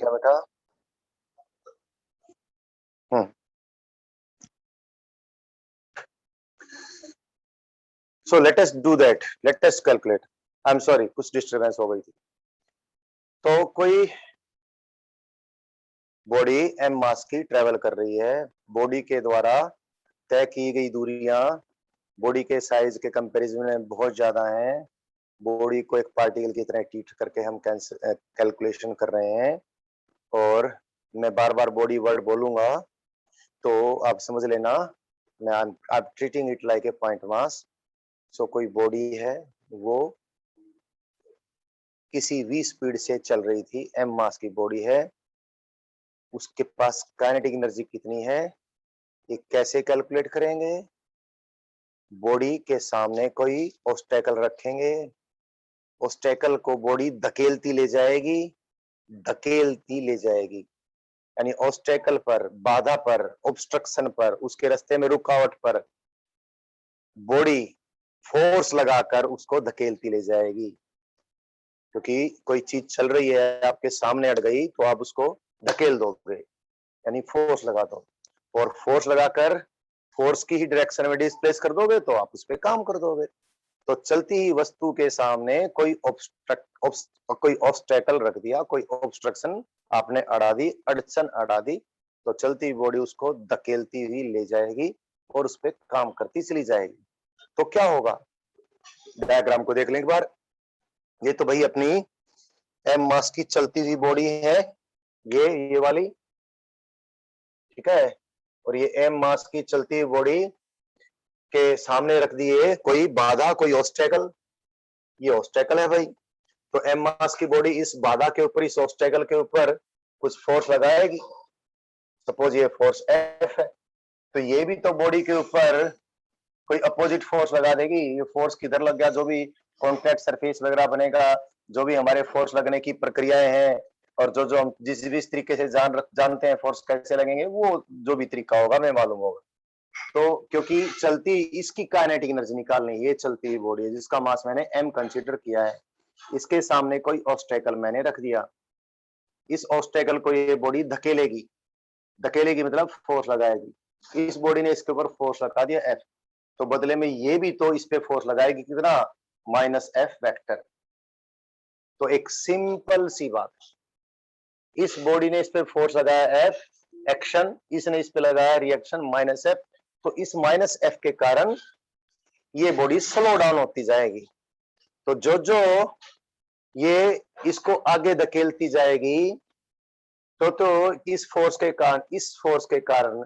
क्या बेटा? हम्म। So let us do that, let us calculate. I am sorry, कुछ डिस्टरबेंस हो गई थी। तो कोई बॉडी एम मास की ट्रेवल कर रही है। बॉडी के द्वारा तय की गई दूरियां बॉडी के साइज के कंपैरिजन में बहुत ज्यादा हैं। बॉडी को एक पार्टिकल की तरह ट्रीट करके हम कैलकुलेशन कर रहे हैं। और मैं बार बार बॉडी वर्ड बोलूंगा तो आप समझ लेना। मैं I treating it like a point mass. So कोई बॉडी है, वो किसी v स्पीड से चल रही थी, m मास की बॉडी है। उसके पास काइनेटिक एनर्जी कितनी है, ये कैसे कैलकुलेट करेंगे? बॉडी के सामने कोई ऑब्स्टेकल रखेंगे, ऑब्स्टेकल को बॉडी धकेलती ले जाएगी, धकेलती ले जाएगी। यानी ऑब्स्टेकल पर, बाधा पर, ऑब्स्ट्रक्शन पर, उसके रास्ते में रुकावट पर बॉडी फोर्स लगाकर उसको धकेलती ले जाएगी। क्योंकि कोई चीज चल रही है, आपके सामने अड़ गई तो आप उसको धकेल दोगे, यानी फोर्स लगा दो। और फोर्स लगाकर फोर्स की ही डायरेक्शन में डिस्प्लेस कर दोगे तो आप उस पर काम कर दोगे। तो चलती ही वस्तु के सामने कोई कोई ऑब्स्टेकल रख दिया, कोई ऑब्स्ट्रक्शन आपने अड़ा दी, अड़चन अड़ा दी, तो चलती बॉडी उसको धकेलती हुई ले जाएगी और उस पर काम करती चली जाएगी। तो क्या होगा? डायग्राम को देख लें एक बार। ये तो भाई अपनी एम मास की चलती हुई बॉडी है, ये वाली, ठीक है। और ये एम मास की चलती हुई बॉडी के सामने रख दिए कोई बाधा, कोई ऑब्स्टेकल। ये ऑब्स्टेकल है भाई। तो एम मास की बॉडी इस बाधा के ऊपर, इस ऑब्स्टेकल के ऊपर कुछ फोर्स लगाएगी। सपोज ये फोर्स एफ है, तो ये भी तो बॉडी के ऊपर कोई अपोजिट फोर्स लगा देगी। ये फोर्स किधर लग गया, जो भी कॉन्टैक्ट सरफेस वगैरह बनेगा, जो भी हमारे फोर्स लगने की प्रक्रियाएं हैं, और जो जो हम जिस भी तरीके से जानते हैं फोर्स कैसे लगेंगे, वो जो भी तरीका होगा हमें मालूम होगा। तो क्योंकि चलती इसकी काइनेटिक एनर्जी निकालनी, ये चलती हुई बॉडी है जिसका मास मैंने m कंसीडर किया है, इसके सामने कोई ऑब्स्टेकल मैंने रख दिया। इस ऑब्स्टेकल को ये बॉडी धकेलेगी, धकेलेगी मतलब फोर्स लगाएगी। इस बॉडी ने इसके ऊपर फोर्स लगा दिया F, तो बदले में ये भी तो इस पे फोर्स लगाएगी, कितना? -F vector. तो एक सिंपल सी बात, इस बॉडी ने इस पे फोर्स लगाया F एक्शन, इसने इस पे लगाया रिएक्शन -F। तो इस -F के कारण ये बॉडी स्लो डाउन होती जाएगी। तो जो जो ये इसको आगे धकेलती जाएगी, तो इस फोर्स के कारण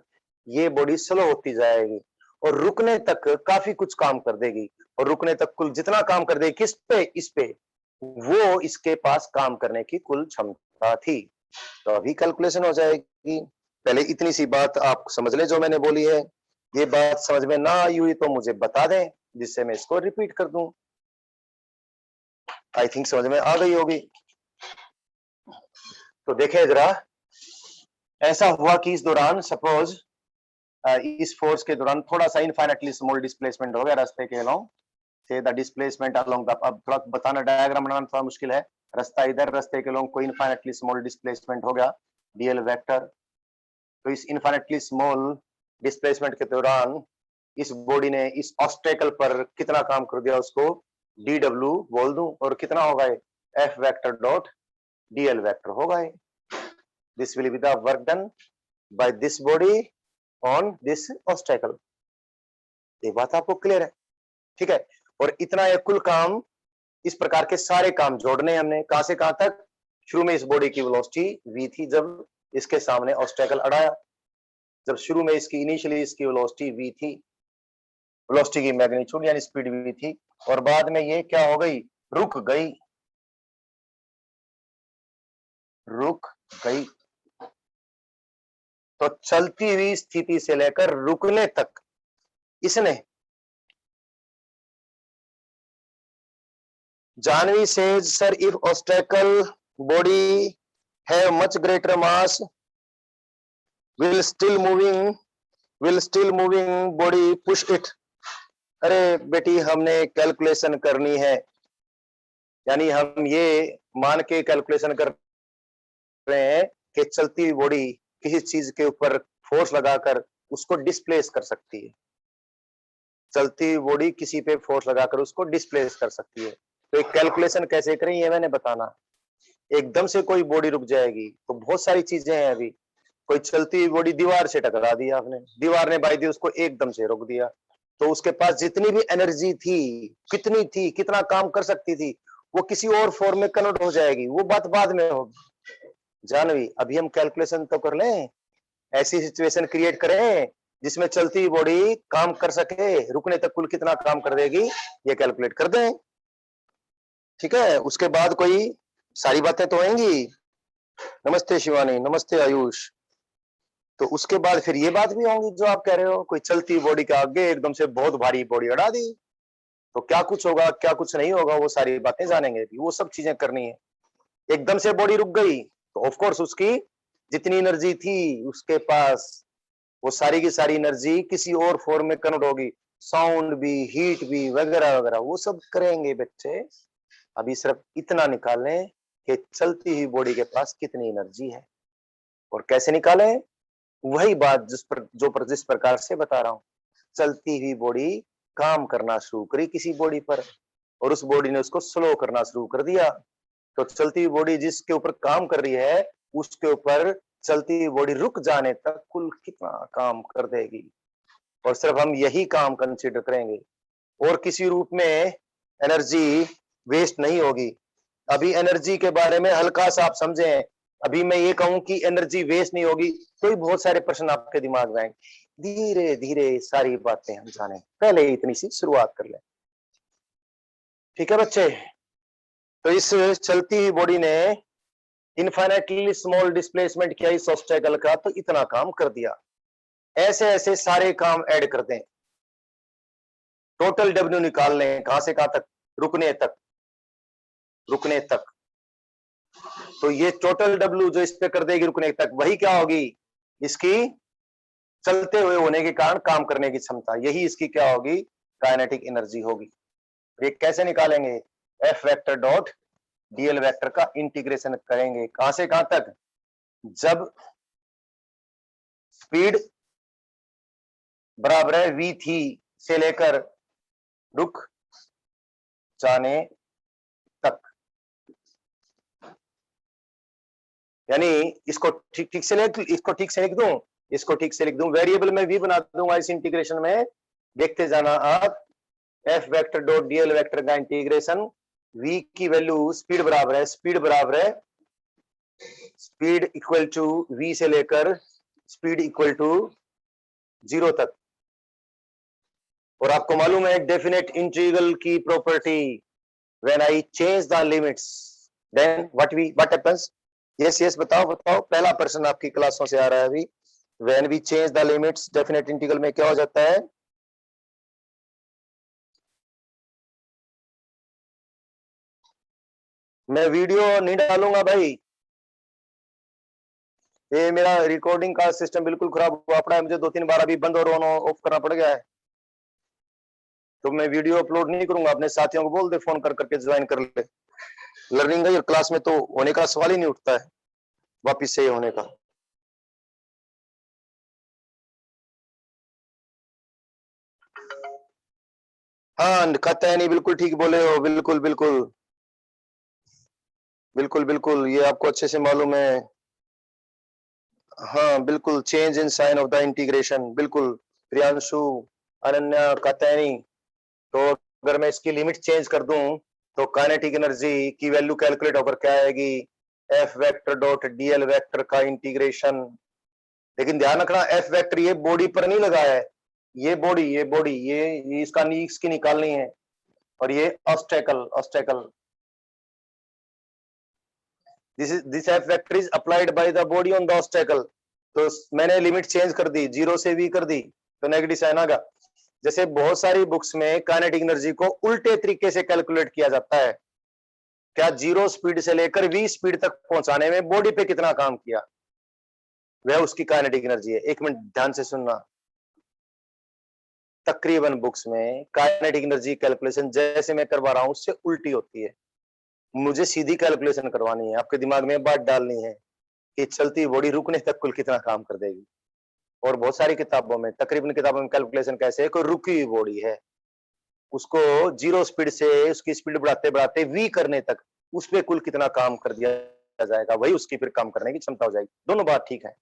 ये बॉडी स्लो होती जाएगी और रुकने तक काफी कुछ काम कर देगी। और रुकने तक कुल जितना काम कर देगी, किस पे? इस पे, वो इसके पास काम करने की कुल क्षमता थी। तो अभी कैलकुलेशन हो जाएगी। पहले इतनी सी बात आप समझ ले जो मैंने बोली है। ये बात समझ में ना आई हुई तो मुझे बता दें, जिससे मैं इसको रिपीट कर दूं। आई थिंक समझ में आ गई होगी। तो देखें जरा, ऐसा हुआ कि इस दौरान सपोज इस फोर्स के दौरान थोड़ा सा इनफाइनाइटली स्मॉल डिस्प्लेसमेंट हो गया रास्ते के अलोंग से। द डिस्प्लेसमेंट अलोंग द, अब थोड़ा बताना, डायग्राम बनाना थोड़ा मुश्किल है। रास्ता इधर, रास्ते के अलोंग कोई इनफाइनाइटली स्मॉल डिस्प्लेसमेंट हो गया, डीएल वेक्टर। तो इस इनफाइनाइटली स्मॉल डिस्प्लेसमेंट के दौरान इस बॉडी ने इस ऑब्स्टेकल पर कितना काम कर दिया, उसको डी डब्ल्यू बोल दूं, और कितना होगा ये? F vector dot DL vector होगा ये। This will be the work done by this body on this obstacle. ये बात आपको क्लियर है? ठीक है। और इतना ये कुल काम, इस प्रकार के सारे काम जोड़ने हमने, कहां से कहां तक? शुरू में इस बॉडी की वेलोसिटी v थी जब इसके सामने ऑब्स्टेकल अड़ाया। जब शुरू में इसकी इनिशियली इसकी वेलोसिटी v थी, वेलोसिटी की मैग्नीट्यूड यानी स्पीड v थी, और बाद में ये क्या हो गई? रुक गई, रुक गई। तो चलती हुई स्थिति से लेकर रुकने तक इसने, Jahnavi says sir, if obstacle body have much greater mass will still moving body push it। अरे बेटी, हमने कैलकुलेशन करनी है, यानी हम ये मान के कैलकुलेशन कर रहे हैं कि चलती हुई बॉडी किसी चीज के ऊपर फोर्स लगाकर उसको डिस्प्लेस कर सकती है। चलती हुई बॉडी किसी पे फोर्स लगाकर उसको डिस्प्लेस कर सकती है। तो एक कैलकुलेशन कैसे करें ये मैंने बताना। एकदम से कोई बॉडी रुक जाएगी तो बहुत सारी चीजें हैं। अभी कोई चलती हुई बॉडी दीवार से टकरा दी आपने, दीवार ने बाई दी उसको एकदम से रोक दिया, तो उसके पास जितनी भी एनर्जी थी, कितनी थी, कितना काम कर सकती थी, वो किसी और फॉर्म में कन्वर्ट हो जाएगी। वो बात बाद में होगी। जानवी, अभी हम कैलकुलेशन तो कर लें, ऐसी सिचुएशन क्रिएट करें जिसमें चलती हुई बॉडी काम कर सके, रुकने तक कुल कितना काम कर देगी ये कैलकुलेट कर दें। ठीक है, उसके बाद कोई सारी बातें तो आएंगी। नमस्ते शिवानी, नमस्ते आयुष। तो उसके बाद फिर ये बात भी होंगी जो आप कह रहे हो, कोई चलती बॉडी के आगे एकदम से बहुत भारी बॉडी अड़ा दी तो क्या कुछ होगा, क्या कुछ नहीं होगा, वो सारी बातें जानेंगे। वो सब चीजें करनी है। एकदम से बॉडी रुक गई तो ऑफ कोर्स उसकी जितनी एनर्जी थी उसके पास, वो सारी की सारी एनर्जी किसी और फॉर्म में कन्वर्ट होगी। साउंड भी, हीट भी, वगैरह वगैरह वो सब करेंगे बच्चे। अभी सिर्फ इतना निकालें कि चलती हुई बॉडी के पास कितनी एनर्जी है और कैसे निकालें। वही बात जिस प्रकार से बता रहा हूं। चलती हुई बॉडी काम करना शुरू करी किसी बॉडी पर और उस बॉडी ने उसको स्लो करना शुरू कर दिया। तो चलती हुई बॉडी जिसके ऊपर काम कर रही है उसके ऊपर चलती हुई बॉडी रुक जाने तक कुल कितना काम कर देगी। और सिर्फ हम यही काम कंसीडर करेंगे और किसी रूप में एनर्जी वेस्ट नहीं होगी। अभी एनर्जी के बारे में हल्का सा आप समझें। अभी मैं ये कहूं कि एनर्जी वेस्ट नहीं होगी तो ही बहुत सारे प्रश्न आपके दिमाग में आएंगे। धीरे धीरे सारी बातें हम जाने, पहले इतनी सी शुरुआत कर लें। ठीक है बच्चे, तो इस चलती हुई बॉडी ने इनफाइनाइटली स्मॉल डिस्प्लेसमेंट किया इस ऑब्स्टेकल का, तो इतना काम कर दिया। ऐसे ऐसे सारे काम ऐड कर दें, टोटल डब्ल्यू निकाल लें, कहां से कहां तक, रुकने तक, रुकने तक। तो ये टोटल डब्ल्यू जो इस पे कर देगी रुकने तक, वही क्या होगी, इसकी चलते हुए होने के कारण काम करने की क्षमता, यही इसकी क्या होगी, काइनेटिक एनर्जी होगी। ये कैसे निकालेंगे, F vector dot DL vector का इंटीग्रेशन करेंगे, कहां से कहां तक, जब स्पीड बराबर है वी थी से लेकर रुक जाने तक। यानी इसको ठीक ठीक से इसको ठीक से लिख दूं, इसको ठीक से लिख दूं, वेरिएबल में वी बना दूंगा इस इंटीग्रेशन में। देखते जाना आप, F vector dot DL vector का इंटीग्रेशन, वी की वैल्यू स्पीड बराबर है, स्पीड बराबर है, स्पीड इक्वल टू वी से लेकर स्पीड इक्वल टू 0 तक। और आपको मालूम है डेफिनेट इंटीग्रल की property, when I change the limits then what happens. Yes yes, बताओ बताओ, पहला प्रश्न आपकी क्लासों से आ रहा है अभी। When we change the limits definite integral में क्या हो जाता है, मैं वीडियो नहीं डालूंगा भाई, ये मेरा रिकॉर्डिंग का सिस्टम बिल्कुल खराब हुआ पड़ा है, मुझे 2-3 बार अभी बंद और ऑन ऑफ करना पड़ गया है। तो मैं वीडियो अपलोड नहीं करूंगा, अपने साथियों को बोल दे फोन कर करके ज्वाइन कर ले। लर्निंग का क्लास में तो होने का सवाल ही नहीं उठता है वापिस से होने का। हाँ खाता नहीं, बिल्कुल ठीक बोले हो, बिल्कुल बिल्कुल बिल्कुल बिल्कुल, ये आपको अच्छे से मालूम है। हाँ बिल्कुल, change in sign of the integration, बिल्कुल प्रियांशु, अनन्या, कातैनी। तो अगर मैं इसकी लिमिट चेंज कर दूं तो काइनेटिक एनर्जी की वैल्यू कैलकुलेट होकर क्या आएगी, F vector dot DL vector का इंटीग्रेशन। लेकिन ध्यान रखना एफ वेक्टर ये बॉडी पर नहीं लगा है, ये बॉडी ये इसकी निकालनी है। और ये obstacle obstacle, this F vector is applied by the body on the obstacle. तो मैंने लिमिट चेंज कर दी, 0 से v कर दी तो नेगेटिव साइन आ गया। जैसे बहुत सारी बुक्स में काइनेटिक एनर्जी को उल्टे तरीके से कैलकुलेट किया जाता है, क्या 0 स्पीड से लेकर v स्पीड तक पहुंचाने में बॉडी पे कितना काम किया, वह उसकी काइनेटिक एनर्जी है। एक मिनट ध्यान से सुनना, तकरीबन बुक्स में काइनेटिक एनर्जी कैलकुलेशन जैसे मैं करवा रहा हूं उससे उल्टी होती है। मुझे सीधी कैलकुलेशन करवानी है, आपके दिमाग में बात डालनी है। कि चलती बॉडी रुकने तक कुल कितना काम कर देगी। और बहुत सारी किताबों में, तकरीबन किताबों में कैलकुलेशन कैसे है, कोई रुकी हुई बॉडी है, उसको जीरो स्पीड से उसकी स्पीड बढ़ाते बढ़ाते वी करने तक उस पे कुल कितना काम कर दिया जाएगा, वही उसकी फिर काम करने की क्षमता हो जाएगी। दोनों बात ठीक है।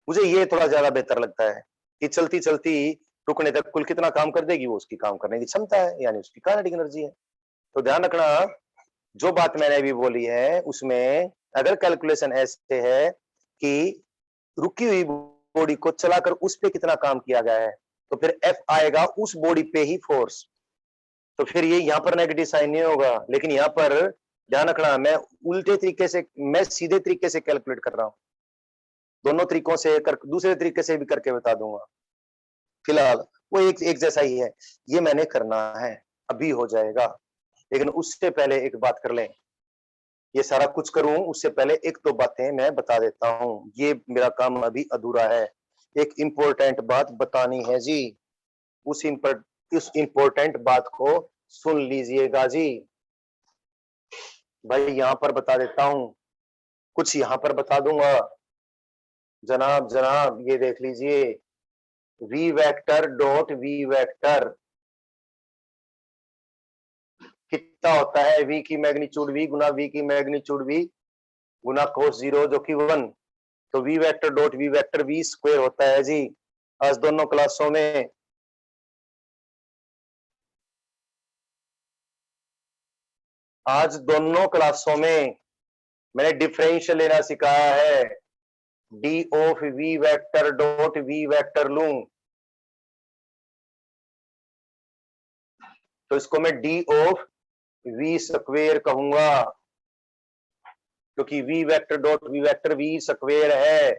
मुझे ये थोड़ा ज्यादा बेहतर लगता है कि चलती चलती रुकने तक कुल कितना काम कर देगी, वो उसकी काम करने की क्षमता है, यानी उसकी काइनेटिक एनर्जी है। तो ध्यान रखना, जो बात मैंने अभी बोली है उसमें अगर कैलकुलेशन ऐसे है कि रुकी हुई बॉडी को चलाकर उस पे कितना काम किया गया है, तो फिर एफ आएगा उस बॉडी पे ही फोर्स। तो फिर ये यहाँ पर नेगेटिव साइन नहीं होगा, लेकिन यहाँ पर ध्यान रखना, मैं उल्टे तरीके से, मैं सीधे तरीके से कैलकुलेट कर रहा हूं, दोनों तरीकों से कर, दूसरे तरीके से भी करके बता दूंगा। फिलहाल वो एक जैसा ही है, ये मैंने करना है, अभी हो जाएगा। लेकिन उससे पहले एक बात कर लें, ये सारा कुछ करूं उससे पहले एक दो बातें मैं बता देता हूं, ये मेरा काम अभी अधूरा है। एक इंपॉर्टेंट बात बतानी है जी, उस इंपॉर्टेंट बात को सुन लीजिएगा जी। भाई यहां पर बता देता हूं, कुछ यहां पर बता दूंगा। जनाब जनाब ये देख लीजिए, V vector dot we vector कितना होता है, वी की मैग्नीट्यूड वी गुना वी की मैग्नीट्यूड वी गुना कोस जीरो जो कि 1। तो we vector dot we vector V square होता है जी। आज दोनों क्लासों में मैंने डिफरेंशियल लेना सिखाया है। D of we vector dot we vector लूं तो इसको मैं डी ऑफ वी स्क्वायर कहूंगा, क्योंकि V vector dot we vector V square है।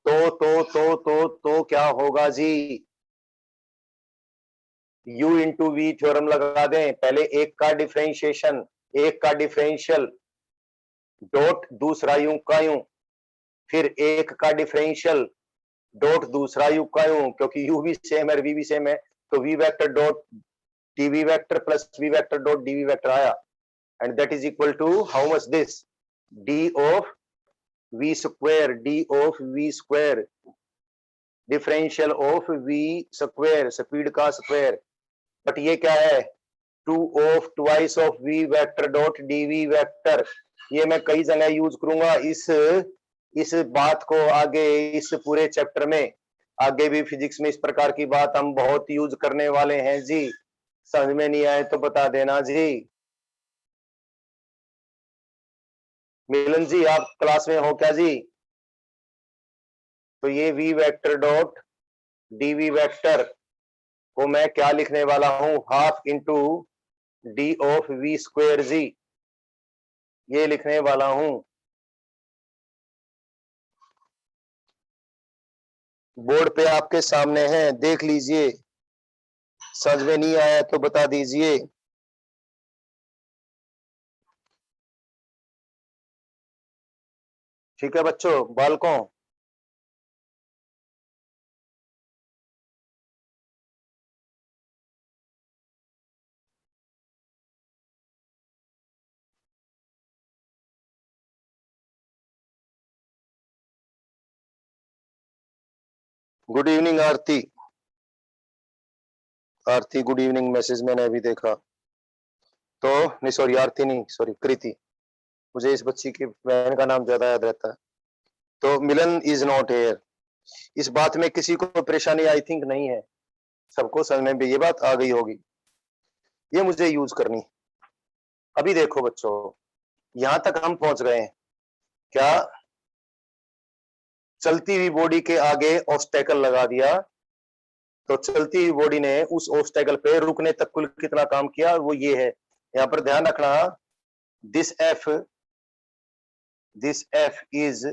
तो क्या होगा जी, u इंटू वी थ्योरम लगा दें, पहले एक का डिफरेंशिएशन, एक का डिफरेंशियल डॉट दूसरा यूं का यूं, फिर एक का डिफरेंशियल डॉट दूसरा यू का यूं, क्योंकि यू भी सेम है वी भी सेम है, तो we vector dot d v vector plus v vector dot d v vector आया, and that is equal to how much this, d of we square, D of we square differential of we square, speed का square. But ये क्या है, two of twice of we vector dot d v vector. ये मैं कई जगह use करूंगा इस बात को आगे, इस पूरे चैप्टर में आगे भी फिजिक्स में इस प्रकार की बात हम बहुत यूज करने वाले हैं जी। समझ में नहीं आए तो बता देना जी। मिलन जी आप क्लास में हो क्या जी? तो ये v vector dot d v vector को मैं क्या लिखने वाला हूं, half into D of we square जी, ये लिखने वाला हूं। बोर्ड पे आपके सामने है, देख लीजिए, समझ में नहीं आया तो बता दीजिए। ठीक है बच्चों, बालकों, गुड इवनिंग आरती। आरती गुड इवनिंग, मैसेज मैंने अभी देखा। तो नहीं सॉरी, आरती नहीं, सॉरी कृति, मुझे इस बच्ची की बहन का नाम ज्यादा याद रहता है। तो मिलन इज नॉट हेयर, इस बात में किसी को परेशानी आई थिंक नहीं है, सबको समझ में भी ये बात आ गई होगी, ये मुझे यूज करनी। अभी देखो बच्चों, यहां तक हम पहुंच गए हैं क्या, चलती हुई बॉडी के आगे ऑब्स्टेकल लगा दिया, तो चलती हुई बॉडी ने उस ऑब्स्टेकल पे रुकने तक कुल कितना काम किया, वो ये है। यहां पर ध्यान रखना, this F is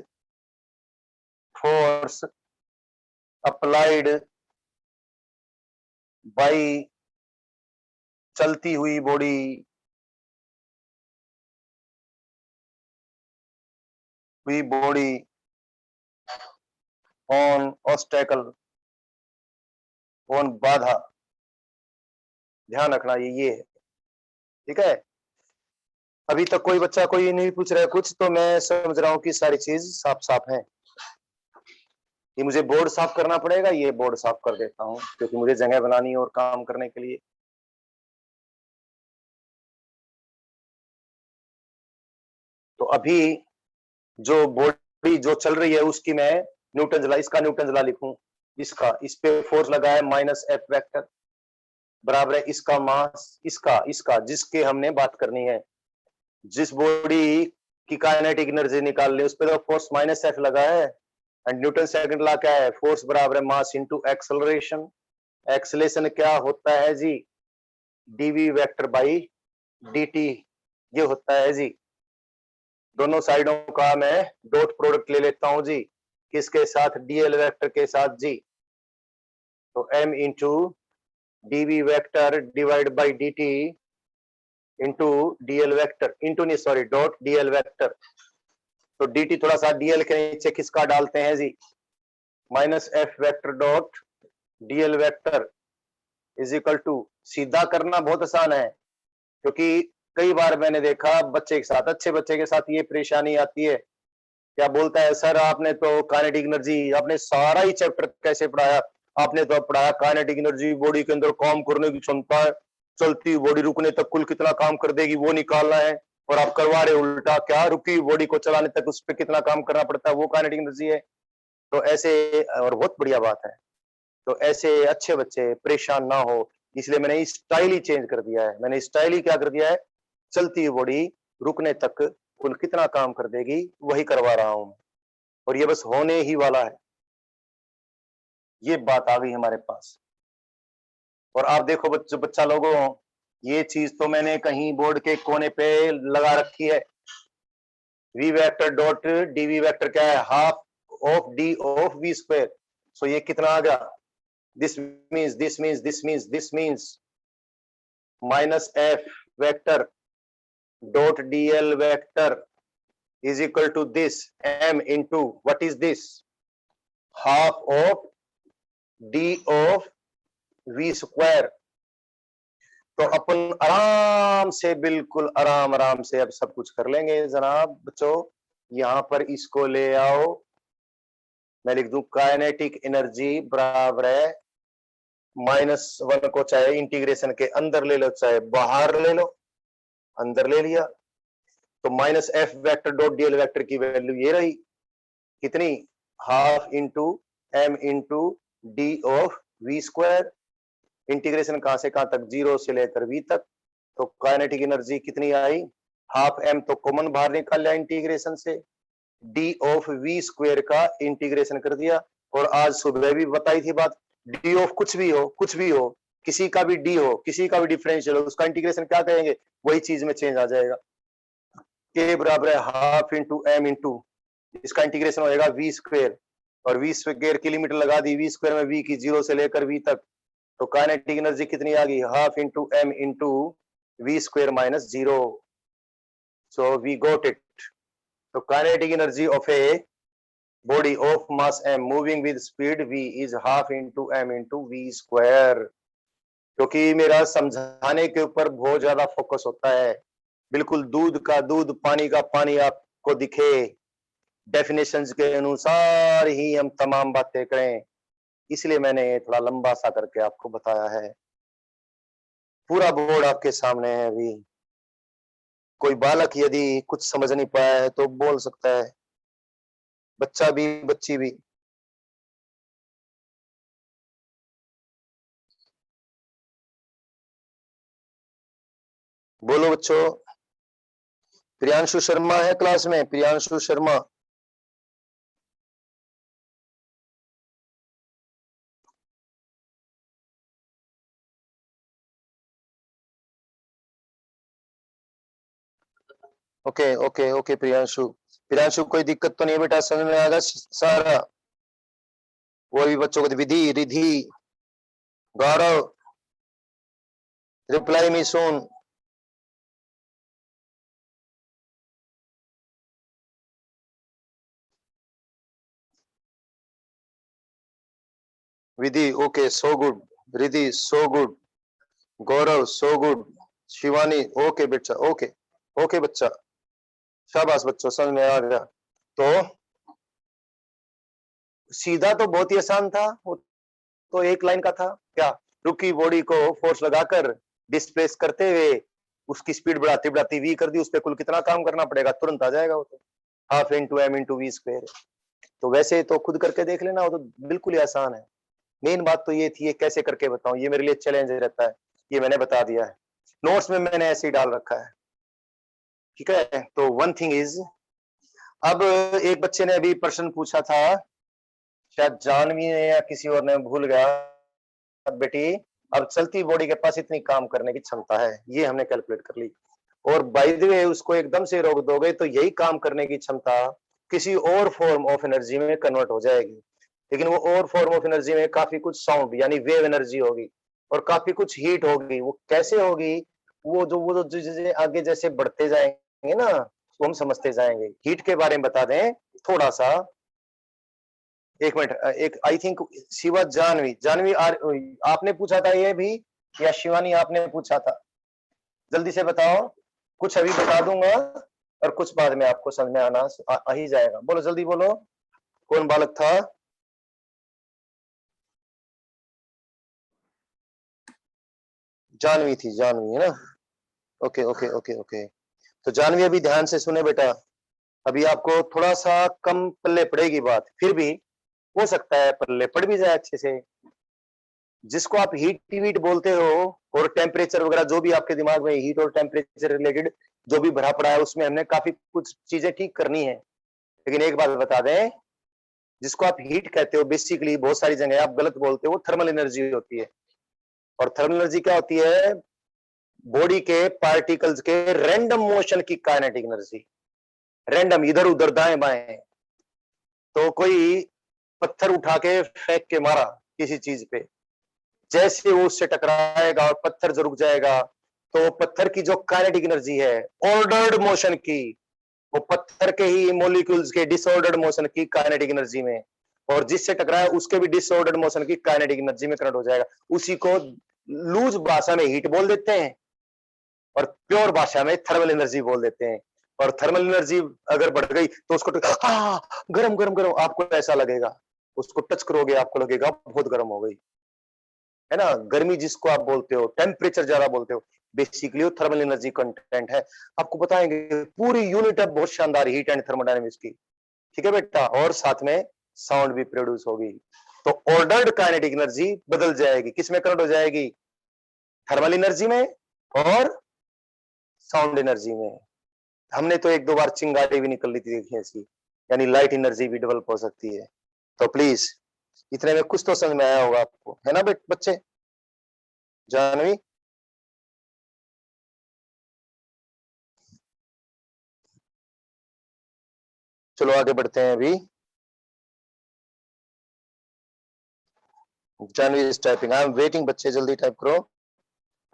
force applied by चलती हुई बॉडी ऑन ऑब्स्टेकल, ऑन बाधा। ध्यान रखना ये है, ठीक है। अभी तक कोई बच्चा कोई नहीं पूछ रहा है कुछ, तो मैं समझ रहा हूँ कि सारी चीज साफ साफ है। ये मुझे बोर्ड साफ करना पड़ेगा, ये बोर्ड साफ कर देता हूँ क्योंकि मुझे जगह बनानी है और काम करने के लिए। तो अभी जो बॉडी जो चल रही है उसकी मैं न्यूटन जला, इसका न्यूटन जला लिखूं, इसका, इस पे फोर्स लगा है माइनस एफ वेक्टर बराबर है इसका मास, इसका इसका जिसके हमने बात करनी है, जिस बॉडी की काइनेटिक एनर्जी निकाल ली उस पे तो फोर्स माइनस एफ लगा है, एंड न्यूटन सेकंड लॉ क्या है, फोर्स बराबर है मास इनटू एक्सेलरेशन। एक्सेलरेशन क्या होता है जी, डीवी वेक्टर बाई डीटी, ये होता है जी। दोनों साइडों का मैं डॉट प्रोडक्ट ले लेता हूं जी, किसके साथ, डीएल वेक्टर के साथ जी। तो m into D V vector divide by dt into DL vector, into नहीं सॉरी डॉट डीएल वेक्टर। तो dt थोड़ा सा डीएल के नीचे किसका डालते हैं जी, minus F vector dot DL vector is equal to, सीधा करना बहुत आसान है क्योंकि कई बार मैंने देखा बच्चे के साथ, अच्छे बच्चे के साथ ये परेशानी आती है, क्या बोलता है सर आपने तो काइनेटिक एनर्जी, आपने सारा ही चैप्टर कैसे पढ़ाया, आपने तो पढ़ाया काइनेटिक एनर्जी बॉडी के अंदर काम करने की क्षमता है, चलती बॉडी रुकने तक कुल कितना काम कर देगी वो निकालना है, और आप करवा रहे उल्टा, क्या रुकी बॉडी को चलाने तक उस पर कितना काम करना पड़ता है वो काइनेटिक एनर्जी है। तो ऐसे, और बहुत बढ़िया बात है, तो ऐसे अच्छे बच्चे परेशान ना हो, इसलिए मैंने स्टाइल ही चेंज कर दिया है। मैंने स्टाइल ही क्या कर दिया है, चलती बॉडी रुकने तक कुल कितना काम कर देगी वही करवा रहा हूं, और ये बस होने ही वाला है। ये बात आ गई हमारे पास। और आप देखो बच्चा लोगों, ये चीज तो मैंने कहीं बोर्ड के कोने पे लगा रखी है, v vector dot d v vector क्या है, half of d of we square. So ये कितना आ गया, this means this means this means this means minus F vector dot DL vector is equal to this m into what is this, half of d of v square। तो अपन आराम से, बिल्कुल आराम आराम से अब सब कुछ कर लेंगे जनाब बच्चों। यहां पर इसको ले आओ, मैं लिख दूं काइनेटिक एनर्जी बराबर है -1 को चाहे इंटीग्रेशन के अंदर ले लो चाहे बाहर ले लो, अंदर ले लिया तो minus F vector dot DL vector की वैल्यू ये रही, कितनी, half into M into D of we square, integration कहां से कहां तक, 0 से लेकर v तक। तो काइनेटिक एनर्जी कितनी आई, हाफ एम तो कॉमन बाहर निकाल लिया इंटीग्रेशन से, डी ऑफ वी स्क्वायर का इंटीग्रेशन कर दिया। और आज सुबह भी बताई थी बात, डी ऑफ कुछ भी हो, कुछ भी हो, किसी का भी डी हो, किसी का भी डिफरेंशियल हो, उसका इंटीग्रेशन क्या कहेंगे, वही चीज में चेंज आ जाएगा। के बराबर है हाफ इंटू एम इंटू, इसका इंटीग्रेशन होएगा वी स्क्वायर, और वी स्क्वायर की लिमिट लगा दी वी स्क्वायर में वी की 0 से लेकर वी तक। तो काइनेटिक एनर्जी कितनी आ गई, half into M into we square minus 0। So we got it. तो kinetic energy of a body of mass m moving with speed v is half into M into we square. क्योंकि मेरा समझाने के ऊपर बहुत ज्यादा फोकस होता है, बिल्कुल दूध का दूध पानी का पानी आपको दिखे, डेफिनेशंस के अनुसार ही हम तमाम बातें करें, इसलिए मैंने थोड़ा लंबा सा करके आपको बताया है। पूरा बोर्ड आपके सामने है अभी, कोई बालक यदि कुछ समझ नहीं पाया है तो बोल सकता है, बच्चा भी बच्ची भी। बोलो बच्चों। प्रियांशु शर्मा है क्लास में, Priyanshu Sharma. Okay okay okay Priyanshu, Priyanshu कोई दिक्कत तो नहीं बेटा, समझ में आएगा सारा। वो भी बच्चों को, Vidhi Ridhi Gaurav, reply me soon. Vidhi okay so good, Ridhi so good, Gaurav so good, Shivani okay बेटा ओके। ओके बच्चा, शाबाश बच्चों, समझ में आ गया। तो सीधा तो बहुत ही आसान था, वो तो एक लाइन का था क्या, रुकी बॉडी को फोर्स लगाकर डिस्प्लेस करते हुए उसकी स्पीड बढ़ाती बढ़ाती वी कर दी, उस पर कुल कितना काम करना पड़ेगा, तुरंत आ जाएगा वो तो, half into M into we square. तो वैसे तो खुद करके देख लेना, वो तो बिल्कुल ही आसान है। मेन बात तो ये थी, ये कैसे करके बताऊं, ये मेरे लिए चैलेंज रहता है। ये मैंने बता दिया है, नोट्स में मैंने ऐसे ही डाल रखा है, ठीक है। तो वन थिंग इज, अब एक बच्चे ने अभी प्रश्न पूछा था, शायद जानवी ने या किसी और ने, भूल गया, बेटी अब चलती बॉडी के पास इतनी काम करने की क्षमता है, ये हमने कैलकुलेट कर ली, और बाय द वे उसको एकदम से रोक दोगे तो यही काम करने की क्षमता किसी और फॉर्म ऑफ एनर्जी में कन्वर्ट हो जाएगी। लेकिन वो और फॉर्म ऑफ एनर्जी में काफी कुछ साउंड यानी वेव एनर्जी होगी, और काफी कुछ हीट होगी। वो कैसे होगी, वो जो जैसे आगे जैसे बढ़ते जाएंगे ना, वो हम समझते जाएंगे। हीट के बारे में बता दें थोड़ा सा, एक मिनट, एक आई थिंक शिवा, जानवी, जानवी आपने पूछा था ये भी, या शिवानी आपने पूछा था, जल्दी से बताओ। कुछ अभी बता दूंगा और कुछ बाद में आपको समझ में आ ही जाएगा। बोलो जल्दी बोलो, कौन बालक था? जानवी थी, जानवी है ना। Okay okay okay okay. तो जानवी अभी ध्यान से सुने बेटा, अभी आपको थोड़ा सा कम पल्ले पड़ेगी बात, फिर भी हो सकता है पल्ले पड़ भी जाए अच्छे से। जिसको आप हीट वीट बोलते हो, और टेम्परेचर वगैरह, जो भी आपके दिमाग में हीट और टेम्परेचर रिलेटेड जो भी भरा पड़ा है, उसमें हमने काफी कुछ चीजें ठीक करनी है। लेकिन एक बात बता दें, जिसको आप हीट कहते हो, बेसिकली बहुत सारी जगह आप गलत बोलते हो, थर्मल एनर्जी होती है। और थर्मल एनर्जी क्या होती है? बॉडी के पार्टिकल्स के रैंडम मोशन की काइनेटिक एनर्जी, रैंडम, इधर उधर दाएं बाएं। तो कोई पत्थर उठा के फेंक के मारा किसी चीज पे, जैसे वो उससे टकराएगा और पत्थर जो रुक जाएगा, तो पत्थर की जो काइनेटिक एनर्जी है ऑर्डर्ड मोशन की, वो पत्थर के ही मॉलिक्यूल्स के डिसऑर्डर्ड मोशन की काइनेटिक एनर्जी में, और जिससे टकराया उसके भी डिसऑर्डर्ड मोशन की काइनेटिक एनर्जी में कन्वर्ट हो जाएगा। उसी को लूज भाषा में हीट बोल देते हैं, और प्योर भाषा में थर्मल एनर्जी बोल देते हैं। और थर्मल एनर्जी अगर बढ़ गई तो उसको गरम गरम गरम आपको ऐसा लगेगा, उसको टच करोगे आपको लगेगा बहुत गर्म हो गई, है ना। गर्मी जिसको आप बोलते हो, टेम्परेचर ज्यादा बोलते हो, बेसिकली वो थर्मल एनर्जी कंटेंट है। आपको बताएंगे पूरी यूनिट है बहुत शानदार हीट एंड थर्मोडायनेमिक्स की, ठीक है बेटा, और साथ में साउंड भी प्रोड्यूस होगी। तो ऑर्डर्ड काइनेटिक एनर्जी बदल जाएगी, किसमें कन्वर्ट हो जाएगी? थर्मल एनर्जी में और साउंड एनर्जी में। हमने तो एक दो बार चिंगारी भी निकल रही थी देखी ऐसी, यानी लाइट एनर्जी भी डेवलप हो सकती है। तो प्लीज इतने में कुछ तो समझ में आया होगा आपको, है ना बच्चे? जानवी, चलो आगे बढ़ते हैं अभी। Jahnavi is typing, I am waiting, बच्चे जल्दी टाइप करो।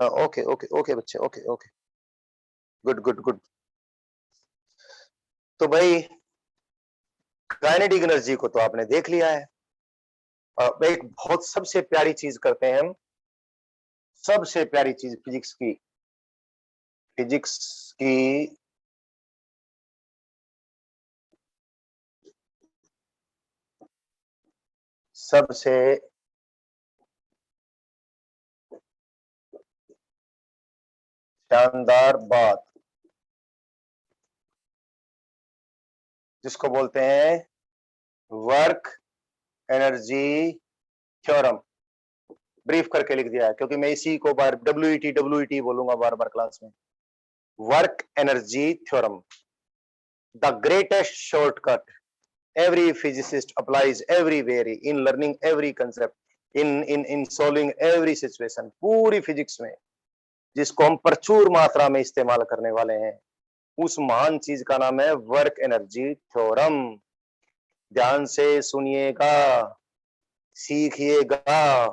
हाँ ओके ओके ओके बच्चे, okay okay, good good good. तो भाई काइनेटिक एनर्जी को तो आपने देख लिया है। एक बहुत सबसे प्यारी चीज करते हैं हम, सबसे प्यारी चीज फिजिक्स की, फिजिक्स की सबसे शानदार बात, जिसको बोलते हैं वर्क एनर्जी थ्योरम। ब्रीफ करके लिख दिया है, क्योंकि मैं इसी को बार डब्ल्यू ई टी बोलूंगा बार बार क्लास में। Work energy theorem, the greatest shortcut every physicist applies everywhere in learning every concept in solving every situation, पूरी फिजिक्स में जिसको हम प्रचुर मात्रा में इस्तेमाल करने वाले हैं, उस महान चीज का नाम है वर्क एनर्जी थ्योरम। ध्यान से सुनिएगा, सीखिएगा,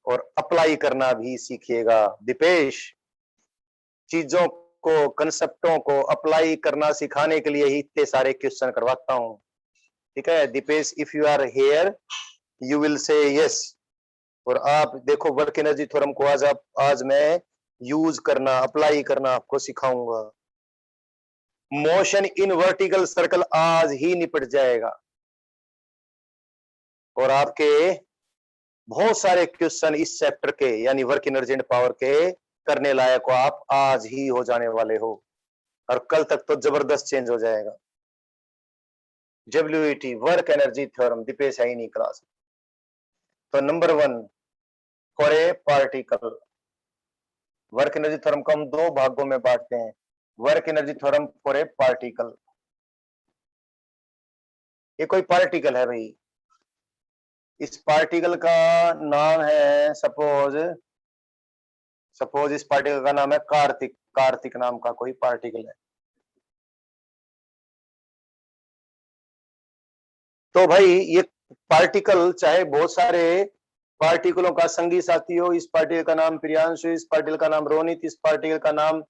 और अप्लाई करना भी सीखिएगा। दीपेश, चीजों को, कंसेप्टों को अप्लाई करना सिखाने के लिए ही इतने सारे क्वेश्चन करवाता हूं, ठीक है Deepesh? If you are here you will say yes. और आप देखो वर्क एनर्जी थ्योरम को आज मैं यूज करना, अप्लाई करना आपको सिखाऊंगा। मोशन इन वर्टिकल सर्कल आज ही निपट जाएगा और आपके बहुत सारे क्वेश्चन इस चैप्टर के यानी वर्क एनर्जी एंड पावर के करने लायक को आप आज ही हो जाने वाले हो और कल तक तो जबरदस्त चेंज हो जाएगा। WET work energy theorem Deepesh है ही नहीं क्लास। तो number 1 for a particle, work energy theorem को हम दो भागों में बांटते हैं। Work energy theorem for a particle, ये कोई पार्टिकल है भाई, इस पार्टिकल का नाम है सपोज इस पार्टिकल का नाम है कार्तिक। कार्तिक नाम का कोई पार्टिकल है। तो भाई ये पार्टिकल चाहे बहुत सारे पार्टिकलों का संगी साथी हो, इस पार्टिकल का नाम प्रियांशु, इस पार्टिकल का नाम रोनित, इस पार्टिकल का नाम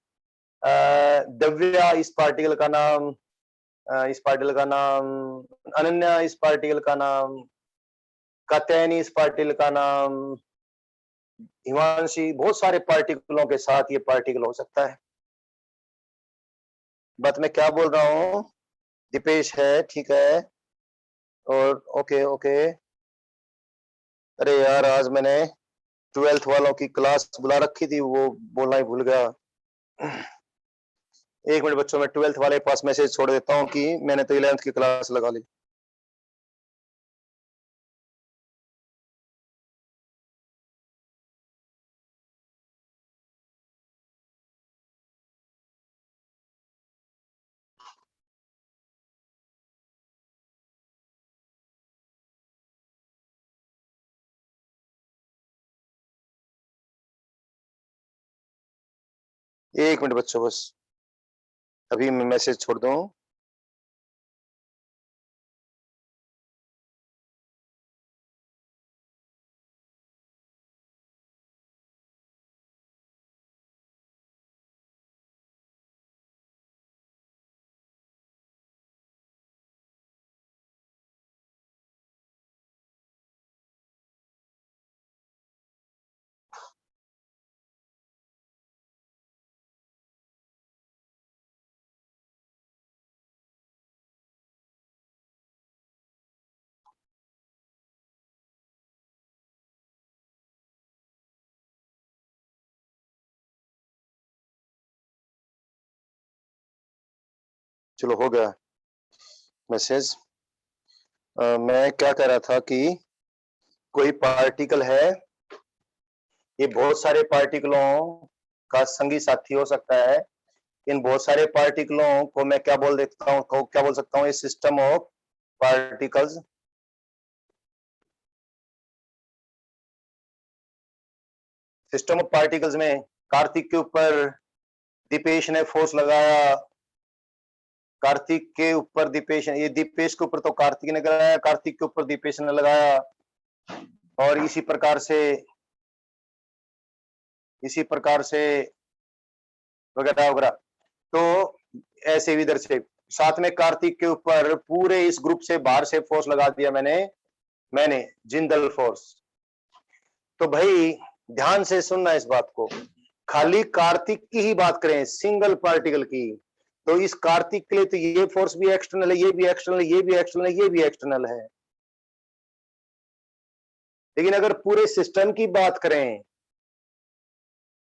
दिव्या, इस पार्टिकल का नाम अनन्या, इस पार्टिकल का नाम कात्यायनी, इस पार्टिकल का नाम हिमांशी, बहुत सारे पार्टिकलों के साथ ये पार्टिकल हो सकता है। बात मैं क्या बोल रहा हूं, दीपेश है ठीक है और ओके ओके। अरे यार आज मैंने 12th वालों की क्लास बुला रखी थी, वो बोलना ही भूल गया। एक मिनट बच्चों, मैं 12th वाले के पास मैसेज छोड़ देता हूँ कि मैंने तो 11th की क्लास लगा ली। एक मिनट बच्चों, बस अभी मैं मैसेज छोड़ दूं। चलो हो गया मैसेज। मैं क्या कह रहा था कि कोई पार्टिकल है, ये बहुत सारे पार्टिकलों का संगी साथी हो सकता है। इन बहुत सारे पार्टिकलों को मैं क्या बोल देता हूँ, तो क्या बोल सकता हूँ, ये system of particles. System of particles में कार्तिक के ऊपर दीपेश ने फोर्स लगाया, कार्तिक के ऊपर दीपेश, ये दीपेश के ऊपर तो कार्तिक ने लगाया, कार्तिक के ऊपर दीपेश ने लगाया, और इसी प्रकार से वगैरह वगैरह। तो ऐसे भी इधर से साथ में कार्तिक के ऊपर पूरे इस ग्रुप से बाहर से फोर्स लगा दिया मैंने जिंदल फोर्स। तो भाई ध्यान से सुनना इस बात को, खाली कार्तिक की ही बात करें, सिंगल पार्टिकल की, तो इस कार्तिक के लिए तो ये फोर्स भी एक्सटर्नल है, ये भी एक्सटर्नल है, ये भी एक्सटर्नल है, ये भी एक्सटर्नल है। लेकिन अगर पूरे सिस्टम की बात करें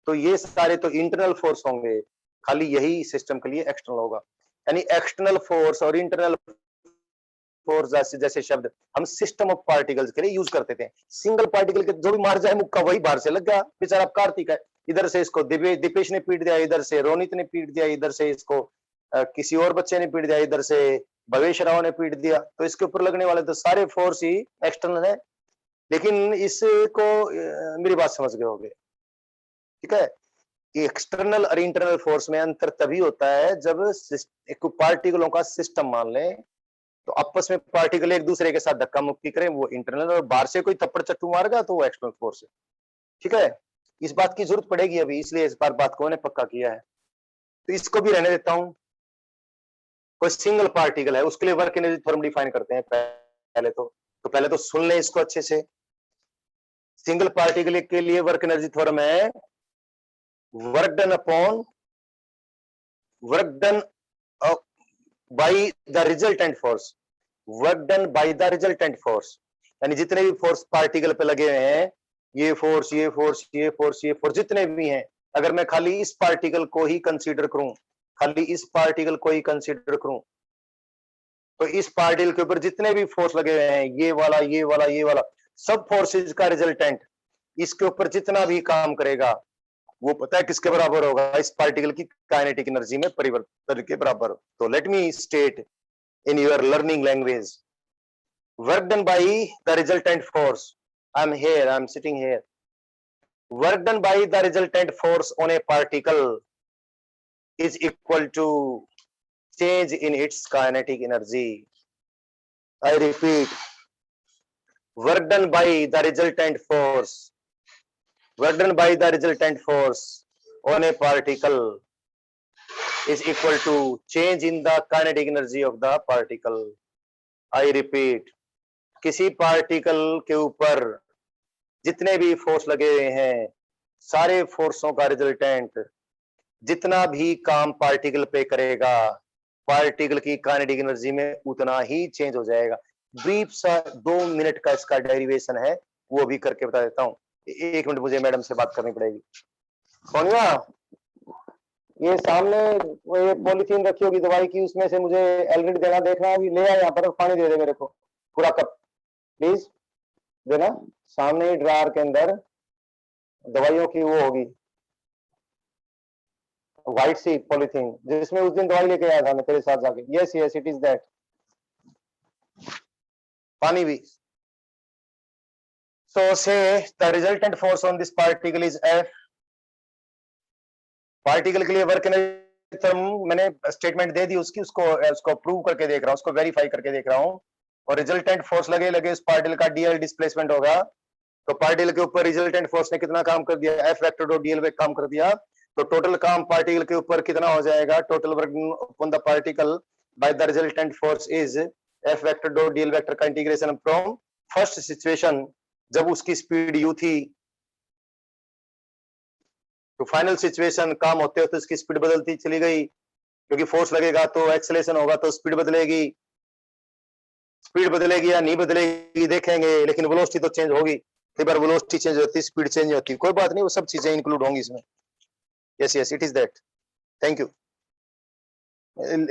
तो ये सारे तो इंटरनल फोर्स होंगे, खाली यही सिस्टम के लिए एक्सटर्नल होगा। यानी एक्सटर्नल फोर्स और इंटरनल फोर्स जैसे जैसे शब्द हम सिस्टम ऑफ पार्टिकल्स के लिए यूज करते थे। सिंगल पार्टिकल के जो भी मार जाए मुक्का वही बाहर से लग गया, बेचारा कार्तिक है, इधर से इसको दीपेश ने पीट दिया, इधर से रोनित ने पीट दिया, इधर से इसको किसी और बच्चे ने पीट दिया, इधर से भवेश राव ने पीट दिया। तो इसके ऊपर लगने वाले तो सारे फोर्स ही एक्सटर्नल है। लेकिन इसको मेरी बात समझ गए होंगे, ठीक है। एक्सटर्नल और इंटरनल फोर्स में अंतर तभी होता है जब एक पार्टिकलों का सिस्टम मान लें, तो आपस में पार्टिकल एक दूसरे के साथ धक्का मुक्की करें, वो इंटरनल, और बाहर से कोई थप्पड़ चट्टू मारेगा तो वो एक्सटर्नल फोर्स है, ठीक है। इस बात की जरूरत पड़ेगी अभी, इसलिए इस बात को मैंने पक्का किया है। तो इसको भी रहने देता हूं। कोई सिंगल पार्टिकल है, उसके लिए वर्क एनर्जी थ्योरम डिफाइन करते हैं पहले तो सुन ले इसको अच्छे से। सिंगल पार्टिकल के लिए वर्क एनर्जी थ्योरम है work done by the resultant force, work done by the resultant force, यानी जितने भी फोर्स पार्टिकल पे लगे हुए हैं, ये फोर्स, ये फोर्स, ये फोर्स, ये फोर्स, जितने भी हैं, अगर मैं खाली इस पार्टिकल को ही कंसीडर करूं, खाली इस पार्टिकल को ही कंसीडर करूं, तो इस पार्टिकल के ऊपर जितने भी फोर्स लगे हुए हैं, ये वाला, ये वाला, ये वाला, सब फोर्सेज का रिजल्टेंट इसके ऊपर जितना भी काम करेगा, वो पता है किसके बराबर होगा? इस पार्टिकल की काइनेटिक एनर्जी में परिवर्तन के बराबर। तो let me state in your learning language, work done by the resultant force, I'm sitting here, work done by the resultant force on a particle is equal to change in its kinetic energy. I repeat, work done by the resultant force, work done by the resultant force on a particle is equal to change in the kinetic energy of the particle. I repeat, किसी particle के ऊपर जितने भी force लगे हुए हैं, सारे फोर्सों का रिजल्टेंट जितना भी काम पार्टिकल पे करेगा, पार्टिकल की काइनेटिक एनर्जी में उतना ही चेंज हो जाएगा। ब्रीफ सा 2 मिनट का इसका डेरिवेशन है, वो भी करके बता देता हूँ। 1 मिनट मुझे मैडम से बात करनी पड़ेगी। सोनिया, ये सामने ये पॉलीथीन रखी होगी दवाई की, उसमें से मुझे एलरेडी देना, देखना अभी ले आया, यहाँ पर पानी दे दे मेरे को, पूरा कप प्लीज देना। सामने ही ड्रार के अंदर दवाइयों की वो होगी, व्हाइट सी पॉलीथीन, जिसमें उस दिन दवाई लेके आया था मैं तेरे साथ जाके। Yes yes, it is that. पानी भी। सो से the resultant force on this particle is F. Particle के लिए वर्क मैंने स्टेटमेंट दे दी उसकी, उसको प्रूव करके देख रहा हूँ, उसको वेरीफाई करके देख रहा हूँ। और रिजल्टेंट फोर्स लगे इस पार्टिकल का डीएल डिस्प्लेसमेंट होगा, तो पार्टिकल के ऊपर रिजल्टेंट फोर्स ने कितना काम कर दिया? एफ वेक्टर डॉट डीएल वे काम कर दिया। तो टोटल काम पार्टिकल के ऊपर कितना हो जाएगा? Total work on the particle by the resultant force is F vector dot DL vector का इंटीग्रेशन फ्रॉम फर्स्ट सिचुएशन जब उसकी स्पीड यू थी, तो फाइनल सिचुएशन काम होते होते उसकी स्पीड बदलती चली गई, क्योंकि फोर्स लगेगा तो एक्सेलरेशन होगा, तो स्पीड बदलेगी। स्पीड बदलेगी या नहीं बदलेगी देखेंगे, लेकिन वेलोसिटी तो चेंज होगी। कई बार वेलोसिटी चेंज होती है, स्पीड चेंज होती है, कोई बात नहीं, वो सब चीजें इंक्लूड होंगी इसमें। Yes yes, it is that. Thank you,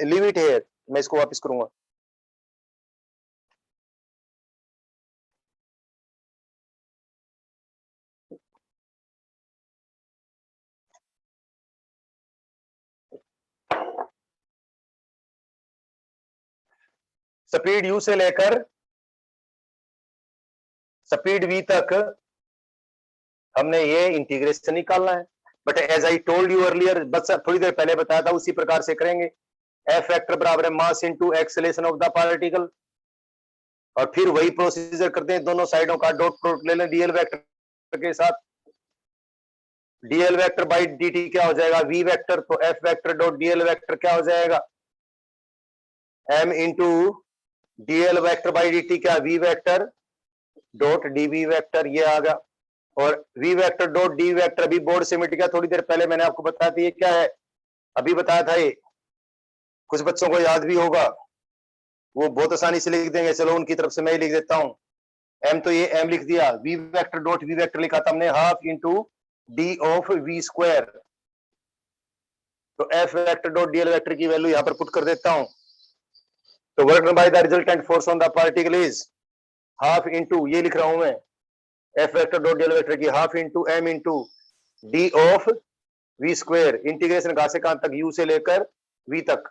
leave it here, मैं इसको वापस करूंगा। स्पीड यू से लेकर स्पीड वी तक हमने ये इंटीग्रेशन निकालना है। But as I told you earlier, बस थोड़ी देर पहले बताया था, उसी प्रकार से करेंगे। एफ वेक्टर बराबर है mass into acceleration of the particle, और फिर वही प्रोसीजर करते हैं, दोनों साइडों का डॉट प्रोडक्ट ले लें डीएल वेक्टर के साथ। डीएल वेक्टर बाई डी क्या हो जाएगा? V vector. तो f vector dot DL vector क्या हो जाएगा? M into DL vector by d क्या? V vector dot d vector, ये आ गया। और v vector dot d vector अभी बोर्ड से मिट गया, थोड़ी देर पहले मैंने आपको बताया था। ये क्या है? अभी बताया था, ये कुछ बच्चों को याद भी होगा, वो बहुत आसानी से लिख देंगे। चलो उनकी तरफ से मैं ही लिख देता हूं। एम तो ये एम लिख दिया, v vector dot we vector लिखा था हमने, half into D of we square. तो f vector dot DL vector की वैल्यू यहां पर पुट कर देता हूं। तो work done by the resultant force on the particle is half into, ये लिख रहा हूं मैं, f vector dot DL vector की half into M into D of we square, integration कहां से कहां तक? यू से लेकर वी तक।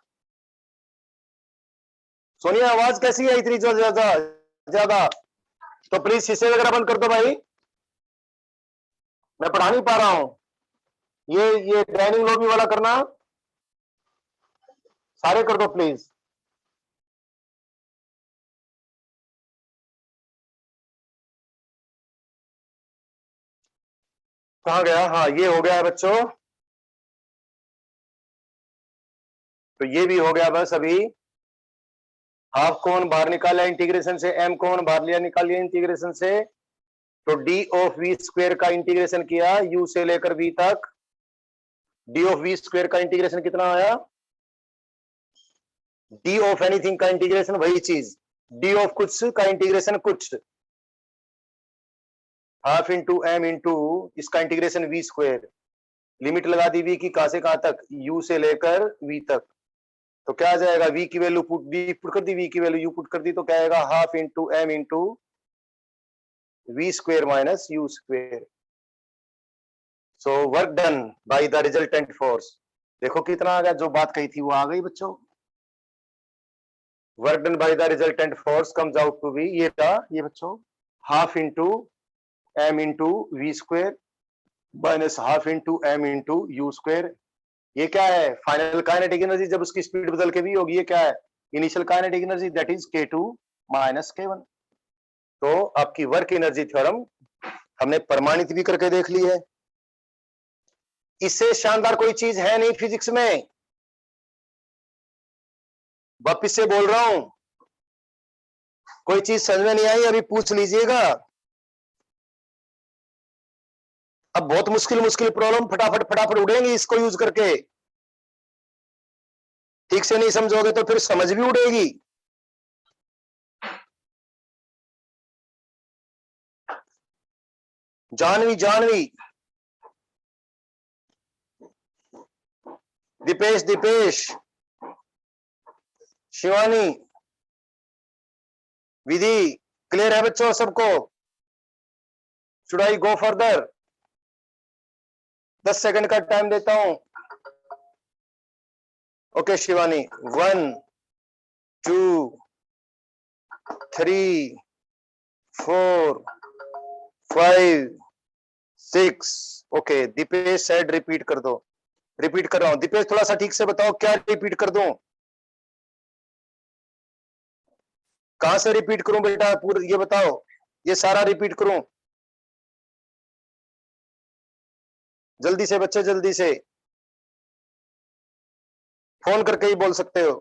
सोनिया, आवाज कैसी है इतनी जो ज्यादा ज्यादा? तो प्लीज शीशे वगैरह बंद कर दो भाई, मैं पढ़ा नहीं पा रहा हूं। ये डाइनिंग लॉबी वाला करना, सारे कर दो प्लीज। कहां गया? हाँ, ये हो गया है बच्चों, तो ये भी हो गया बस। अभी हाफ कौन बाहर निकाला इंटीग्रेशन से, एम कौन बाहर लिया निकाल लिया इंटीग्रेशन से, तो डी ऑफ वी स्क्वायर का इंटीग्रेशन किया यू से लेकर वी तक। डी ऑफ वी स्क्वायर का इंटीग्रेशन कितना आया? डी ऑफ एनीथिंग का इंटीग्रेशन वही चीज, डी ऑफ कुछ का इंटीग्रेशन कुछ, हाफ इंटू एम इंटू इसका इंटीग्रेशन वी स्क्वायर, लिमिट लगा दी वी की कहां से कहां तक, यू से लेकर वी तक, तो क्या आ जाएगा, वी की वैल्यू पुट, वी पुट कर दी, वी की वैल्यू यू पुट कर दी, तो क्या आएगा half into M into we square minus you square. So work done by the resultant force, देखो कितना आ गया, जो बात कही थी वो आ गई बच्चों। Work done by the resultant force comes out to be, ये था ये बच्चों, half into M into we square minus half into M into you square. ये क्या है, फाइनल काइनेटिक एनर्जी जब उसकी स्पीड बदल के भी होगी, ये क्या है, initial kinetic energy that is K2 minus K1। तो आपकी वर्क एनर्जी थ्योरम हमने प्रमाणित भी करके देख ली है, इससे शानदार कोई चीज है नहीं फिजिक्स में। वापिस से बोल रहा हूं, कोई चीज समझ में नहीं आई अभी पूछ लीजिएगा। अब बहुत मुश्किल मुश्किल प्रॉब्लम फटाफट फटाफट उड़ेंगी इसको यूज करके, ठीक से नहीं समझोगे तो फिर समझ भी उड़ेगी। जानवी जानवी, दीपेश दीपेश, शिवानी, विधि, क्लियर है बच्चों सबको? Should I go further? 10 second का टाइम देता हूं। Okay Shivani, 1 2 3 4 5 6। Okay Deepesh said repeat कर दो, रिपीट कर रहा हूं। दीपेश थोड़ा सा ठीक से बताओ, क्या रिपीट कर दूं, कहां से रिपीट करूं बेटा, पूरा ये बताओ, ये सारा रिपीट करूं? जल्दी से बच्चे जल्दी से, फोन करके ही बोल सकते हो।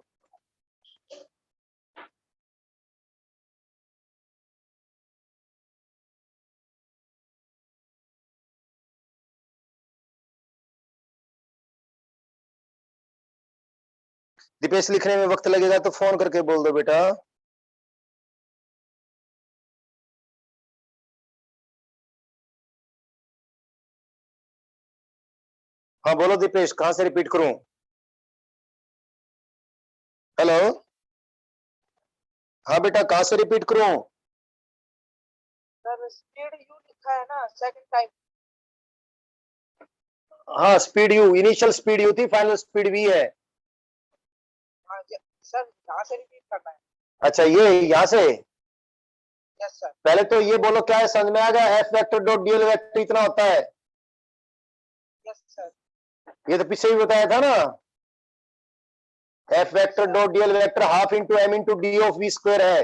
दीपेश लिखने में वक्त लगेगा तो फोन करके बोल दो बेटा। हाँ बोलो दीपेश, कहां से रिपीट करूं? हेलो, हाँ बेटा कहां से रिपीट करूं? सर स्पीड यू लिखा है ना सेकंड टाइम। हाँ speed you, initial speed you थी, फाइनल स्पीड वी है। हाँ सर यहाँ से रिपीट करना है। अच्छा ये यहाँ से, यस सर। पहले तो ये बोलो क्या है, समझ में आ गया, F vector dot DL vector इतना होता है? Yes sir. ये तो पीछे ही बताया था ना, F vector dot DL vector half into M into D of we square है।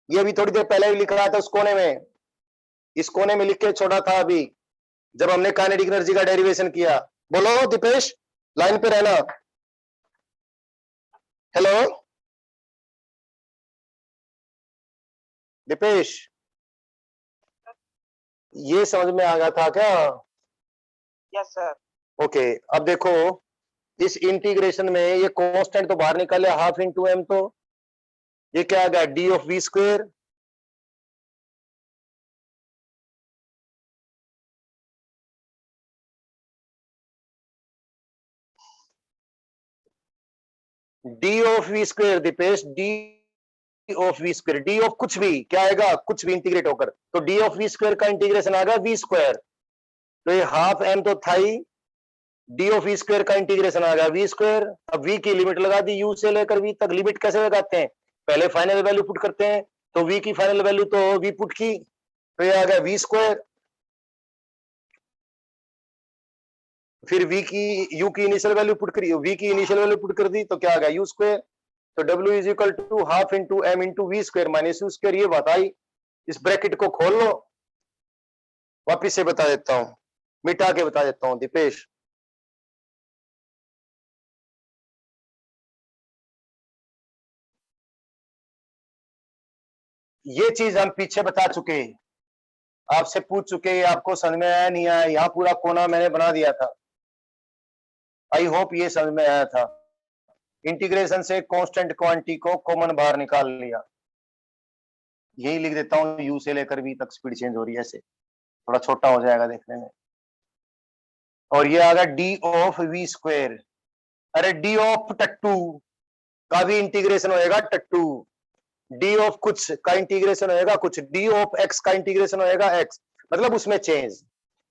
ये अभी थोड़ी देर पहले ही लिख रहा था उस कोने में, इस कोने में लिख के छोड़ा था अभी जब हमने काइनेटिक एनर्जी का डेरिवेशन किया। बोलो दीपेश, लाइन पे रहना। हेलो दीपेश, ये समझ में आ गया था क्या? Yes sir. ओके अब देखो, इस इंटीग्रेशन में ये कांस्टेंट तो बाहर निकाले, हाफ इंटू एम, तो ये क्या आ गया, D of we square, D of we square Deepesh, D of we square, D of कुछ भी क्या आएगा, कुछ भी इंटीग्रेट होकर, तो डी ऑफ वी स्क्वायर का इंटीग्रेशन आ गया वी स्क्वायर, तो ये हाफ एम तो था ही, डी ऑफ वी स्क्वायर का इंटीग्रेशन आ गया वी स्क्वायर। अब वी की लिमिट लगा दी, यू से लेकर वी तक। लिमिट कैसे लगाते हैं, पहले फाइनल वैल्यू पुट करते हैं, तो वी की फाइनल वैल्यू तो वी पुट की, तो ये आ गया वी स्क्वायर, फिर वी की यू की इनिशियल वैल्यू पुट करी, वी की इनिशियल वैल्यू पुट कर दी, तो क्या आ गया यू स्क्वायर, तो W is equal to half into M into we square minus you square. ये बताई, इस ब्रैकेट को खोल लो, वापिस से बता देता हूं, मिटा के बता देता हूं दीपेश। ये चीज हम पीछे बता चुके, आपसे पूछ चुके, आपको समझ में आया नहीं आया, यहाँ पूरा कोना मैंने बना दिया था, आई होप ये समझ में आया था। इंटीग्रेशन से कांस्टेंट क्वांटिटी को कॉमन बाहर निकाल लिया, यही लिख देता हूं, यू से लेकर वी तक स्पीड चेंज हो रही है, ऐसे थोड़ा छोटा हो जाएगा देखने में। और ये आ गया डी ऑफ वी स्क्वायर। अरे डी ऑफ टट्टू का भी इंटीग्रेशन होएगा, टट्टू डी ऑफ कुछ का इंटीग्रेशन होएगा कुछ, डी ऑफ एक्स का इंटीग्रेशन होएगा एक्स, मतलब उसमें चेंज,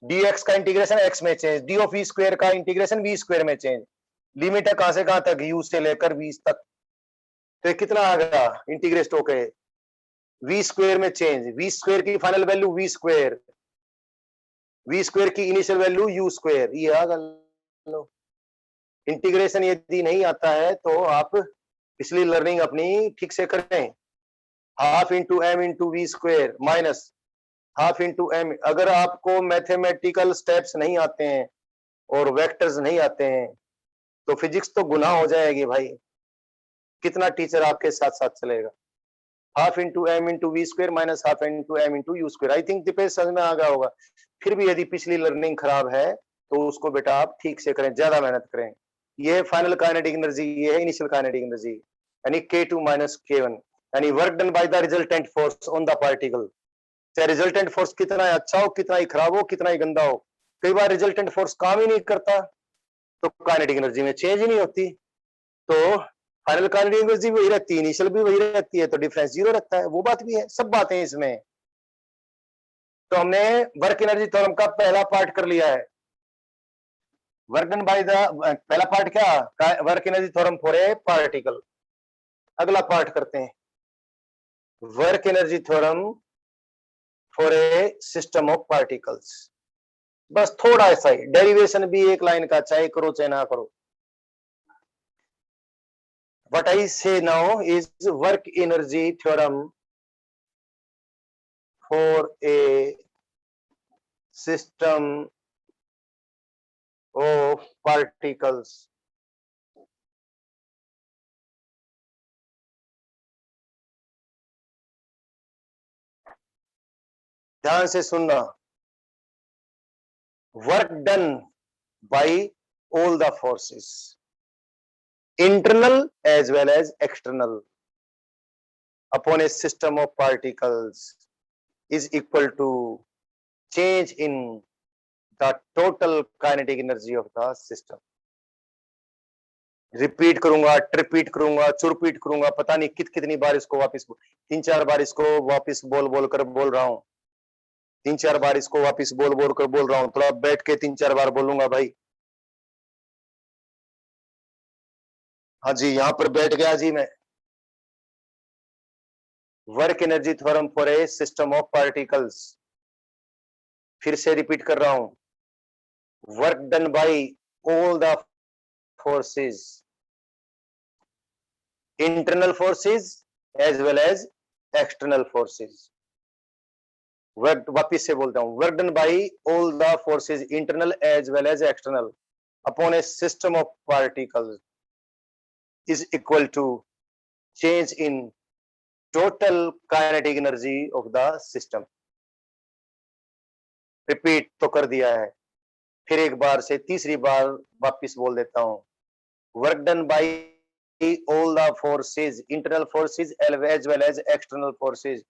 डी एक्स का इंटीग्रेशन एक्स में change, D of we square का इंटीग्रेशन वी स्क्वायर में चेंज। लिमिट है कहां से कहां तक, यू से लेकर वी तक। तो ये कितना आ गया इंटीग्रेट होके, वी स्क्वायर में चेंज, वी स्क्वायर की final value V square, V square की इनिशियल वैल्यू यू स्क्वायर, ये आ गया। इंटीग्रेशन यदि नहीं आता है तो आप पिछली लर्निंग अपनी ठीक से करें, half into M into we square minus half into M. अगर आपको मैथमेटिकल स्टेप्स नहीं आते हैं और वेक्टर्स नहीं आते हैं तो फिजिक्स तो गुनाह हो जाएगी भाई, कितना टीचर आपके साथ साथ चलेगा। Half into M into we square minus half into M into you square, I think Deepesh समझ में आ गया होगा। फिर भी यदि पिछली लर्निंग खराब है तो उसको बेटा आप ठीक से करें, ज्यादा मेहनत करें। ये फाइनल काइनेटिक एनर्जी, ये है इनिशियल काइनेटिक एनर्जी, यानी K2 माइनस K1, यानी work done by the resultant force on the particle. चाहे रिजल्टेंट फोर्स कितना अच्छा हो, कितना ही खराब हो, कितना ही गंदा हो, कई बार रिजल्टेंट फोर्स काम ही नहीं करता तो काइनेटिक एनर्जी में चेंज ही नहीं होती, तो फाइनल काइनेटिक एनर्जी वही रहती है, इनिशियल भी वही रहती है, तो डिफरेंस जीरो रहता है। वो बात भी है, सब बातें इसमें। तो हमने वर्क एनर्जी थ्योरम का पहला पार्ट कर लिया है। वर्क डन बाय द पहला पार्ट क्या, work energy theorem for a particle. अगला पार्ट करते हैं, work energy theorem for a system of particles. बस थोड़ा ऐसा ही, डेरिवेशन भी एक लाइन का, चाहे करो चाहे ना करो। What I say now is work energy theorem for a system of particles. ध्यान से सुनना, work done bye all the forces, internal as well as external, upon a system of particles is equal to change in the total kinetic energy of the system. Repeat करूंगा, ट्रिपीट करूंगा, चुरपीट करूंगा, पता नहीं कितनी बार इसको वापस, 3-4 बार इसको वापस बोल कर बोल रहा हूं, 3-4 बार इसको वापस बोल कर बोल रहा हूं। थोड़ा बैठ के 3-4 बार बोलूंगा भाई। हाँ जी, यहां पर बैठ गया जी मैं। Work energy theorem for a system of particles, फिर से रिपीट कर रहा हूं, work done by all the forces, internal forces as well as external forces. Work, वापिस से बोलता हूं, work done by all the forces internal as well as external upon a system of particles is equal to change in total kinetic energy of the system. Repeat तो कर दिया है, फिर एक बार से तीसरी बार वापिस बोल देता हूं, work done bye all the forces, internal forces as well as external forces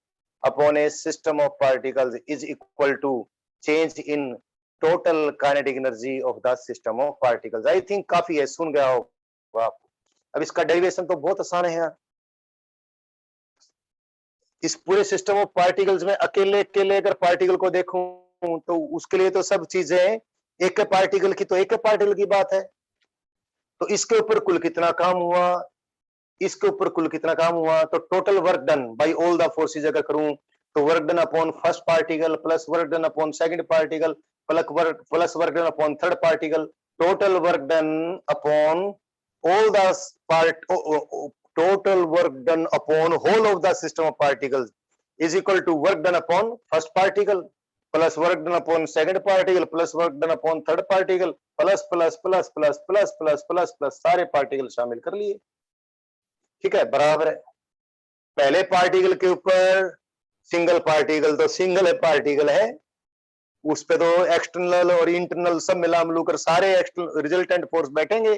upon a system of particles is equal to change in total kinetic energy of the system of particles. I think काफी है, सुन गया होगा आप। अब इसका derivation तो बहुत आसान है यार। इस पूरे सिस्टम ऑफ पार्टिकल्स में अकेले अगर पार्टिकल को देखूं तो उसके लिए तो सब चीजें, एक पार्टिकल की तो एक पार्टिकल की बात है, तो इसके ऊपर कुल कितना काम हुआ, इसके ऊपर कुल कितना काम हुआ, तो total work done by all the forces अगर करूं तो work done upon first particle plus work done upon second particle plus work done upon third particle, total work done upon all the part, total work done upon whole of the system of particles is equal to work done upon first particle plus work done upon second particle plus work done upon third particle plus plus plus plus plus plus plus plus सारे particle शामिल कर लिए। ठीक है, बराबर है। पहले particle के ऊपर सिंगल पार्टिकल तो सिंगल पार्टिकल है, उस पे तो एक्सटर्नल और इंटरनल सब मिला मिलूकर सारे एक्सटर्नल रिजल्टेंट फोर्स बैठेंगे,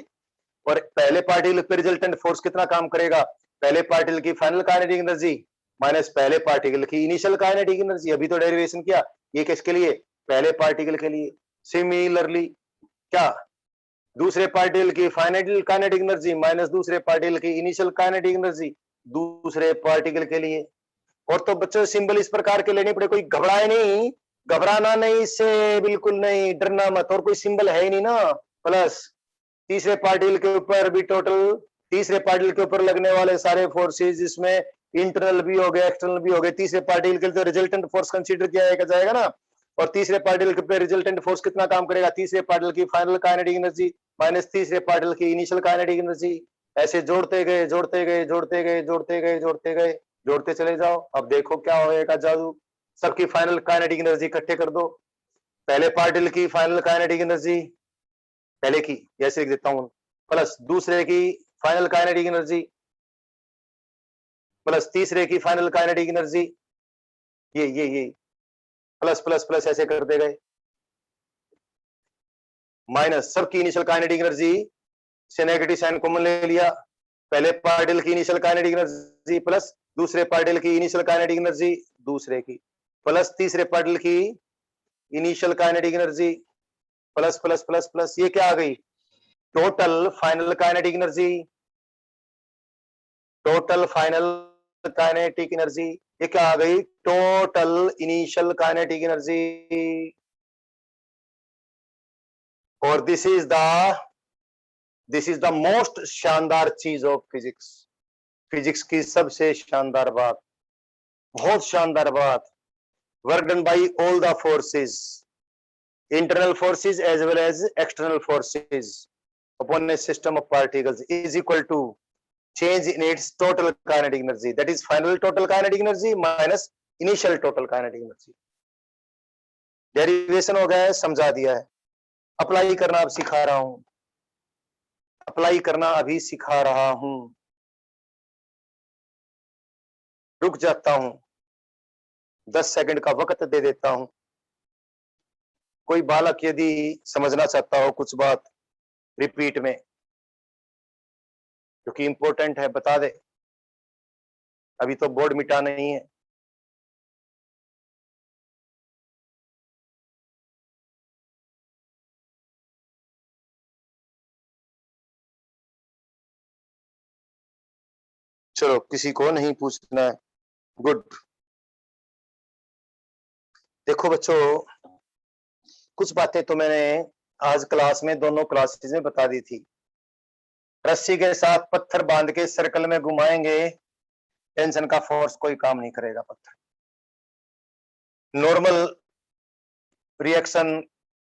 और पहले पार्टिकल पे रिजल्टेंट फोर्स कितना काम करेगा, पहले पार्टिकल की फाइनल काइनेटिक एनर्जी माइनस पहले पार्टिकल की इनिशियल काइनेटिक एनर्जी। अभी तो डेरिवेशन किया, ये किसके लिए, पहले पार्टिकल के लिए। सिमिलरली क्या, दूसरे पार्टिकल की फाइनल काइनेटिक एनर्जी माइनस दूसरे पार्टिकल की इनिशियल काइनेटिक एनर्जी दूसरे पार्टिकल के लिए। और तो बच्चों सिंबल इस प्रकार के लेने पड़े, कोई घबराए नहीं, घबराना नहीं इससे, बिल्कुल नहीं, डरना मत। और कोई सिंबल है ही नहीं ना। प्लस तीसरे पार्टिकल के ऊपर भी टोटल, तीसरे पार्टिकल के ऊपर लगने वाले सारे फोर्सेस, जिसमें इंटरनल भी हो गए एक्सटर्नल भी हो गए, तीसरे पार्टिकल के लिए तो रिजल्टेंट फोर्स कंसीडर किया जाएगा ना। और तीसरे पार्टिकल पे रिजल्टेंट फोर्स कितना काम करेगा, तीसरे पार्टिकल की फाइनल काइनेटिक एनर्जी माइनस तीसरे पार्टिकल की इनिशियल काइनेटिक एनर्जी। ऐसे जोड़ते गए जोड़ते गए जोड़ते गए जोड़ते गए जोड़ते गए, जोड़ते चले जाओ। अब देखो क्या होएगा जादू, सबकी फाइनल काइनेटिक एनर्जी इकट्ठे कर दो। पहले पार्टिकल की फाइनल काइनेटिक एनर्जी, पहले की जैसे लिख देता हूं, प्लस दूसरे की फाइनल काइनेटिक एनर्जी प्लस तीसरे की फाइनल काइनेटिक एनर्जी, ये प्लस प्लस प्लस ऐसे करते गए, माइनस सबकी इनिशियल काइनेटिक एनर्जी से नेगेटिव साइन कॉमन ले लिया। पहले पार्टिकल की इनिशियल काइनेटिक एनर्जी प्लस दूसरे पार्टिकल की इनिशियल काइनेटिक एनर्जी दूसरे की, प्लस तीसरे पार्टिकल की initial kinetic energy plus plus plus plus, ये क्या आ गई, total final kinetic energy, total final kinetic energy. ये क्या आ गई, टोटल इनिशियल काइनेटिक एनर्जी। और दिस इज द मोस्ट शानदार चीज ऑफ फिजिक्स, फिजिक्स की सबसे शानदार बात, बहुत शानदार बात। Work done by all the forces, internal forces as well as external forces upon a system of particles is equal to change in its total kinetic energy, that is final total kinetic energy minus initial total kinetic energy। Derivation हो गया है, समझा दिया है, apply करना अब सिखा रहा हूं, अप्लाई करना अभी सिखा रहा हूं। रुक जाता हूं, 10 सेकंड का वक्त दे देता हूं। कोई बालक यदि समझना चाहता हो कुछ बात रिपीट में, क्योंकि इंपॉर्टेंट है, बता दे, अभी तो बोर्ड मिटा नहीं है। चलो किसी को नहीं पूछना है, गुड। देखो बच्चों, कुछ बातें तो मैंने आज क्लास में, दोनों क्लासेस में बता दी थी। रस्सी के साथ पत्थर बांध के सर्कल में घुमाएंगे, टेंशन का फोर्स कोई काम नहीं करेगा। पत्थर नॉर्मल रिएक्शन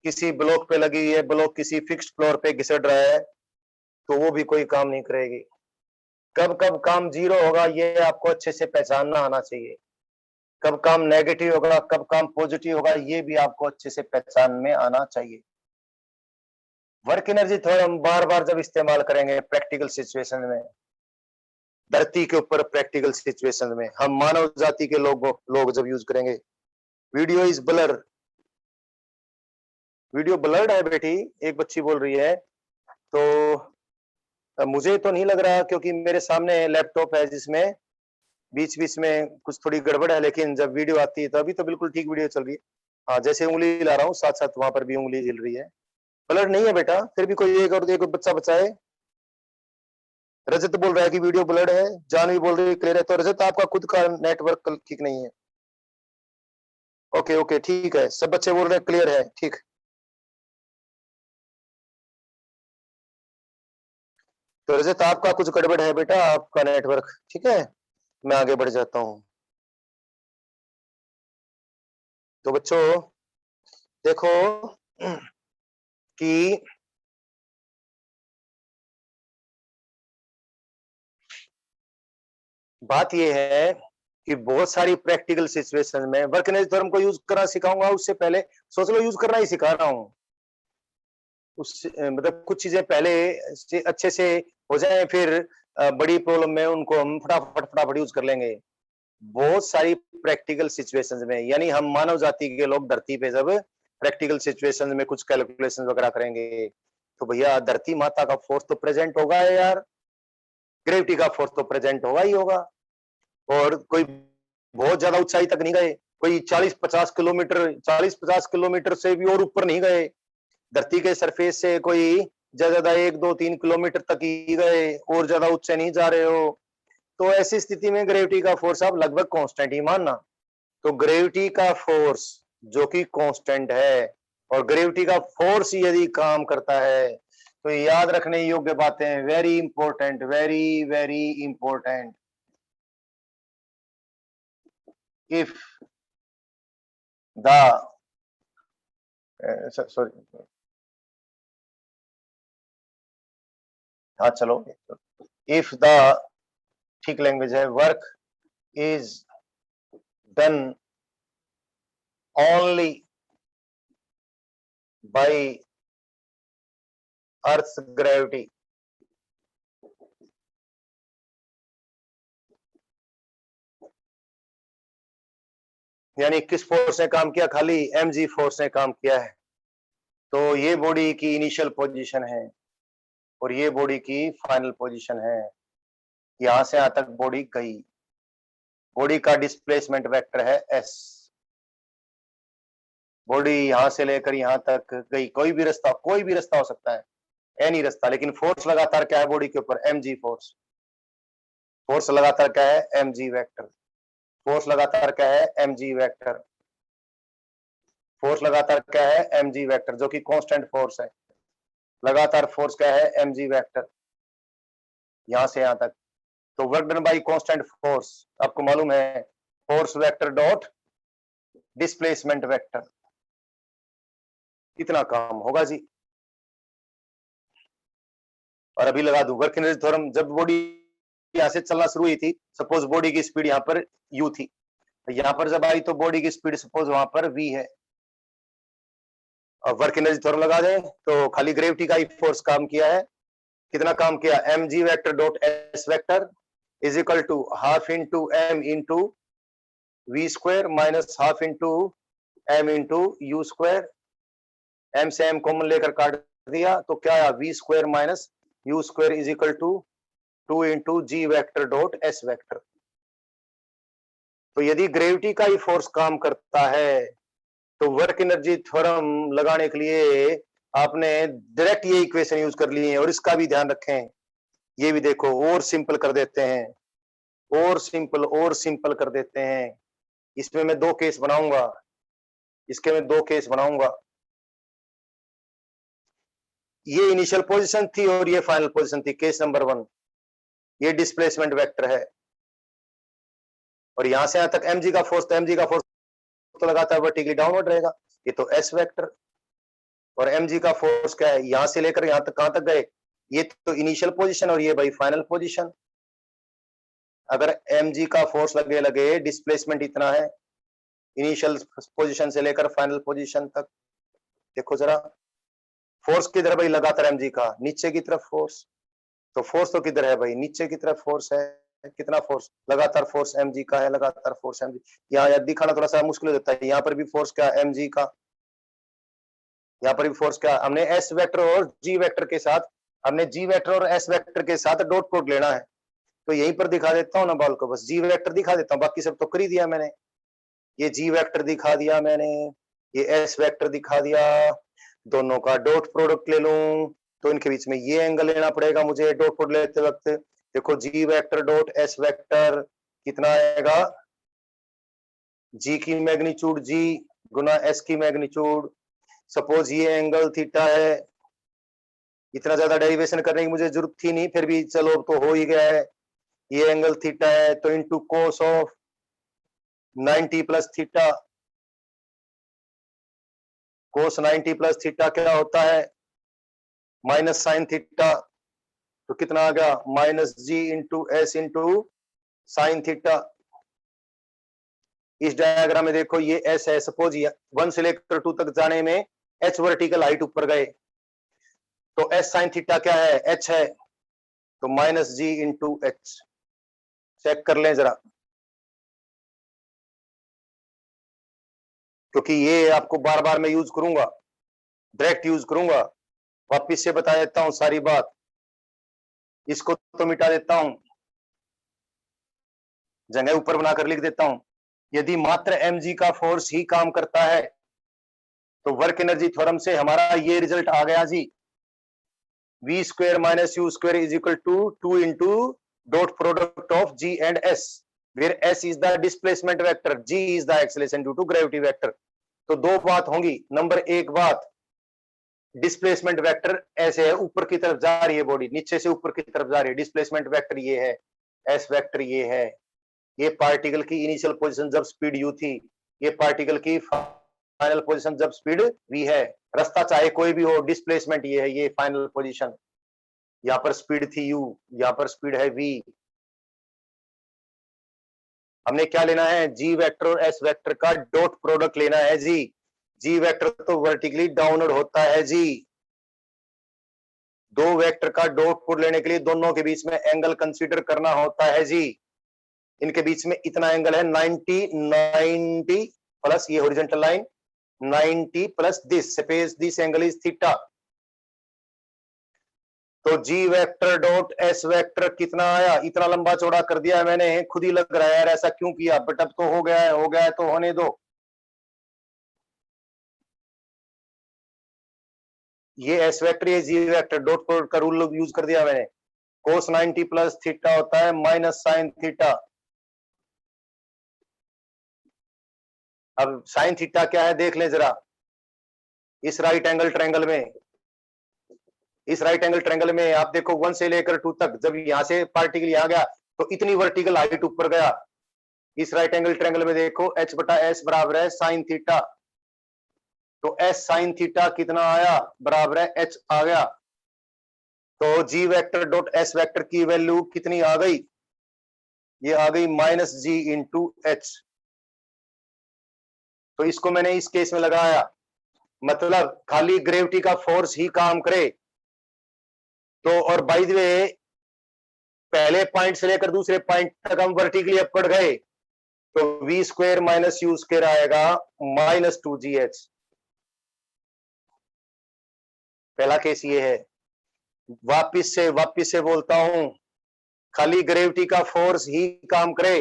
किसी ब्लॉक पे लगी है, ब्लॉक किसी फिक्स्ड फ्लोर पे घिसट रहा है, तो वो भी कोई काम नहीं करेगी। कब कब काम जीरो होगा ये आपको अच्छे से पहचानना आना चाहिए, कब काम नेगेटिव होगा कब काम पॉजिटिव होगा ये भी आपको अच्छे से पहचान में आना चाहिए। वर्क एनर्जी थोड़ा हम बार बार जब इस्तेमाल करेंगे प्रैक्टिकल सिचुएशन में, धरती के ऊपर प्रैक्टिकल सिचुएशन में, हम मानव जाति के लोग जब यूज करेंगे। Video is blur, video blurred है बेटी, एक बच्ची बोल रही है। तो मुझे तो नहीं लग रहा, क्योंकि मेरे सामने लैपटॉप है जिसमें बीच बीच में कुछ थोड़ी गड़बड़ है, लेकिन जब वीडियो आती है तो अभी तो बिल्कुल ठीक वीडियो चल रही है। हाँ, जैसे उंगली ला रहा हूँ साथ साथ वहां पर भी उंगली हिल रही है। ब्लर नहीं है बेटा, फिर भी कोई एक और एक बच्चा बचाए। रजत बोल रहा है कि वीडियो ब्लर्ड है, जानवी बोल रही है क्लियर है। तो रजत आपका खुद का नेटवर्क ठीक नहीं है। ओके ओके ठीक है, सब बच्चे बोल रहे हैं क्लियर है, ठीक। तो रजत आपका कुछ गड़बड़ है बेटा, आपका नेटवर्क, ठीक है। मैं आगे बढ़ जाता हूँ। तो बच्चों देखो कि बात यह है कि बहुत सारी प्रैक्टिकल सिचुएशन में वर्क एनर्जी थ्योरम को यूज करना सिखाऊंगा। उससे पहले सोच लो यूज करना ही सिखा रहा हूँ। उस मतलब कुछ चीजें पहले से अच्छे से हो जाए, फिर बड़ी प्रॉब्लम में उनको हम फटाफट फटाफट यूज कर लेंगे। बहुत सारी प्रैक्टिकल सिचुएशंस में, यानी हम मानव जाति के लोग धरती पे जब प्रैक्टिकल सिचुएशंस में कुछ कैलकुलेशन वगैरह करेंगे, तो भैया धरती माता का फोर्स तो प्रेजेंट होगा है यार, ग्रेविटी का फोर्स तो प्रेजेंट होगा ही होगा। और कोई बहुत ज्यादा ऊंचाई तक नहीं गए, कोई 40-50 किलोमीटर, 40-50 किलोमीटर से भी और ऊपर नहीं गए, धरती के सरफेस से कोई ज्यादा 1-2-3 किलोमीटर तक ही गए, और ज्यादा ऊंचे नहीं जा रहे हो। तो ऐसी स्थिति में ग्रेविटी का फोर्स आप लगभग कांस्टेंट ही मानना। तो ग्रेविटी का फोर्स जो कि कांस्टेंट है, और ग्रेविटी का फोर्स यदि काम करता है, तो याद रखने योग्य बातें, very important, very very important. If the sorry, हाँ चलो, इफ द, ठीक लैंग्वेज है, work is done only by earth gravity, यानी किस फोर्स ने काम किया, खाली mg फोर्स ने काम किया है। तो ये बॉडी की इनिशियल पोजीशन है और ये बॉडी की फाइनल पोजीशन है। यहां से यहां तक बॉडी गई, बॉडी का डिस्प्लेसमेंट वेक्टर है s। बॉडी यहां से लेकर यहां तक गई, कोई भी रास्ता हो सकता है, एनी रास्ता, लेकिन फोर्स लगातार क्या है बॉडी के ऊपर, mg फोर्स। फोर्स लगातार क्या है, mg वेक्टर। फोर्स लगातार क्या है, mg वेक्टर। फोर्स लगातार क्या है, mg वेक्टर, जो कि कांस्टेंट फोर्स है। लगातार फोर्स क्या है, mg वेक्टर, यहां से यहां तक। तो work done by constant force, आपको मालूम है, force vector dot displacement vector, इतना काम होगा जी। और अभी लगा दूं वर्क एनर्जी थ्योरम, जब बॉडी यहां से चलना शुरू हुई थी, सपोज बॉडी की स्पीड यहां पर u थी, तो यहां पर जब आई तो बॉडी की स्पीड सपोज वहां पर v है। और वर्क एनर्जी थ्योरम लगा दें तो खाली ग्रेविटी का ही फोर्स काम किया है। कितना काम किया, mg vector dot s vector is equal to half into m into we square minus half into m into you square. m से m कॉमन लेकर काट दिया तो क्या आया, v square minus you square is equal to 2 into g vector dot s vector. तो यदि gravity का ही फोर्स काम करता है तो वर्क एनर्जी थ्योरम लगाने के लिए आपने डायरेक्ट ये इक्वेशन यूज कर ली है। और इसका भी ध्यान रखें, ये भी देखो, और सिंपल कर देते हैं, और सिंपल कर देते हैं। इसमें मैं दो केस बनाऊंगा, इसके मैं दो केस बनाऊंगा। ये इनिशियल पोजीशन थी और ये फाइनल पोजीशन थी, केस नंबर 1। ये डिस्प्लेसमेंट वेक्टर है और यहां से यहां तक mg का फोर्स, तो mg का फोर्स तो लगातार वर्टिकली डाउनवर्ड रहेगा, ये तो s वेक्टर। और mg का फोर्स क्या है, यहां से लेकर यहां तक, कहां तक गए, ये तो इनिशियल पोजीशन और ये भाई फाइनल पोजीशन। अगर mg का फोर्स लगे डिस्प्लेसमेंट इतना है, इनिशियल पोजीशन से लेकर फाइनल पोजीशन तक। देखो जरा, फोर्स किधर भाई, लगातार mg का, नीचे की तरफ फोर्स। तो फोर्स तो किधर है भाई, नीचे की तरफ फोर्स है। कितना फोर्स, लगातार फोर्स mg का है, लगातार फोर्स mg। यहाँ दिखाना थोड़ा सा मुश्किल हो जाता है, यहाँ पर भी फोर्स क्या, mg का। यहाँ पर भी फोर्स क्या, हमने s वेक्टर और g वेक्टर के साथ, हमने g वेक्टर और s वेक्टर के साथ डॉट प्रोडक्ट लेना है। तो यहीं पर दिखा देता हूँ ना बाल को, बस g वेक्टर दिखा देता हूँ, बाकी सब तो कर ही दिया मैंने। ये g वेक्टर दिखा दिया मैंने, ये s वेक्टर दिखा दिया। दोनों का डॉट प्रोडक्ट ले लूं तो इनके बीच में ये एंगल लेना पड़ेगा मुझे डॉट प्रोडक्ट लेते वक्त। देखो g vector dot s vector कितना आएगा, g की मैग्नीट्यूड g गुना s की मैग्नीट्यूड। सपोज ये एंगल थीटा है, इतना ज्यादा डेरिवेशन करने की मुझे जरूरत थी नहीं, फिर भी चलो तो हो ही गया है। ये एंगल थीटा है तो into cos of 90 plus theta, cos 90 plus theta क्या होता है, माइनस साइन थीटा। तो कितना आ गया, minus g into s into sine theta. इस डायग्राम में देखो ये एस है, सपोज 1 से लेकर 2 तक जाने में एच वर्टिकल हाइट ऊपर गए, तो एस साइन थीटा क्या है, एच है, तो minus g into H. Check कर लें जरा, क्योंकि ये आपको बार बार मैं यूज करूंगा, डायरेक्ट यूज करूंगा। वापिस से बता देता हूं सारी बात, इसको तो मिटा देता हूं, जगह ऊपर बनाकर लिख देता हूं। यदि मात्र mg का फोर्स ही काम करता है तो वर्क एनर्जी थ्योरम से हमारा ये रिजल्ट आ गया जी, v square minus you square is equal to 2 into dot product of g and s, where s is the displacement vector, g is the acceleration due to gravity vector। तो दो बात होंगी। नंबर एक बात, displacement vector ऐसे है, ऊपर की तरफ जा रही है बॉडी, नीचे से ऊपर की तरफ जा रही है, डिस्प्लेसमेंट वेक्टर ये है, एस वेक्टर ये है, ये पार्टिकल की इनिशियल पोजीशन जब स्पीड u थी, ये पार्टिकल की फाइनल पोजीशन जब स्पीड v है। रास्ता चाहे कोई भी हो, डिस्प्लेसमेंट ये है, ये फाइनल पोजीशन, यहाँ पर स्पीड थी u, यहाँ पर स्पीड है v। हमने क्या लेना है, g वेक्टर और s वेक्टर का डॉट प्रोडक्ट लेना है जी। g वेक्टर तो वर्टिकली डाउनवर्ड होता है जी, दो वेक्टर का डॉट प्रोडक्ट लेने के लिए दोनों के बीच में एंगल कंसीडर करना होता है जी। इनके बीच में इतना एंगल है 90 प्लस ये horizontal line 90 plus this, suppose this angle is theta. तो g vector dot s vector कितना आया, इतना लंबा चौड़ा कर दिया मैंने, खुद ही लग रहा है यार ऐसा क्यों किया, बट अब तो हो गया है तो होने दो। ये s वेक्टर ये g वेक्टर डॉट प्रोडक्ट का रूल यूज कर दिया मैंने, cos 90 प्लस थीटा होता है माइनस साइन थीटा। अब साइन थीटा क्या है देख लें जरा, इस राइट एंगल ट्रायंगल में, इस राइट एंगल ट्रायंगल में आप देखो 1 से लेकर 2 तक, जब यहां से पार्टिकल यहां गया तो इतनी वर्टिकल हाइट ऊपर गया। इस राइट एंगल ट्रायंगल में देखो h बटा s बराबर है साइन थीटा, तो s साइन थीटा कितना आया, बराबर है h आ गया। तो g vector dot s vector की वैल्यू कितनी आ गई, ये आ गई माइनस g इंटू एच। तो इसको मैंने इस केस में लगाया, मतलब खाली ग्रेविटी का फोर्स ही काम करे तो, और बाय द वे पहले पॉइंट से लेकर दूसरे पॉइंट तक हम वर्टिकली अपवर्ड गए तो v square minus you square आएगा माइनस 2gh। पहला केस ये है। वापिस से बोलता हूं, खाली ग्रेविटी का फोर्स ही काम करे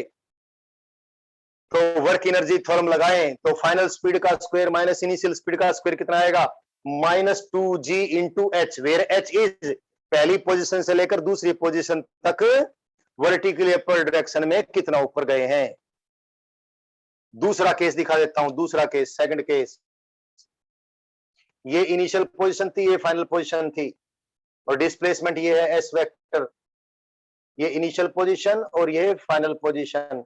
तो वर्क एनर्जी थ्योरम लगाएं तो फाइनल स्पीड का स्क्वायर माइनस इनिशियल स्पीड का स्क्वायर कितना आएगा, minus 2g into h, where h is पहली पोजीशन से लेकर दूसरी पोजीशन तक वर्टिकली अपर डायरेक्शन में कितना ऊपर गए हैं। दूसरा केस दिखा देता हूं, दूसरा केस, सेकंड केस। ये इनिशियल पोजीशन थी, ये फाइनल पोजीशन थी, और डिस्प्लेसमेंट ये है एस वेक्टर, ये इनिशियल पोजीशन और ये फाइनल पोजीशन,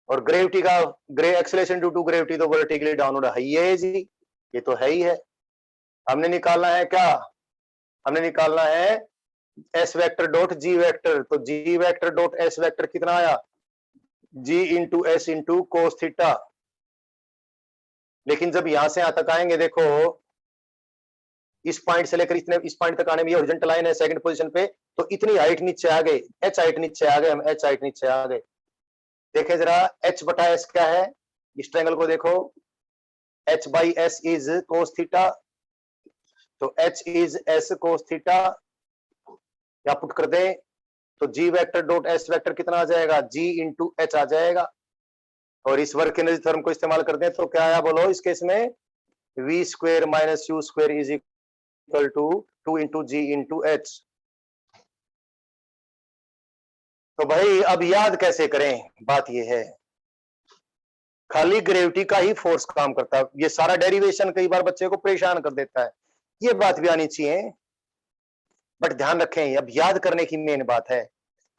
और ग्रेविटी का एक्सेलरेशन ड्यू टू ग्रेविटी तो वर्टिकली डाउनवर्ड है ये जी, ये तो है ही है। हमने निकालना है क्या, हमने निकालना है s vector dot g vector, तो g vector dot s vector कितना आया, g into s into cos theta. लेकिन जब यहां से यहां तक आएंगे, देखो इस पॉइंट से लेकर इस पॉइंट तक आने में ये हॉरिजॉन्टल लाइन है सेकंड पोजीशन पे, तो इतनी हाइट नीचे आ गए, एच हाइट नीचे आ गए, हम एच हाइट नीचे आ गए। देखे जरा h बटा s क्या है, इस ट्रायंगल को देखो, h by s is cos theta, तो h is s cos theta, या पुट कर दें तो g vector dot s vector कितना आ जाएगा, g इंटू एच आ जाएगा। और इस वर्क एनर्जी थ्योरम को इस्तेमाल कर दें तो क्या आया बोलो इस केस में, v square minus you square is equal to 2 into g into h. तो भाई अब याद कैसे करें, बात ये है, खाली ग्रेविटी का ही फोर्स काम करता है। ये सारा डेरिवेशन कई बार बच्चे को परेशान कर देता है, ये बात भी आनी चाहिए, बट ध्यान रखें अब याद करने की मेन बात है,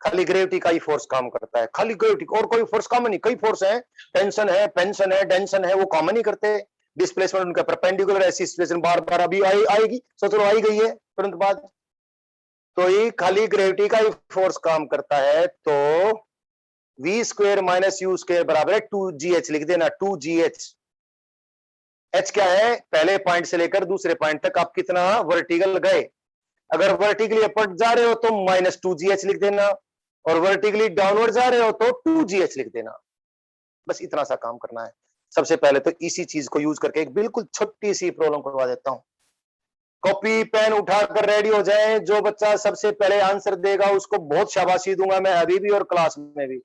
खाली ग्रेविटी का ही फोर्स काम करता है, खाली ग्रेविटी, और कोई फोर्स काम नहीं, कई फोर्स है, टेंशन है, पेंशन है, डेंशन है, वो काम नहीं करते। डिस्प्लेसमेंट उनका परपेंडिकुलर, ऐसी सिचुएशन बार बार अभी आएगी, सोचो आई गई है तुरंत बाद। तो ये खाली ग्रेविटी का ही फोर्स काम करता है, तो v square minus you square बराबर है 2gh, लिख देना 2gh। h क्या है, पहले पॉइंट से लेकर दूसरे पॉइंट तक आप कितना वर्टिकल गए, अगर वर्टिकली अपवर्ड जा रहे हो तो माइनस 2gh लिख देना, और वर्टिकली डाउनवर्ड जा रहे हो तो 2gh लिख देना। बस इतना सा काम करना है। सबसे पहले तो इसी चीज को यूज करके एक बिल्कुल छोटी सी प्रॉब्लम करवा देता हूं। कॉपी पेन उठाकर रेडी हो जाएं। जो बच्चा सबसे पहले आंसर देगा उसको बहुत शाबाशी दूंगा मैं, अभी भी और क्लास में भी।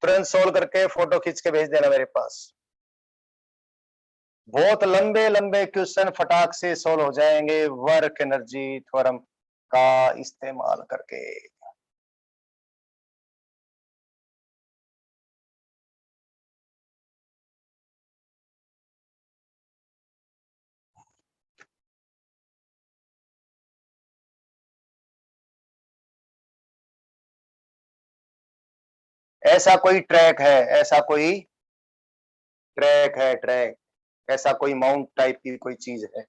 तुरंत सोल्व करके फोटो खींच के भेज देना मेरे पास। बहुत लंबे लंबे क्वेश्चन फटाक से सोल्व हो जाएंगे वर्क एनर्जी थ्योरम का इस्तेमाल करके। ऐसा कोई ट्रैक है, ऐसा कोई ट्रैक है, ट्रैक, ऐसा कोई माउंट टाइप की कोई चीज है,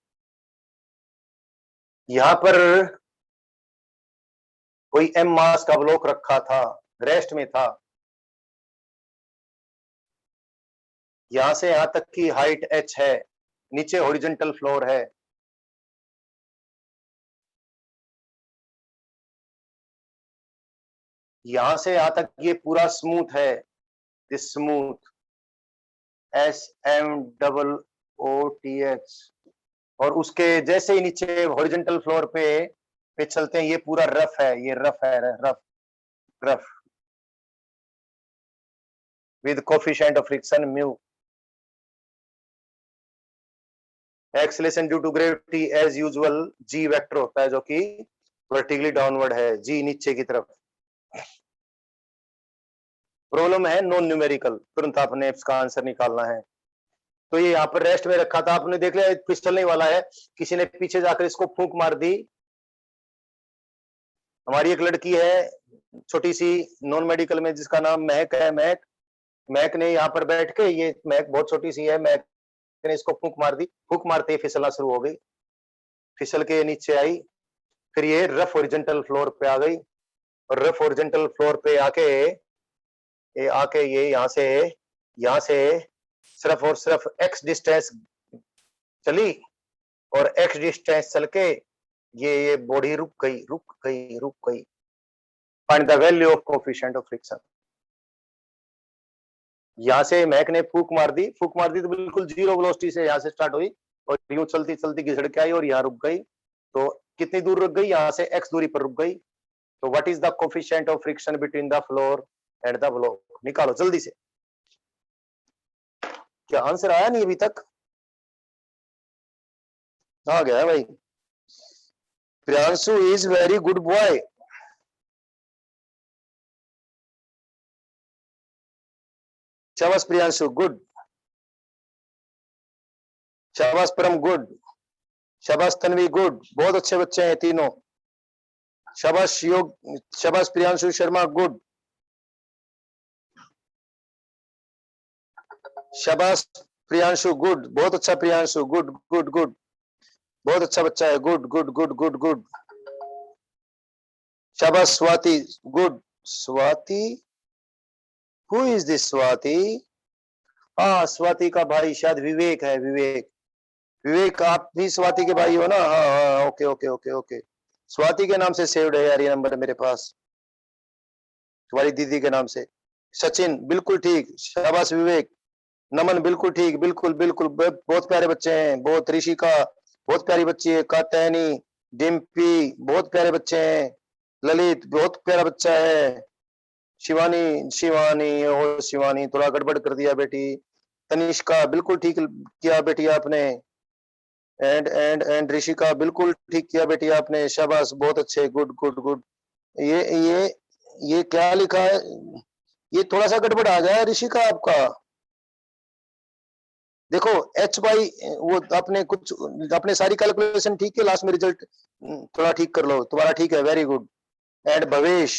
यहां पर कोई एम मास का ब्लॉक रखा था, रेस्ट में था, यहां से यहां तक की हाइट h है, नीचे हॉरिजॉन्टल फ्लोर है, यहां से यहां तक ये पूरा स्मूथ है, दिस स्मूथ, SMOOTH, और उसके जैसे ही नीचे हॉरिजॉन्टल फ्लोर पे चलते हैं, ये पूरा रफ है, ये रफ है, rough rough with coefficient of friction mu. Acceleration due to gravity as usual g vector होता है, जो कि वर्टिकली डाउनवर्ड है, जी नीचे की तरफ। प्रॉब्लम है नॉन न्यूमेरिकल, तुरंत आपने इसका आंसर निकालना है। तो ये यहाँ पर रेस्ट में रखा था, आपने देख लिया फिसलने वाला है, किसी ने पीछे जाकर इसको फूंक मार दी। हमारी एक लड़की है छोटी सी नॉन मेडिकल में, जिसका नाम महक है, महक, महक ने यहाँ पर बैठ के, ये महक बहुत छोटी सी है, महक ने इसको फूंक मार दी, फूंक मारते ही फिसलना शुरू हो गई, फिसल के नीचे आई, फिर ये रफ ओरिजेंटल फ्लोर पे आ गई, और रफ ओरिजेंटल फ्लोर पे आके ये यहाँ से सिर्फ और सिर्फ x डिस्टेंस चली, और x डिस्टेंस चल के ये बॉडी रुक गई। Find the value of coefficient of friction. यहां से महक ने फूक मार दी तो बिल्कुल जीरो वेलोसिटी से यहां से स्टार्ट हुई, और यूं चलती चलती घिसड़ के आई और यहाँ रुक गई। तो कितनी दूर रुक गई? यहां से x दूरी पर रुक गई। तो what is the coefficient of friction between the floor and the block? निकालो जल्दी से। क्या आंसर आया नहीं अभी तक? आ गया भाई। Priyanshu is very good boy. शाबाश प्रियांशु, गुड। शाबाश परम, गुड। शाबाश तन्वी, गुड। बहुत अच्छे बच्चे हैं तीनों। शाबाश योग, शाबाश प्रियांशु शर्मा, गुड। शाबाश प्रियांशु, गुड। बहुत अच्छा प्रियांशु, गुड गुड गुड। बहुत अच्छा बच्चा है, good good good good good. शाबाश Swati, good. Swati, who is this Swati? हाँ, स्वाति का भाई शायद विवेक है, विवेक। विवेक, आप भी स्वाति के भाई हो ना? हाँ हाँ, okay okay okay okay. Swati के नाम से सेव्ड है यार ये नंबर मेरे पास, तुम्हारी दीदी के नाम से। सचिन, बिल्कुल ठीक। शाबाश विवेक। नमन, बिल्कुल ठीक, बिल्कुल बिल्कुल, बहुत प्यारे बच्चे हैं, बहुत। ऋषिका, बहुत प्यारी बच्ची है। कात्यायनी, डिम्पी, बहुत प्यारे बच्चे हैं। ललित, बहुत प्यारा बच्चा है। शिवानी, शिवानी, ओ शिवानी, थोड़ा गड़बड़ कर दिया बेटी। तनिष्का, बिल्कुल ठीक किया बेटी आपने। एंड ऋषिका, बिल्कुल ठीक किया बेटी आपने। शाबाश, बहुत अच्छे, गुड गुड गुड। ये ये ये क्या लिखा है? ये थोड़ा सा गड़बड़ आ गया है ऋषिका आपका। देखो एच बाई, वो आपने कुछ, अपने सारी कैलकुलेशन ठीक है, लास्ट में रिजल्ट थोड़ा ठीक कर लो। तुम्हारा ठीक है, वेरी गुड। एंड भवेश,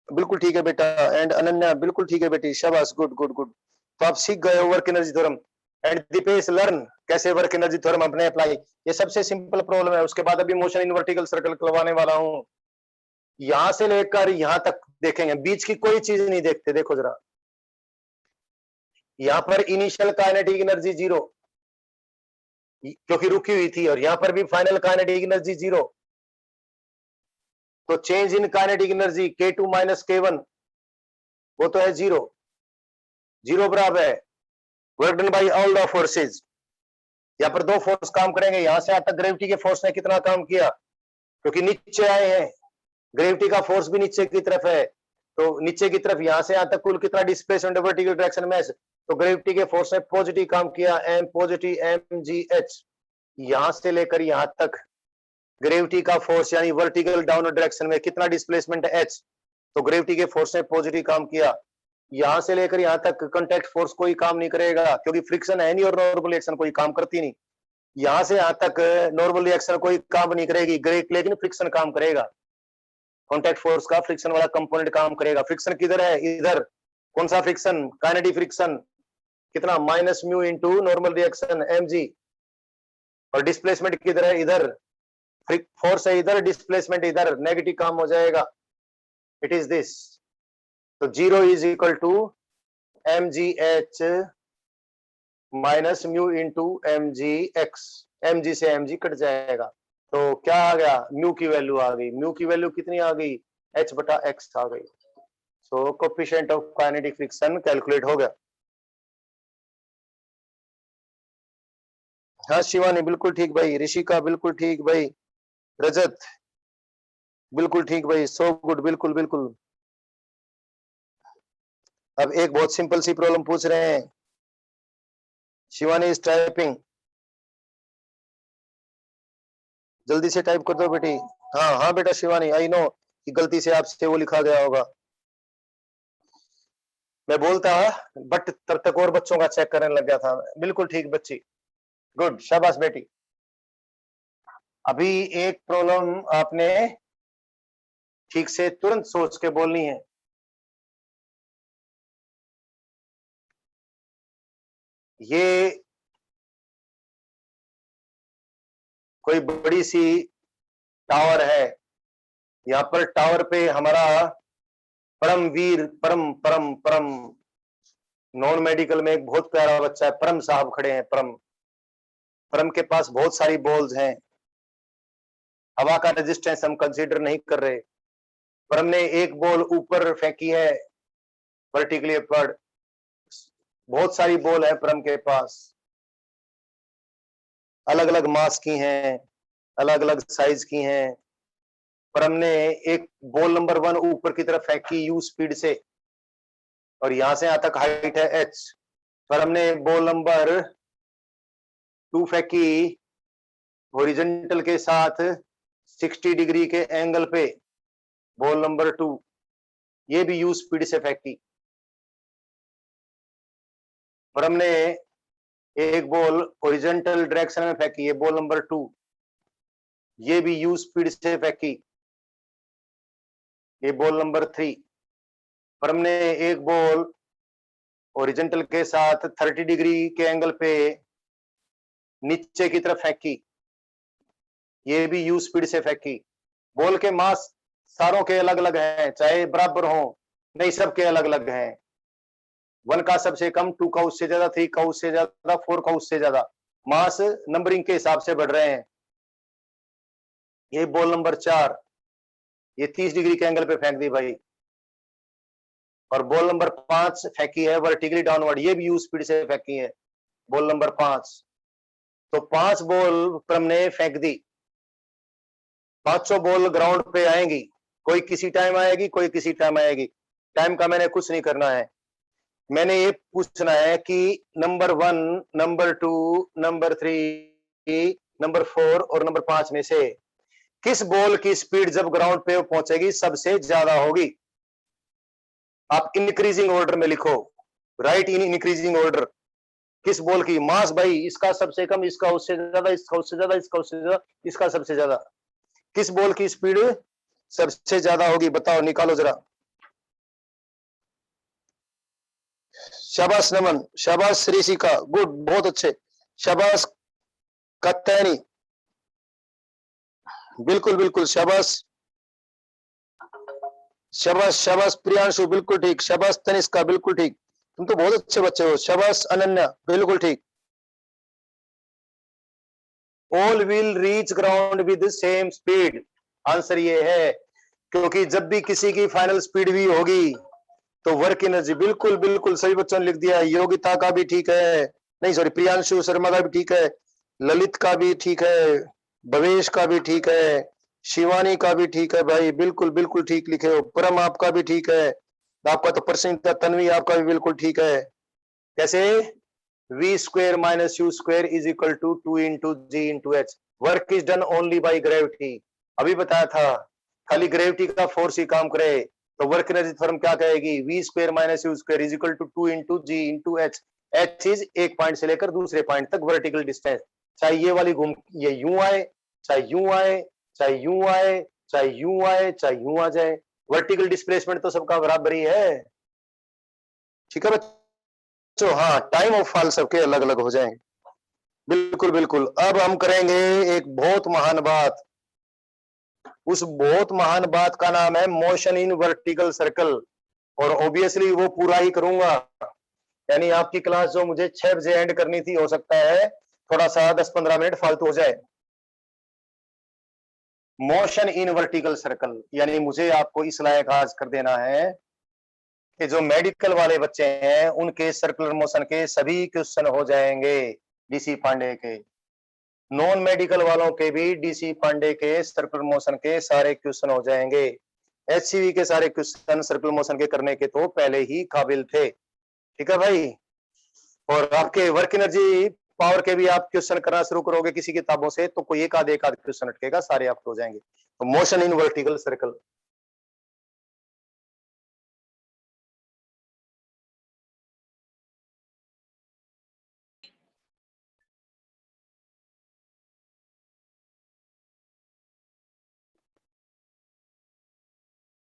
बिल्कुल ठीक है बेटा। एंड अनन्या, बिल्कुल ठीक है बेटी, शाबाश, गुड गुड गुड। तो आप सीख गए हो work energy theorem. And Deepesh, learn कैसे वर्क एनर्जी थ्योरम अपने अप्लाई। ये सबसे सिंपल प्रॉब्लम है। उसके बाद अभी मोशन इन वर्टिकल सर्कल करवाने वाला हूं। यहां से लेकर यहां तक देखेंगे, बीच की कोई चीज नहीं देखते। देखो जरा, यहां पर इनिशियल काइनेटिक एनर्जी 0 क्योंकि रुकी हुई थी, और यहां पर भी फाइनल काइनेटिक एनर्जी 0। तो change in kinetic energy K2 minus K1 वो तो है 0 बराबर है work done by all the forces. यहाँ पर दो फोर्स काम करेंगे, यहां से यहाँ तक ग्रेविटी के फोर्स ने कितना काम किया, क्योंकि नीचे आए हैं, ग्रेविटी का फोर्स भी नीचे की तरफ है, तो नीचे की तरफ यहां से यहां तक कुल कितना डिस्प्लेसमेंट वर्टिकल डायरेक्शन में, तो ग्रेविटी के फोर्स ने पॉजिटिव काम किया, एम पॉजिटिव mgh। यहां से लेकर यहां तक ग्रेविटी का फोर्स यानी वर्टिकल डाउनवर्ड डायरेक्शन में कितना डिस्प्लेसमेंट है h, तो ग्रेविटी के फोर्स ने पॉजिटिव काम किया। यहां से लेकर यहां तक कांटेक्ट फोर्स कोई काम नहीं करेगा, क्योंकि फ्रिक्शन है नहीं और नॉर्मल रिएक्शन कोई काम करती नहीं। यहां से यहां तक नॉर्मल रिएक्शन कोई काम नहीं करेगी, लेकिन फ्रिक्शन काम करेगा। कांटेक्ट फोर्स का फ्रिक्शन वाला कंपोनेंट काम करेगा। फ्रिक्शन किधर है, इधर। कौन सा फ्रिक्शन, काइनेटिक फ्रिक्शन, कितना minus mu into normal reaction mg, और डिस्प्लेसमेंट किधर है, इधर। फोर्स है इधर, डिस्प्लेसमेंट इधर, नेगेटिव काम हो जाएगा। इट इज दिस, तो 0 is equal to mgh minus mu into mgx, mg से mg कट जाएगा, तो क्या आ गया, म्यू की वैल्यू आ गई। म्यू की वैल्यू कितनी आ गई, h बटा x आ गई। So coefficient of kinetic friction calculate हो गया। हाँ शिवानी बिल्कुल ठीक भाई, ऋषिका बिल्कुल ठीक भाई, रजत बिल्कुल ठीक भाई, सो गुड, बिल्कुल बिल्कुल। अब एक बहुत सिंपल सी प्रॉब्लम पूछ रहे हैं, शिवानी इज टाइपिंग, जल्दी से टाइप कर दो बेटी। हाँ हाँ बेटा शिवानी, आई नो कि गलती से आपसे वो लिखा गया होगा, मैं बोलता बट तब तक और बच्चों का चेक करने लग गया था। बिल्कुल ठीक बच्ची, गुड, शाबाश बेटी। अभी एक प्रॉब्लम आपने ठीक से तुरंत सोच के बोलनी है। ये कोई बड़ी सी टावर है, यहाँ पर टावर पे हमारा परमवीर परम परम परम नॉन मेडिकल में एक बहुत प्यारा बच्चा है, परम साहब खड़े हैं। परम के पास बहुत सारी बॉल्स हैं, हवा का रेजिस्टेंस हम कंसीडर नहीं कर रहे। परम ने एक बॉल ऊपर फेंकी है वर्टिकली अपवर्ड, बहुत सारी बॉल है परम के पास, अलग अलग मास की हैं, अलग अलग साइज की हैं। परम ने एक बॉल नंबर 1 ऊपर की तरफ फेंकी यू स्पीड से, और यहां से यहां तक हाइट है h। परम ने बॉल नंबर 2 फेंकी हॉरिजॉन्टल के साथ 60 डिग्री के एंगल पे, बॉल नंबर 2 ये भी यू स्पीड से फेंकी। परम ने एक बॉल हॉरिजॉन्टल डायरेक्शन में फेंकी है, बॉल नंबर 2 ये भी यू स्पीड से फेंकी, ये बॉल नंबर 3। परम ने एक बॉल हॉरिजॉन्टल के साथ 30 डिग्री के एंगल पे नीचे की तरफ फेंकी, ये भी यू स्पीड से फेंकी। बॉल के मास सारों के अलग अलग हैं, चाहे बराबर हो नहीं, सबके अलग अलग हैं। 1 का सबसे कम, 2 का उससे ज्यादा, 3 का उससे ज्यादा, 4 का उससे ज्यादा, मास नंबरिंग के हिसाब से बढ़ रहे हैं। ये बॉल नंबर 4 ये 30 डिग्री के एंगल पे फेंक दी भाई, और बॉल नंबर 5 फेंकी है वर्टिकली डाउनवर्ड, ये भी यू स्पीड से फेंकी है, बॉल नंबर 5। तो 5 बॉल परम ने फेंक दी, 500 बॉल ग्राउंड पे आएंगी, कोई किसी टाइम आएगी, कोई किसी टाइम आएगी। टाइम का मैंने कुछ नहीं करना है, मैंने ये पूछना है कि नंबर 1, नंबर 2, नंबर 3, नंबर 4 और नंबर 5 में से किस बॉल की स्पीड जब ग्राउंड पे पहुंचेगी सबसे ज्यादा होगी। आप इंक्रीजिंग ऑर्डर में लिखो, राइट इन इंक्रीजिंग ऑर्डर। किस बॉल की मास भाई, इसका सबसे कम, इसका उससे ज्यादा, इसका उससे ज्यादा, इसका उससे ज्यादा, इसका सबसे ज्यादा, किस बॉल की स्पीड सबसे ज्यादा होगी, बताओ, निकालो जरा। शाबाश नमन, शाबाश ऋषिका, गुड, बहुत अच्छे, शाबाश कत्तैनी, बिल्कुल बिल्कुल, शाबाश शाबाश शाबाश प्रियांशु, बिल्कुल ठीक, शाबाश तनिष्का, बिल्कुल ठीक, तुम तो बहुत अच्छे बच्चे हो, शाबाश अनन्या, बिल्कुल ठीक। All will reach ground with same speed, answer ये है क्योंकि जब भी किसी की फाइनल स्पीड भी होगी तो वर्क एनर्जी, बिल्कुल बिल्कुल सही बच्चों ने लिख दिया। योगिता का भी ठीक है, नहीं सॉरी, प्रियांशु शर्मा का भी ठीक है, ललित का भी ठीक है, भवेश का भी ठीक है, शिवानी का भी ठीक है भाई, बिल्कुल बिल्कुल ठीक लिखे हो। परम आपका भी ठीक है, आपका तो परसेंट था। तन्वी आपका भी बिल्कुल ठीक है। कैसे? V square minus u square is equal to 2 × G × H। Work is done only by gravity. अभी बताया था, खाली ग्रेविटी का फोर्स ही काम करे तो वर्क एनर्जी थ्योरम क्या कहेगी? V square minus u square is equal to 2 × G × H। H is एक पॉइंट से लेकर दूसरे पॉइंट तक वर्टिकल डिस्टेंस। चाहे ये वाली घूम ये यूं आए, चाहे यूं आए, चाहे यूं आए, चाहे यूं आए, चाहे यूं आ जाए, वर्टिकल डिस्प्लेसमेंट तो सबका बराबर ही है। ठीक है बच्चों? हाँ, टाइम ऑफ फॉल सबके अलग अलग हो जाएंगे। बिल्कुल बिल्कुल। अब हम करेंगे एक बहुत महान बात। उस बहुत महान बात का नाम है मोशन इन वर्टिकल सर्कल, और ऑब्वियसली वो पूरा ही करूंगा। यानी आपकी क्लास जो मुझे 6 बजे एंड करनी थी, हो सकता है थोड़ा सा 10-15 मिनट फालतू हो जाए। मोशन इन वर्टिकल सर्कल, यानी मुझे आपको इस लायक आज कर देना है कि जो मेडिकल वाले बच्चे हैं उनके सर्कुलर मोशन के सभी क्वेश्चन हो जाएंगे डीसी पांडे के। नॉन मेडिकल वालों के भी डीसी पांडे के सर्कुलर मोशन के सारे क्वेश्चन हो जाएंगे। एचसीवी के सारे क्वेश्चन सर्कुलर मोशन के करने के तो पहले ही काबिल थे। ठीक है भाई? और आपके वर्क एनर्जी पावर के भी आप क्वेश्चन करना शुरू करोगे किसी किताबों से तो कोई एक आध क्वेश्चन अटकेगा, सारे आपके हो जाएंगे। तो मोशन इन वर्टिकल सर्कल,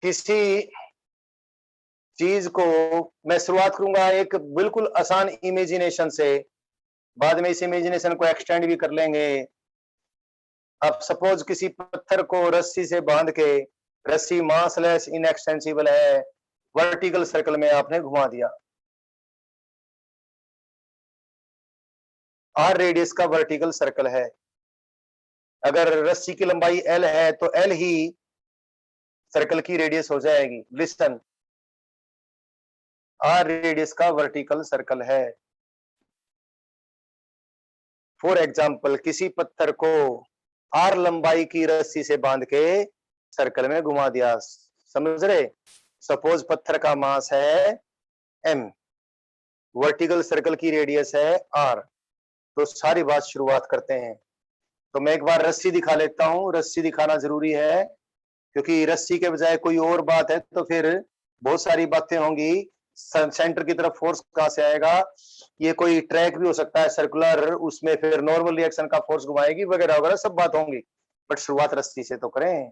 किसी चीज को मैं शुरुआत करूंगा एक बिल्कुल आसान इमेजिनेशन से, बाद में इस इमेजिनेशन को एक्सटेंड भी कर लेंगे। अब सपोज किसी पत्थर को रस्सी से बांध के, रस्सी मासलेस इनएक्सटेंसिबल है, वर्टिकल सर्कल में आपने घुमा दिया। आर रेडियस का वर्टिकल सर्कल है। अगर रस्सी की लंबाई एल है तो एल ही सर्कल की रेडियस हो जाएगी। लिसन, आर रेडियस का वर्टिकल सर्कल है। फॉर एग्जाम्पल, किसी पत्थर को आर लंबाई की रस्सी से बांध के सर्कल में घुमा दिया। समझ रहे? सपोज पत्थर का मास है एम, वर्टिकल सर्कल की रेडियस है आर। तो सारी बात शुरुआत करते हैं। तो मैं एक बार रस्सी दिखा लेता हूं, रस्सी दिखाना जरूरी है क्योंकि रस्सी के बजाय कोई और बात है तो फिर बहुत सारी बातें होंगी। सेंटर की तरफ फोर्स कहां से आएगा, ये कोई ट्रैक भी हो सकता है सर्कुलर, उसमें फिर नॉर्मल रिएक्शन का फोर्स घुमाएगी वगैरह वगैरह सब बात होंगी। बट शुरुआत रस्सी से तो करें।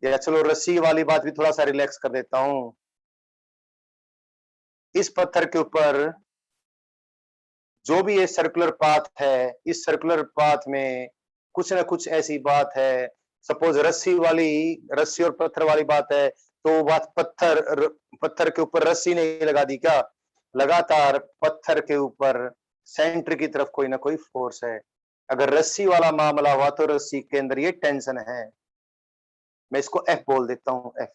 या चलो रस्सी वाली बात भी थोड़ा सा रिलैक्स कर देता हूं। इस पत्थर के ऊपर जो भी ये सर्कुलर पाथ है, इस सर्कुलर पाथ में कुछ ना कुछ ऐसी बात है। सपोज रस्सी और पत्थर वाली बात है तो वो बात पत्थर के ऊपर रस्सी नहीं लगा दी क्या, लगातार पत्थर के ऊपर सेंटर की तरफ कोई ना कोई फोर्स है। अगर रस्सी वाला मामला हुआ तो रस्सी के अंदर ये टेंशन है। मैं इसको एफ बोल देता हूं, f.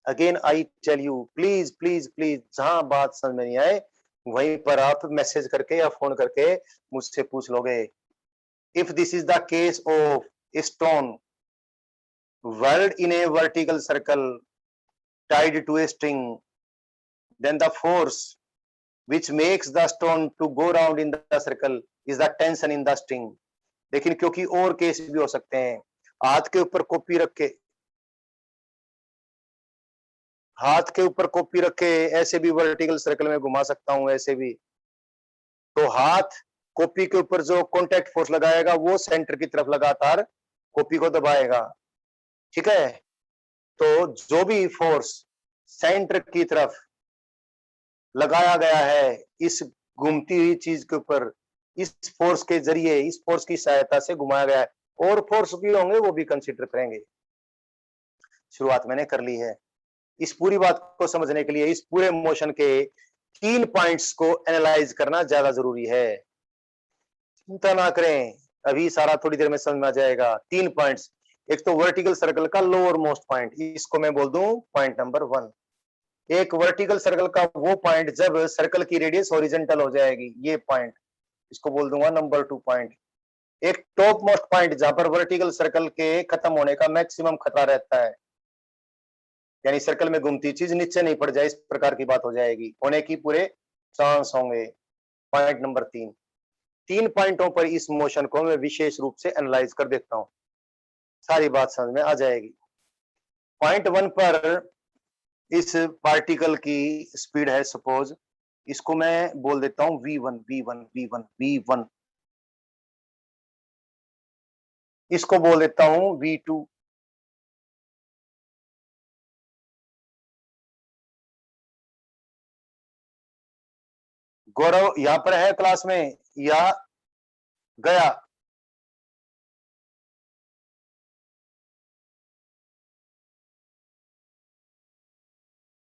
Again I tell you, please please please, जहां बात समझ में नहीं आए वहीं पर आप मैसेज करके या फोन करके मुझसे पूछ लोगे। If this is the case of stone whirled in a vertical circle tied to a string, then the force which makes the stone to go round in the circle is the tension in the string। लेकिन क्योंकि और case भी हो सकते हैं, हाथ के ऊपर कॉपी रख के, हाथ के ऊपर कॉपी रख के ऐसे भी वर्टिकल सर्कल में घुमा सकता हूं, ऐसे भी। तो हाथ कॉपी के ऊपर जो कॉन्टैक्ट फोर्स लगाएगा वो सेंटर की तरफ लगातार कॉपी को दबाएगा। ठीक है? तो जो भी फोर्स सेंटर की तरफ लगाया गया है इस घूमती हुई चीज के ऊपर, इस फोर्स के जरिए, इस फोर्स की सहायता से घुमाया गया है, और फोर्स भी होंगे वो भी कंसीडर करेंगे। शुरुआत मैंने कर ली है। इस पूरी बात को समझने के लिए इस पूरे मोशन के 3 पॉइंट्स को एनालाइज करना ज्यादा जरूरी है। चिंता ना करें, अभी सारा थोड़ी देर में समझ में आ जाएगा। 3 पॉइंट्स, एक तो वर्टिकल सर्कल का लोअर मोस्ट पॉइंट, इसको मैं बोल दूं पॉइंट नंबर 1। एक वर्टिकल सर्कल का वो पॉइंट जब सर्कल की रेडियस हॉरिजॉन्टल हो जाएगी, ये पॉइंट, इसको बोल दूंगा नंबर 2 पॉइंट। एक टॉप मोस्ट पॉइंट जहां पर वर्टिकल सर्कल के खत्म होने का मैक्सिमम खतरा रहता है, यानी सर्कल में घूमती चीज नीचे नहीं पड़ जाए, इस प्रकार की बात हो जाएगी, होने की पूरे चांस होंगे। Point number 3। 3 पॉइंटों पर इस मोशन को मैं विशेष रूप से एनालाइज कर देता हूं, सारी बात समझ में आ जाएगी। पॉइंट 1 पर इस पार्टिकल की स्पीड है, सपोज इसको मैं बोल देता हूं v1 v1 v1 v1, इसको बोल देता हूं v2, गौरव यहां पर है क्लास में या गया?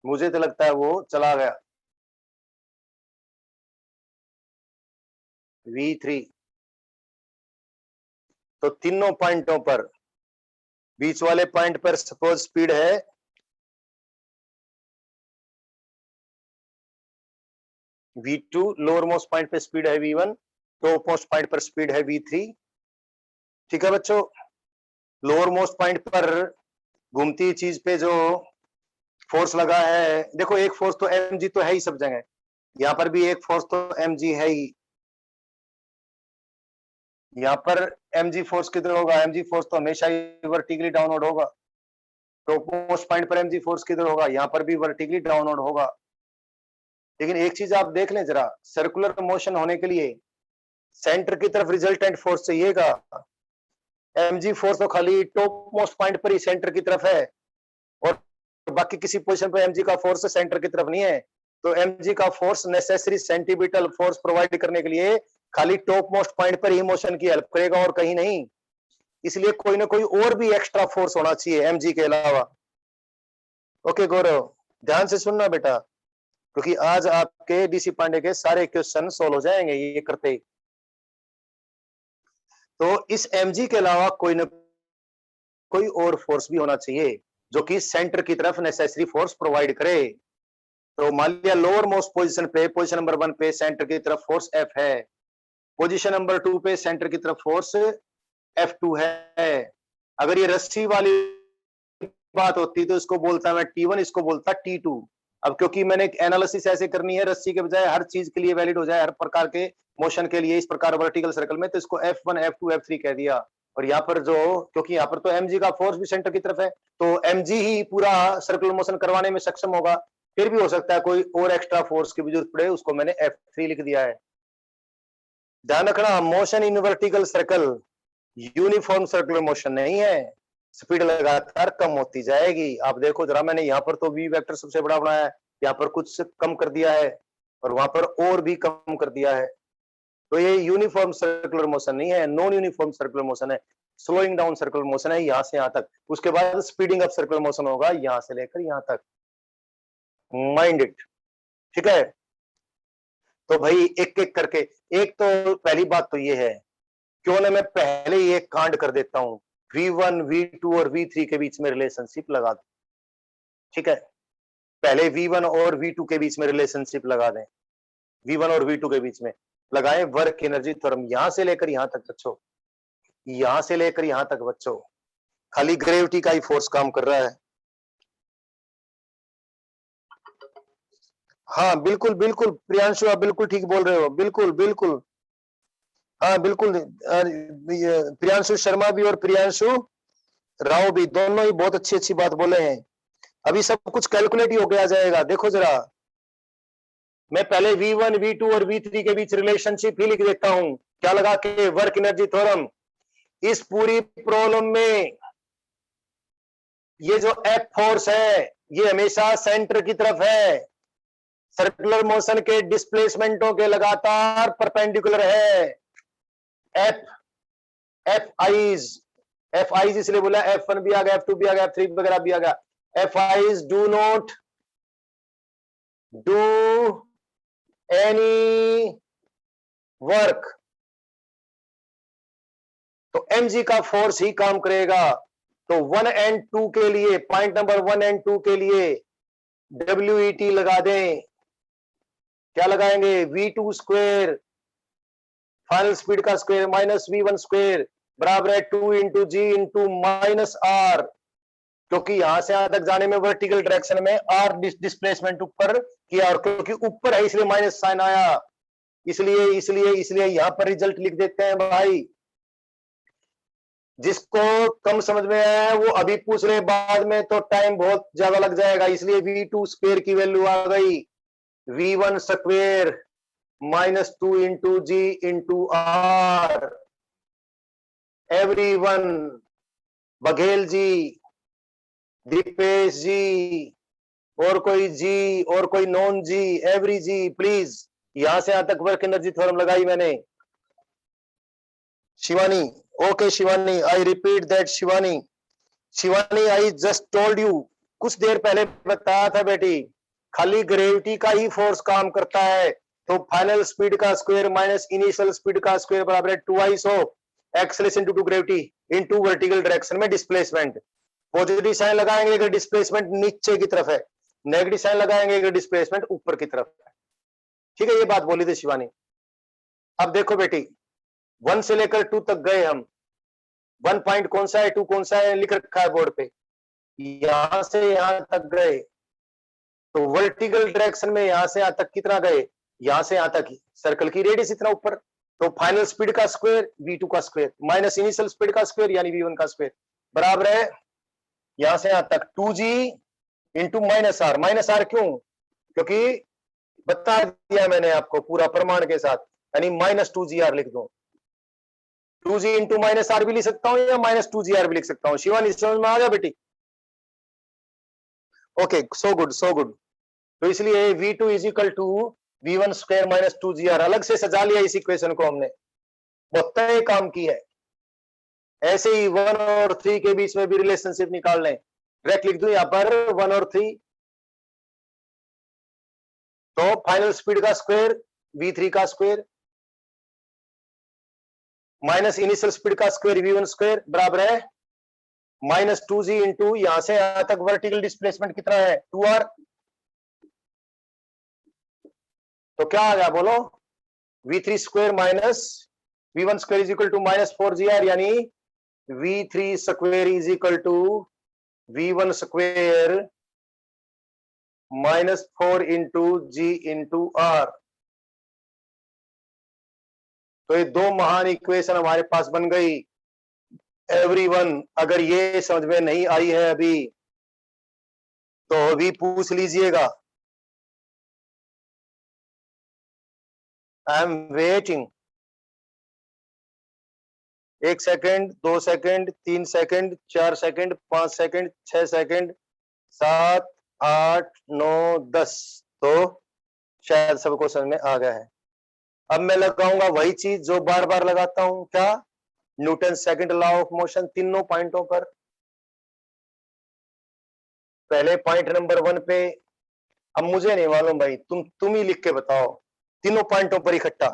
मुझे तो लगता है वो चला गया। v3, तो तीनों पॉइंटों पर, बीच वाले पॉइंट पर सपोज स्पीड है v2, लोअर मोस्ट पॉइंट पे स्पीड है v1, टॉप मोस्ट पॉइंट पर स्पीड है v3। ठीक है बच्चों, लोअर मोस्ट पॉइंट पर घूमती चीज पे जो फोर्स लगा है, देखो एक फोर्स तो mg तो है ही सब जगह, यहां पर भी एक फोर्स तो mg है ही। यहां पर mg फोर्स किधर होगा? mg फोर्स तो हमेशा ही वर्टिकली डाउनवर्ड होगा। टॉप मोस्ट पॉइंट पर mg फोर्स किधर होगा? यहां पर भी वर्टिकली डाउनवर्ड होगा। लेकिन एक चीज आप देख लें जरा, सर्कुलर मोशन होने के लिए सेंटर की तरफ रिजल्टेंट फोर्स चाहिएगा। mg फोर्स तो खाली टॉप मोस्ट पॉइंट पर ही सेंटर की तरफ है, और बाकी किसी पोजीशन पर mg का फोर्स सेंटर की तरफ नहीं है। तो mg का force necessary centripetal force provide करने के लिए खाली टॉप मोस्ट पॉइंट पर ही मोशन की हेल्प करेगा और कहीं नहीं। इसलिए कोई ना कोई और भी एक्स्ट्रा फोर्स होना चाहिए mg के अलावा। ओके गौरव, ध्यान से सुनना बेटा, क्योंकि आज आपके डीसी पांडे के सारे क्वेश्चन सोल्व हो जाएंगे ये करते ही। तो इस mg के अलावा कोई ना कोई और फोर्स भी होना चाहिए जो कि सेंटर की तरफ नेसेसरी फोर्स प्रोवाइड करे। तो मान लिया लोअर मोस्ट पोजीशन पे, पोजीशन नंबर 1 पे सेंटर की तरफ फोर्स F है, पोजीशन नंबर 2 पे सेंटर की तरफ फोर्स F2 है। अगर ये रस्सी वाली बात होती तो इसको बोलता मैं T1, इसको बोलता T2। अब क्योंकि मैंने एक एनालिसिस ऐसे करनी है रस्सी के बजाय हर चीज के लिए वैलिड हो जाए, हर प्रकार के मोशन के लिए, इस प्रकार वर्टिकल सर्कल में, तो इसको F1 F2 F3 कह दिया। और यहाँ पर जो, क्योंकि यहाँ पर तो mg का फोर्स भी सेंटर की तरफ है, तो mg ही पूरा सर्कुलर मोशन करवाने में सक्षम होगा। फिर भी हो सकता है कोई और एक्स्ट्रा फोर्स की भी जरूरत पड़े, उसको मैंने F3 लिख दिया है। ध्यान रखना, motion in vertical circle uniform circular motion नहीं है, स्पीड लगातार कम होती जाएगी। आप देखो जरा, मैंने यहाँ पर तो v वेक्टर सबसे बड़ा बनाया है, यहाँ पर कुछ कम कर दिया है, और वहां पर और भी कम कर दिया है। तो ये यूनिफॉर्म सर्कुलर मोशन नहीं है, नॉन यूनिफॉर्म सर्कुलर मोशन है, स्लोइंग डाउन सर्कुलर मोशन है यहाँ से यहाँ तक। उसके बाद स्पीडिंग अप सर्कुलर मोशन होगा यहाँ से लेकर यहाँ तक। माइंड इट, ठीक है? तो भाई एक एक करके, एक तो पहली बात तो ये है, क्यों ना मैं पहले ही एक कांड कर देता हूं, v1 v2 और v3 के बीच में रिलेशनशिप लगा दो। ठीक है, पहले v1 और v2 के बीच में रिलेशनशिप लगा दें, v1 और v2 के बीच में लगाएं वर्क एनर्जी थ्योरम, यहां से लेकर यहां तक बच्चों, यहां से लेकर यहां तक बच्चों, खाली ग्रेविटी का ही फोर्स काम कर रहा है। हाँ बिल्कुल बिल्कुल प्रियांशु, आप बिल्कुल ठीक बोल रहे हो, बिल्कुल बिल्कुल, हाँ बिल्कुल। प्रियांशु शर्मा भी और प्रियांशु राव भी, दोनों ही बहुत अच्छी अच्छी बात बोले हैं। अभी सब कुछ कैलकुलेट ही होके आ जाएगा। देखो जरा, मैं पहले v1 v2 और v3 के बीच रिलेशनशिप ही लिख देता हूं, क्या लगा के? Work energy theorem. इस पूरी प्रॉब्लम में ये जो F फोर्स है ये हमेशा सेंटर की तरफ है, सर्कुलर मोशन के डिस्प्लेसमेंटों के लगातार परपेंडिकुलर है। एफ आईज इसलिए बोला, F1 भी आ गया, F2 भी आ गया, F3 वगैरह भी आ गया। F eyes do not do any work, तो mg का फोर्स ही काम करेगा। तो 1 एंड 2 के लिए, पॉइंट नंबर 1 एंड 2 के लिए WET लगा दें। क्या लगाएंगे? V2 स्क्वायर फाइनल स्पीड का स्क्वायर माइनस V1 स्क्वायर बराबर है 2 into g into minus r, क्योंकि यहां से यहां तक जाने में वर्टिकल डायरेक्शन में आर डिस्प्लेसमेंट ऊपर किया, और क्योंकि ऊपर है इसलिए माइनस साइन आया, इसलिए इसलिए इसलिए यहां पर रिजल्ट लिख देते हैं भाई। जिसको कम समझ में आया वो अभी पूछ रहे, बाद में तो टाइम बहुत ज्यादा लग जाएगा, इसलिए V2 स्क्वायर की वैल्यू आ गई V1 square minus 2 into g into r. Everyone, Baghel ji, Dipesh ji, और कोई जी, और कोई नॉन जी, एवरी जी प्लीज। यहां से यहां तक वर्क एनर्जी थ्योरम लगाई मैंने। Shivani, okay Shivani, I repeat that Shivani. Shivani, I just told you, कुछ देर पहले बताया था बेटी, खाली ग्रेविटी का ही फोर्स काम करता है, तो फाइनल स्पीड का स्क्वायर माइनस इनिशियल स्पीड का स्क्वायर बराबर है twice of acceleration into gravity into vertical direction में डिस्प्लेसमेंट। पॉजिटिव साइन लगाएंगे अगर डिस्प्लेसमेंट नीचे की तरफ है, नेगेटिव साइन लगाएंगे अगर डिस्प्लेसमेंट ऊपर की तरफ है। ठीक है, ये बात बोली थी शिवानी। अब देखो बेटी, 1 से लेकर 2 तक गए हम। 1 पॉइंट कौन सा है, 2 कौन सा है, लिख रखा है बोर्ड पे। यहां से यहां तक गए तो वर्टिकल डायरेक्शन में यहां से यहां तक कितना गए, यहां से यहां तक सर्कल की रेडियस इतना ऊपर, तो फाइनल स्पीड का स्क्वायर V2 का स्क्वायर माइनस इनिशियल स्पीड का स्क्वायर यानी V1 का स्क्वायर बराबर है यहां से यहां तक 2G into minus r. Minus r क्यों? क्योंकि बता दिया मैंने आपको पूरा प्रमाण के साथ, यानी माइनस 2GR लिख दो। 2G इंटू माइनस आर भी लिख सकता हूं या माइनस 2GR भी लिख सकता हूं। शिवानी समझ में आ गया बेटी? Okay, so good so good. तो इसलिए V2 is equal to V1 square minus 2GR, अलग से सजा लिया इस इक्वेशन को हमने, बहुत तय काम की है। ऐसे ही 1 और 3 के बीच में भी रिलेशनशिप निकाल लें, डायरेक्ट लिख दूं यहां पर 1 और 3, तो फाइनल स्पीड का स्क्वायर V3 का स्क्वायर माइनस इनिशियल स्पीड का स्क्वायर V1 स्क्वायर बराबर है माइनस 2G इंटू यहां से यहां तक वर्टिकल डिस्प्लेसमेंट कितना है 2R। तो क्या आ गया बोलो, V3 square minus V1 square is equal to minus 4GR, यानी V3 square is equal to V1 square minus 4 into G into R। तो ये दो महान इक्वेशन हमारे पास बन गई। एवरीवन, अगर ये समझ में नहीं आई है अभी तो अभी पूछ लीजिएगा, आई am waiting. 1 second, 2 second, 3 second, 4 second, 5 second, 6 second, 7, 8, 9, 10। तो शायद सबको समझ में आ गया है। अब मैं लगाऊंगा वही चीज जो बार बार लगाता हूं, क्या? Newton second law of motion तीनों पॉइंटों पर। पहले पॉइंट नंबर 1 पे, अब मुझे नहीं मालूम भाई, तुम ही लिख के बताओ, तीनों पॉइंटों पर इकट्ठा,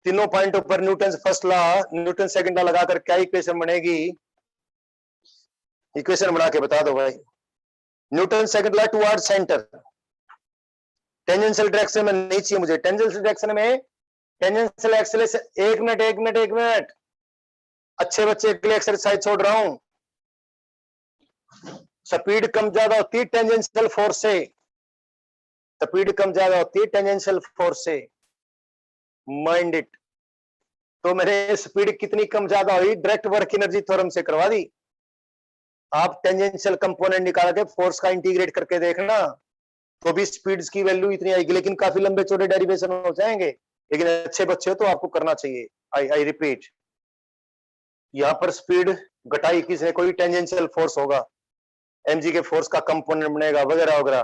तीनों पॉइंटों पर Newton first law Newton second law लगाकर क्या इक्वेशन बनेगी? इक्वेशन बना के बता दो भाई। Newton second law toward centre, tangential direction में नहीं चाहिए मुझे, टेंजेंशियल डायरेक्शन में टेंजेंशियल एक्सेलरेशन। एक मिनट, अच्छे बच्चे के लिए एक्सरसाइज छोड़ रहा हूं। स्पीड कम ज्यादा होती है टेंजेंशियल फोर्स से, स्पीड कम ज्यादा होती है टेंजेंशियल फोर्स से, माइंड इट। तो मैंने स्पीड कितनी कम ज्यादा हुई डायरेक्ट वर्क एनर्जी थ्योरम से करवा दी। आप टेंजेंशियल कंपोनेंट निकाल के फोर्स का इंटीग्रेट करके देखना, तो भी स्पीड्स की वैल्यू इतनी आएगी, लेकिन काफी लंबे चौड़े डेरिवेशन हो जाएंगे, लेकिन अच्छे बच्चे हो तो आपको करना चाहिए। आई रिपीट, यहां पर स्पीड घटाई किसने? कोई टेंजेंशियल फोर्स होगा, mg के फोर्स का कंपोनेंट बनेगा वगैरह वगैरह।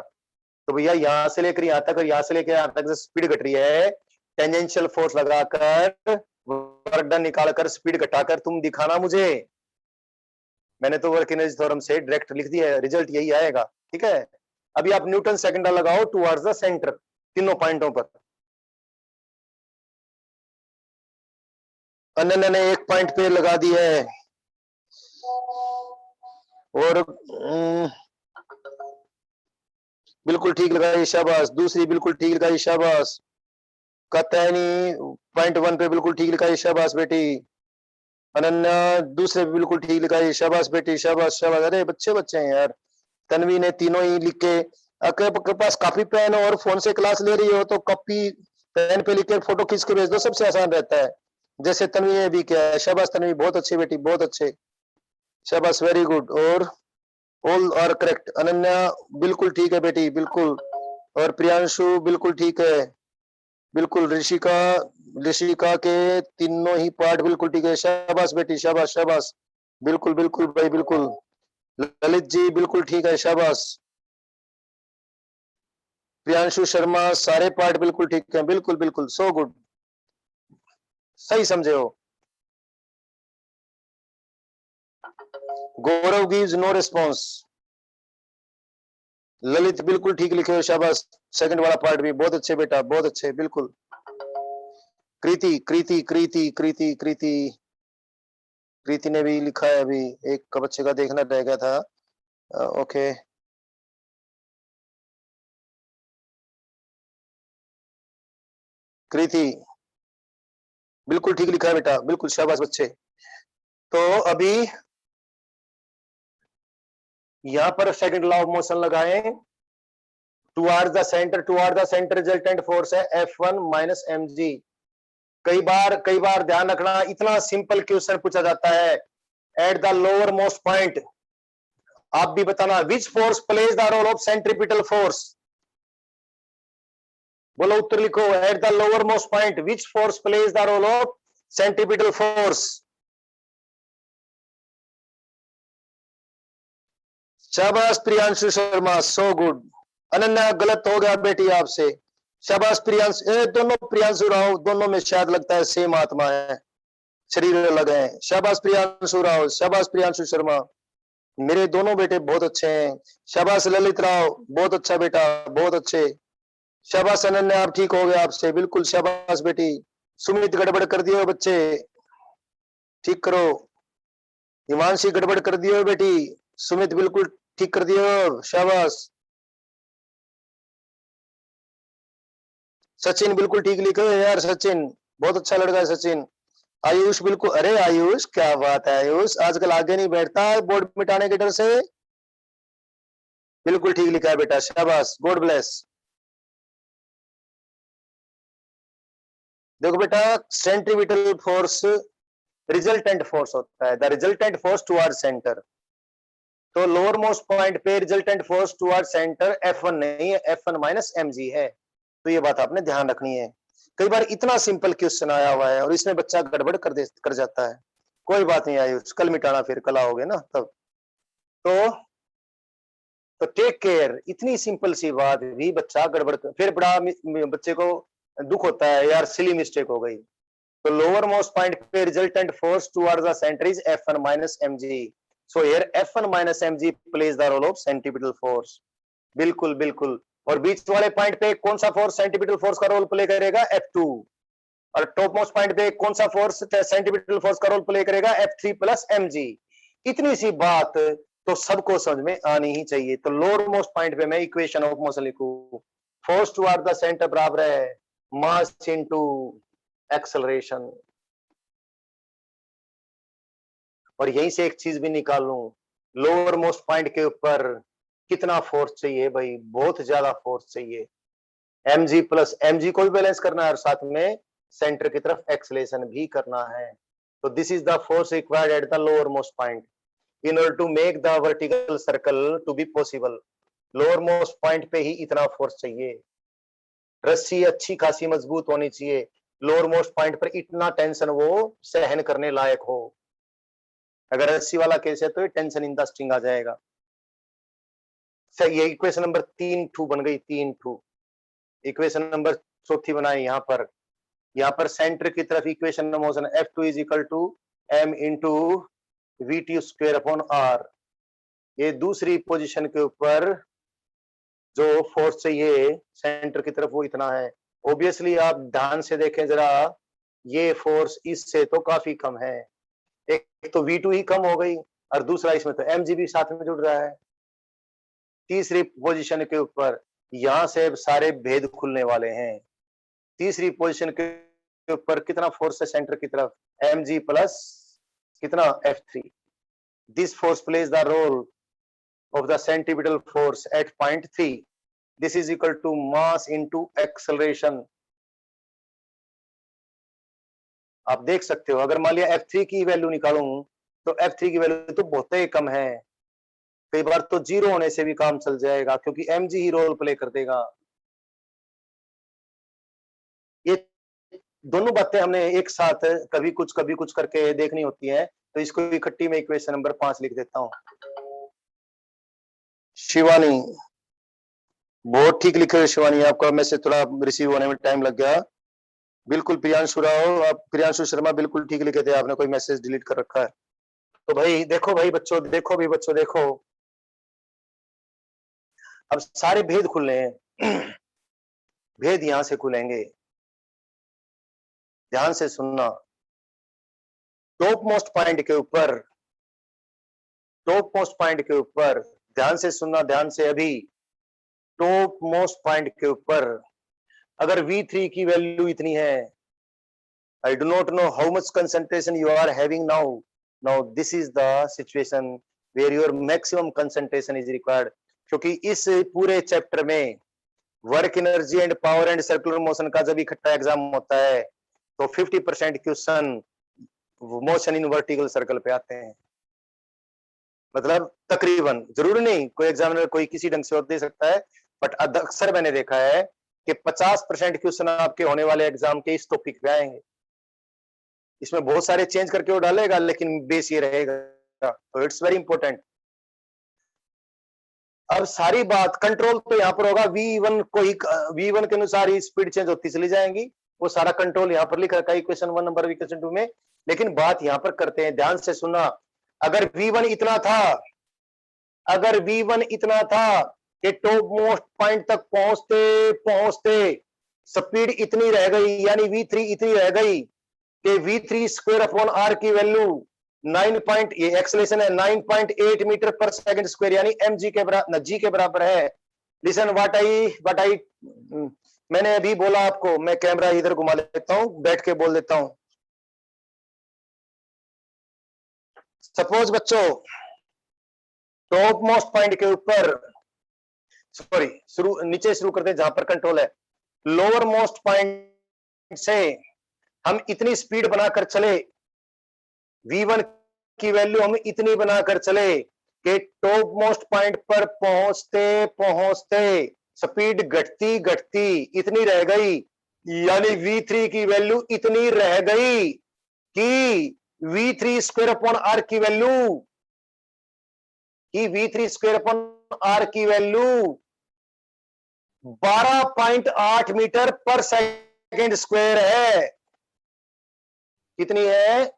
तो भैया यहां से लेकर यहां तक और यहां से लेकर यहां तक स्पीड घट रही है, टेंजेंशियल फोर्स लगाकर वर्क डन निकालकर स्पीड घटाकर तुम दिखाना मुझे। मैंने तो वर्क एनर्जी थ्योरम से डायरेक्ट लिख दिया है, रिजल्ट यही आएगा। ठीक है, अभी आप न्यूटन सेकंड लॉ लगाओ टुवर्ड्स द सेंटर, तीनों पॉइंटों पर। अनन्या ने एक पॉइंट पे लगा दी है, और बिल्कुल ठीक लगाई, शाबाश। दूसरी बिल्कुल ठीक लगाई, शाबाश। कात्यायनी पॉइंट 1 पे बिल्कुल ठीक लिखाई, शाबाश बेटी। अनन्या दूसरे पे बिल्कुल ठीक लिखाई, शाबाश बेटी, शाबाश शाबाश। अरे बच्चे बच्चे हैं यार। तन्वी ने तीनों ही लिख के, अगर आपके पास कॉपी पेन और फोन से क्लास ले रही हो तो कॉपी पेन पे लिख के फोटो खींच के भेज दो, सबसे आसान रहता है। जैसे तन्वी ने भी किया है, शाबाश तन्वी, बहुत अच्छी बेटी, बहुत अच्छे, शाबाश, वेरी गुड। और ऑल आर करेक्ट। अनन्या बिल्कुल ठीक है बेटी, बिल्कुल। और प्रियांशु बिल्कुल ठीक है, बिल्कुल। ऋषिका, ऋषिका के तीनों ही पार्ट बिल्कुल ठीक है, शाबाश बेटी, शाबाश शाबाश, बिल्कुल बिल्कुल भाई, बिल्कुल। ललित जी बिल्कुल ठीक है, शाबाश। प्रियांशु शर्मा सारे पार्ट बिल्कुल ठीक है, बिल्कुल बिल्कुल, सो गुड, सही समझे हो। गौरव गिव्स नो रिस्पॉन्स। ललित बिल्कुल ठीक लिखे हो, शाबाश। सेकंड वाला पार्ट भी बहुत अच्छे बेटा, बहुत अच्छे, बिल्कुल। कृति कृति कृति कृति कृति कृति ने भी लिखा है, अभी एक का बच्चे का देखना रह गया था। ओके, कृति बिल्कुल ठीक लिखा है बेटा, बिल्कुल, शाबाश बच्चे। तो अभी यहां पर सेकंड लॉ ऑफ मोशन लगाएं। Toward the centre resultant force है F1 माइनस mg। कई बार ध्यान रखना, इतना सिंपल क्वेश्चन पूछा जाता है at the lowermost point. आप भी बताना, which force plays the role of centripetal force. बोलो, उत्तर लिखो। At the lowermost point which force plays the role of centripetal force. शाबाश प्रियांशु शर्मा, सो गुड। अनन्या गलत हो गया बेटी आपसे, शाबाश प्रियांशु। दोनों प्रियांशु राव, दोनों में शायद लगता है सेम आत्मा है, शरीर अलग है। शाबाश प्रियांशु राव, शाबाश प्रियांशु शर्मा, मेरे दोनों बेटे बहुत अच्छे हैं। शाबाश ललित राव, बहुत अच्छा बेटा, बहुत अच्छे। शाबाश अनन्या, आप ठीक हो गए आपसे, बिल्कुल, शाबाश बेटी। सुमित गड़बड़ कर दिए बच्चे, ठीक करो। हिमांशी गड़बड़ कर दिए बेटी, सुमित बिल्कुल ठीक कर दिए, शाबाश। सचिन बिल्कुल ठीक लिखे यार, सचिन बहुत अच्छा लड़का है सचिन। आयुष बिल्कुल, अरे आयुष क्या बात है, आयुष आजकल आगे नहीं बैठता है बोर्ड मिटाने के डर से। बिल्कुल ठीक लिखा है बेटा, शाबाश, गॉड ब्लेस। देखो बेटा, सेंट्रीपिटल फोर्स रिजल्टेंट फोर्स होता है, the resultant force toward centre. तो लोअर मोस्ट पॉइंट पे resultant force toward centre F1 नहीं है, F1 माइनस mg है। तो ये बात आपने ध्यान रखनी है। कई बार इतना सिंपल क्वेश्चन आया हुआ है और इसमें बच्चा गड़बड़ कर जाता है। कोई बात नहीं आयुष, कल मिटाना, फिर कल आओगे ना तब। तो टेक केयर, इतनी सिंपल सी बात भी बच्चा गड़बड़ फिर बड़ा बच्चे को दुख होता है यार, सिली मिस्टेक हो गई। तो लोअर मोस्ट पॉइंट पे resultant force towards the centre is F1 minus mg। So here F1 minus mg plays the role of centripetal force. बिल्कुल बिल्कुल। और बीच वाले पॉइंट पे कौन सा फोर्स सेंट्रीपिटल फोर्स का रोल प्ले करेगा, F2। और टॉप मोस्ट पॉइंट पे कौन सा फोर्स सेंट्रीपिटल फोर्स का रोल प्ले करेगा, F3 प्लस mg। इतनी सी बात तो सबको समझ में आनी ही चाहिए। तो लोअर मोस्ट पॉइंट पे मैं इक्वेशन ऑफ मोशन लिखूं, फोर्स टुवर्ड द सेंटर बराबर है मास इनटू एक्सेलरेशन। और यहीं से एक चीज भी निकालूं, लोअर मोस्ट पॉइंट के ऊपर कितना फोर्स चाहिए भाई, बहुत ज्यादा फोर्स चाहिए। mg प्लस mg को भी बैलेंस करना है और साथ में सेंटर की तरफ एक्सेलरेशन भी करना है। तो this is the force required at the lowermost point in order to make the vertical circle to be possible. Lowermost point पे ही इतना फोर्स चाहिए। रस्सी अच्छी खासी मजबूत होनी चाहिए, लोअर मोस्ट पॉइंट पर इतना टेंशन वो सहन करने लायक हो। अगर रस्सी वाला केस है तो ये टेंशन इन द स्ट्रिंग आ जाएगा। सही है, इक्वेशन नंबर 3 बन गई, 3 इक्वेशन नंबर चौथी बनाई। यहाँ पर सेंटर की तरफ equation motion F2 is equal to m into VT square upon R। ये दूसरी पोजीशन के ऊपर जो फोर्स चाहिए सेंटर की तरफ वो इतना है। ऑब्वियसली आप ध्यान से देखें जरा, ये फोर्स इससे तो काफी कम है। एक तो V2 ही कम हो गई और दूसरा इसमें तो mg भी साथ में जुड़ रहा है। तीसरी पोजीशन के ऊपर यहां से सारे भेद खुलने वाले हैं। तीसरी पोजीशन के ऊपर कितना फोर्स है सेंटर की तरफ, mg प्लस कितना F3। This force plays the role of the centripetal force at point 3. This is equal to mass into acceleration. आप देख सकते हो अगर मान लिया F3 की वैल्यू निकालूं तो F3 की वैल्यू तो बहुत ही कम है, कई बार तो जीरो होने से भी काम चल जाएगा क्योंकि mg ही रोल प्ले कर देगा। ये दोनों बातें हमने एक साथ कभी कुछ करके देखनी होती है, तो इसको इकट्ठी में इक्वेशन नंबर 5 लिख देता हूं। शिवानी, बहुत ठीक लिखे शिवानी, आपका मैसेज थोड़ा रिसीव होने में टाइम लग गया। बिल्कुल प्रियांशु राव, आप प्रियांशु शर्मा बिल्कुल ठीक लिखे थे, आपने कोई मैसेज डिलीट कर रखा है। तो भाई देखो भाई बच्चों, देखो भी बच्चों देखो, अब सारे भेद खुले हैं। भेद यहां से खुलेंगे, ध्यान से सुनना। टॉप मोस्ट पॉइंट के ऊपर, टॉप मोस्ट पॉइंट के ऊपर ध्यान से सुनना, ध्यान से। अभी टॉप मोस्ट पॉइंट के ऊपर अगर V3 की वैल्यू इतनी है, I do not know how much concentration you are having now. Now this is the situation where your maximum concentration is required. क्योंकि इस पूरे चैप्टर में work energy and power and circular motion का जब इकट्ठा exam होता है तो 50% question motion in vertical circle पे आते हैं। मतलब तकरीबन, जरूरी नहीं कोई एग्जामिनर कोई किसी ढंग से और दे सकता है, बट अक्सर मैंने देखा है कि 50% क्वेश्चन आपके होने वाले एग्जाम के इस टॉपिक पे आएंगे। इसमें बहुत सारे चेंज करके वो डालेगा लेकिन बेस ये रहेगा, तो इट्स वेरी इंपॉर्टेंट। अब सारी बात कंट्रोल तो यहाँ पर होगा, V1 को ही V1 के अनुसार ही स्पीड चेंज होती चली जाएंगी, वो सारा कंट्रोल यहाँ पर लिख रखा है इक्वेशन 1 नंबर इक्वेशन 2 में। लेकिन बात यहाँ पर करते हैं, ध्यान से सुनना। अगर V1 इतना था, अगर V1 इतना था कि टॉप मोस्ट पॉइंट तक पहुंचते पहुंचते स्पीड इतनी रह गई, यानी V3 इतनी रह गई कि V3 स्क्वायर अपॉन R की वैल्यू 9 ये एक्सेलरेशन है 9.8 मीटर पर सेकंड स्क्वायर, यानी mg के बराबर, g के बराबर है। लिसन व्हाट आई मैंने अभी बोला आपको, मैं कैमरा इधर घुमा लेता हूं, बैठ के बोल देता हूं। सपोज बच्चों टॉप मोस्ट पॉइंट के ऊपर, सॉरी नीचे शुरू करते हैं जहां पर कंट्रोल है। लोअर मोस्ट पॉइंट से हम इतनी स्पीड बनाकर चले, V1 की वैल्यू हम इतनी बनाकर चले कि टॉप मोस्ट पॉइंट पर पहुंचते पहुंचते स्पीड घटती घटती इतनी रह गई, यानी V3 की वैल्यू इतनी रह गई कि V3 स्क्वायर अपॉन R की वैल्यू, कि V3 स्क्वायर अपॉन R की वैल्यू 12.8 मीटर पर सेकंड स्क्वायर है। कितनी है?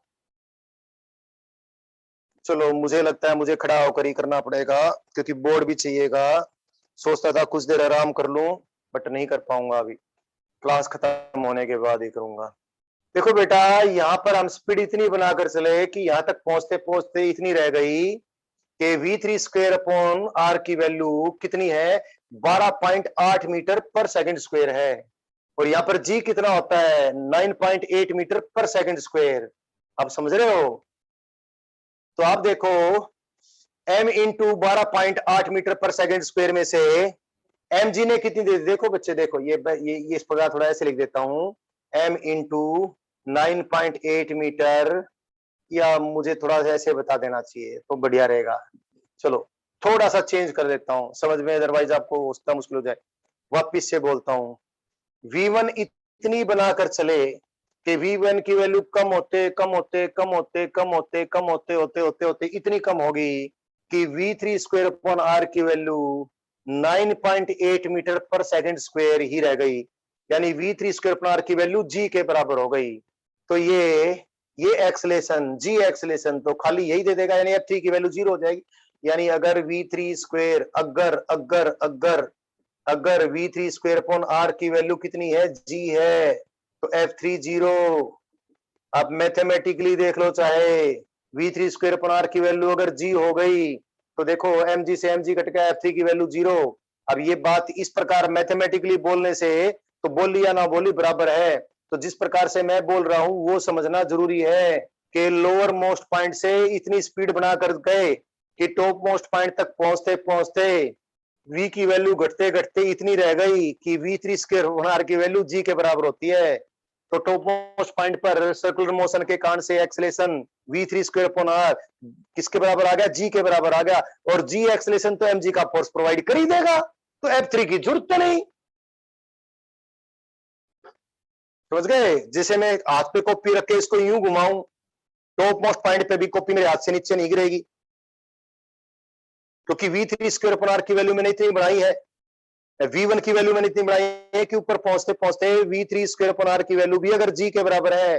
चलो मुझे लगता है मुझे खड़ा होकर ही करना पड़ेगा क्योंकि बोर्ड भी चाहिएगा। सोचता था कुछ देर आराम कर लूं बट नहीं कर पाऊंगा, अभी क्लास खत्म होने के बाद ही करूंगा। देखो बेटा, यहां पर हम स्पीड इतनी बनाकर चले कि यहां तक पहुंचते पहुंचते इतनी रह गई कि V3 स्क्वायर अपॉन R की वैल्यू कितनी है, 12.8 मीटर पर सेकंड स्क्वायर है, और यहां पर G कितना होता है 9.8 मीटर पर सेकंड स्क्वायर। आप समझ रहे हो? तो आप देखो m इंटू 12.8 मीटर पर सेकंड स्क्वायर में से mg ने कितनी दे दी, देखो बच्चे देखो, ये इस प्रकार थोड़ा ऐसे लिख देता हूं, m इंटू 9.8 मीटर, या मुझे थोड़ा सा ऐसे बता देना चाहिए तो बढ़िया रहेगा। चलो थोड़ा सा चेंज कर देता हूं समझ में, अदरवाइज आपको उसका मुश्किल हो जाए। वापिस से बोलता हूं, V1 इतनी बनाकर चले कि V1 की वैल्यू कम होते कम होते कम होते कम होते कम होते होते होते होते इतनी कम होगी कि V3 स्क्वायर अपॉन R की वैल्यू 9.8 मीटर पर सेकंड स्क्वायर ही रह गई, यानी V3 स्क्वायर अपॉन R की वैल्यू G के बराबर हो गई। तो ये एक्सेलरेशन G एक्सेलरेशन तो खाली यही दे देगा, यानी F3 की वैल्यू 0 हो जाएगी। यानी अगर V3 स्क्वायर अगर अगर अगर अगर V3 स्क्वायर अपॉन R की वैल्यू कितनी है, G है, तो F3 0। आप मैथमेटिकली देख लो चाहे, v3 स्क्वायर अपॉन r की वैल्यू अगर g हो गई तो देखो mg से mg कट गया, f3 की वैल्यू 0। अब ये बात इस प्रकार मैथमेटिकली बोलने से तो बोली या ना बोली बराबर है। तो जिस प्रकार से मैं बोल रहा हूं वो समझना जरूरी है कि लोअर मोस्ट पॉइंट से इतनी स्पीड बनाकर गए कि टॉप मोस्ट पॉइंट तक पहुंचते पहुंचते v की वैल्यू घटते घटते इतनी रह गई कि v3 स्क्वायर अपॉन r की वैल्यू g के बराबर होती है। तो टॉप मोस्ट पॉइंट पर सर्कुलर मोशन के कारण से acceleration v3 square upon r किसके बराबर आ गया, g के बराबर आ गया। और g एक्सेलेरेशन तो mg का फोर्स प्रोवाइड कर ही देगा, तो f3 की जरूरत तो नहीं। समझ गए? जैसे मैं हाथ पे कॉपी रख के इसको यूं घुमाऊं, टॉप मोस्ट पॉइंट पे भी कॉपी मेरे हाथ से नीचे नहीं गिरेगी, क्योंकि v3 स्क्वायर अपॉन r की वैल्यू मैंने इतनी बढ़ाई है, v1 की वैल्यू मैंने इतनी बढ़ाई है कि ऊपर पहुंचते पहुंचते v3 स्क्वायर अपॉन r की वैल्यू भी अगर g के बराबर है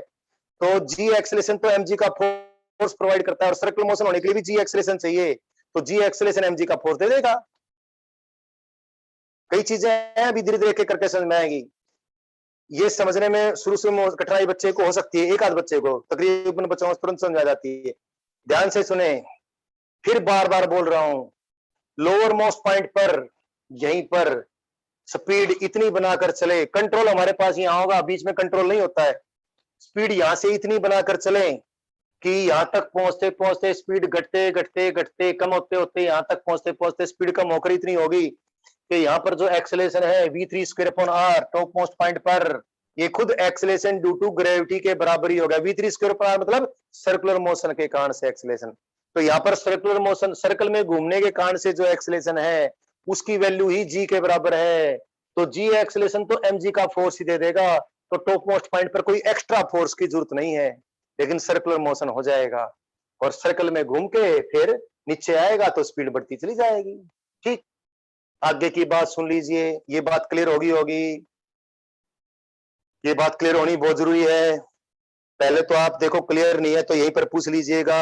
तो g एक्सेलेरेशन तो mg का फोर्स प्रोवाइड करता है, और सर्कुलर मोशन होने के लिए भी g एक्सेलेरेशन चाहिए, तो g एक्सेलेरेशन mg का फोर्स दे देगा। कई चीजें हैं अभी धीरे धीरे करके समझ में आएगी। ये समझने में शुरू से कठिनाई बच्चे को हो सकती है, एक आध बच्चे को, तकरीबन बच्चों को तुरंत समझ आ जाती है। ध्यान से सुने, फिर बार बार बोल रहा हूं, लोअर मोस्ट पॉइंट पर यहीं पर स्पीड इतनी बनाकर चले, कंट्रोल हमारे पास यहां होगा, बीच में कंट्रोल नहीं होता है। स्पीड यहां से इतनी बनाकर चले कि यहां तक पहुंचते पहुंचते स्पीड घटते घटते घटते कम होते होते यहां तक पहुंचते पहुंचते स्पीड कम होकर इतनी होगी कि यहां पर जो एक्सेलेरेशन है v3 square upon r top most point पर, ये खुद एक्सेलेरेशन ड्यू टू ग्रेविटी के बराबर ही होगा। v3 स्क्वायर अपॉन r मतलब सर्कुलर मोशन के कारण से एक्सेलेरेशन। तो यहां पर सर्कुलर मोशन, सर्कल में घूमने के कारण से जो एक्सेलेरेशन है उसकी वैल्यू ही g के बराबर है, तो g एक्सेलेरेशन तो mg का फोर्स ही दे देगा। तो टॉप मोस्ट पॉइंट पर कोई एक्स्ट्रा फोर्स की जरूरत नहीं है, लेकिन सर्कुलर मोशन हो जाएगा और सर्कल में घूम के फिर नीचे आएगा तो स्पीड बढ़ती चली जाएगी। ठीक, आगे की बात सुन लीजिए, ये बात क्लियर होगी, ये बात क्लियर होनी बहुत जरूरी है। पहले तो आप देखो क्लियर नहीं है तो यहीं पर पूछ लीजिएगा,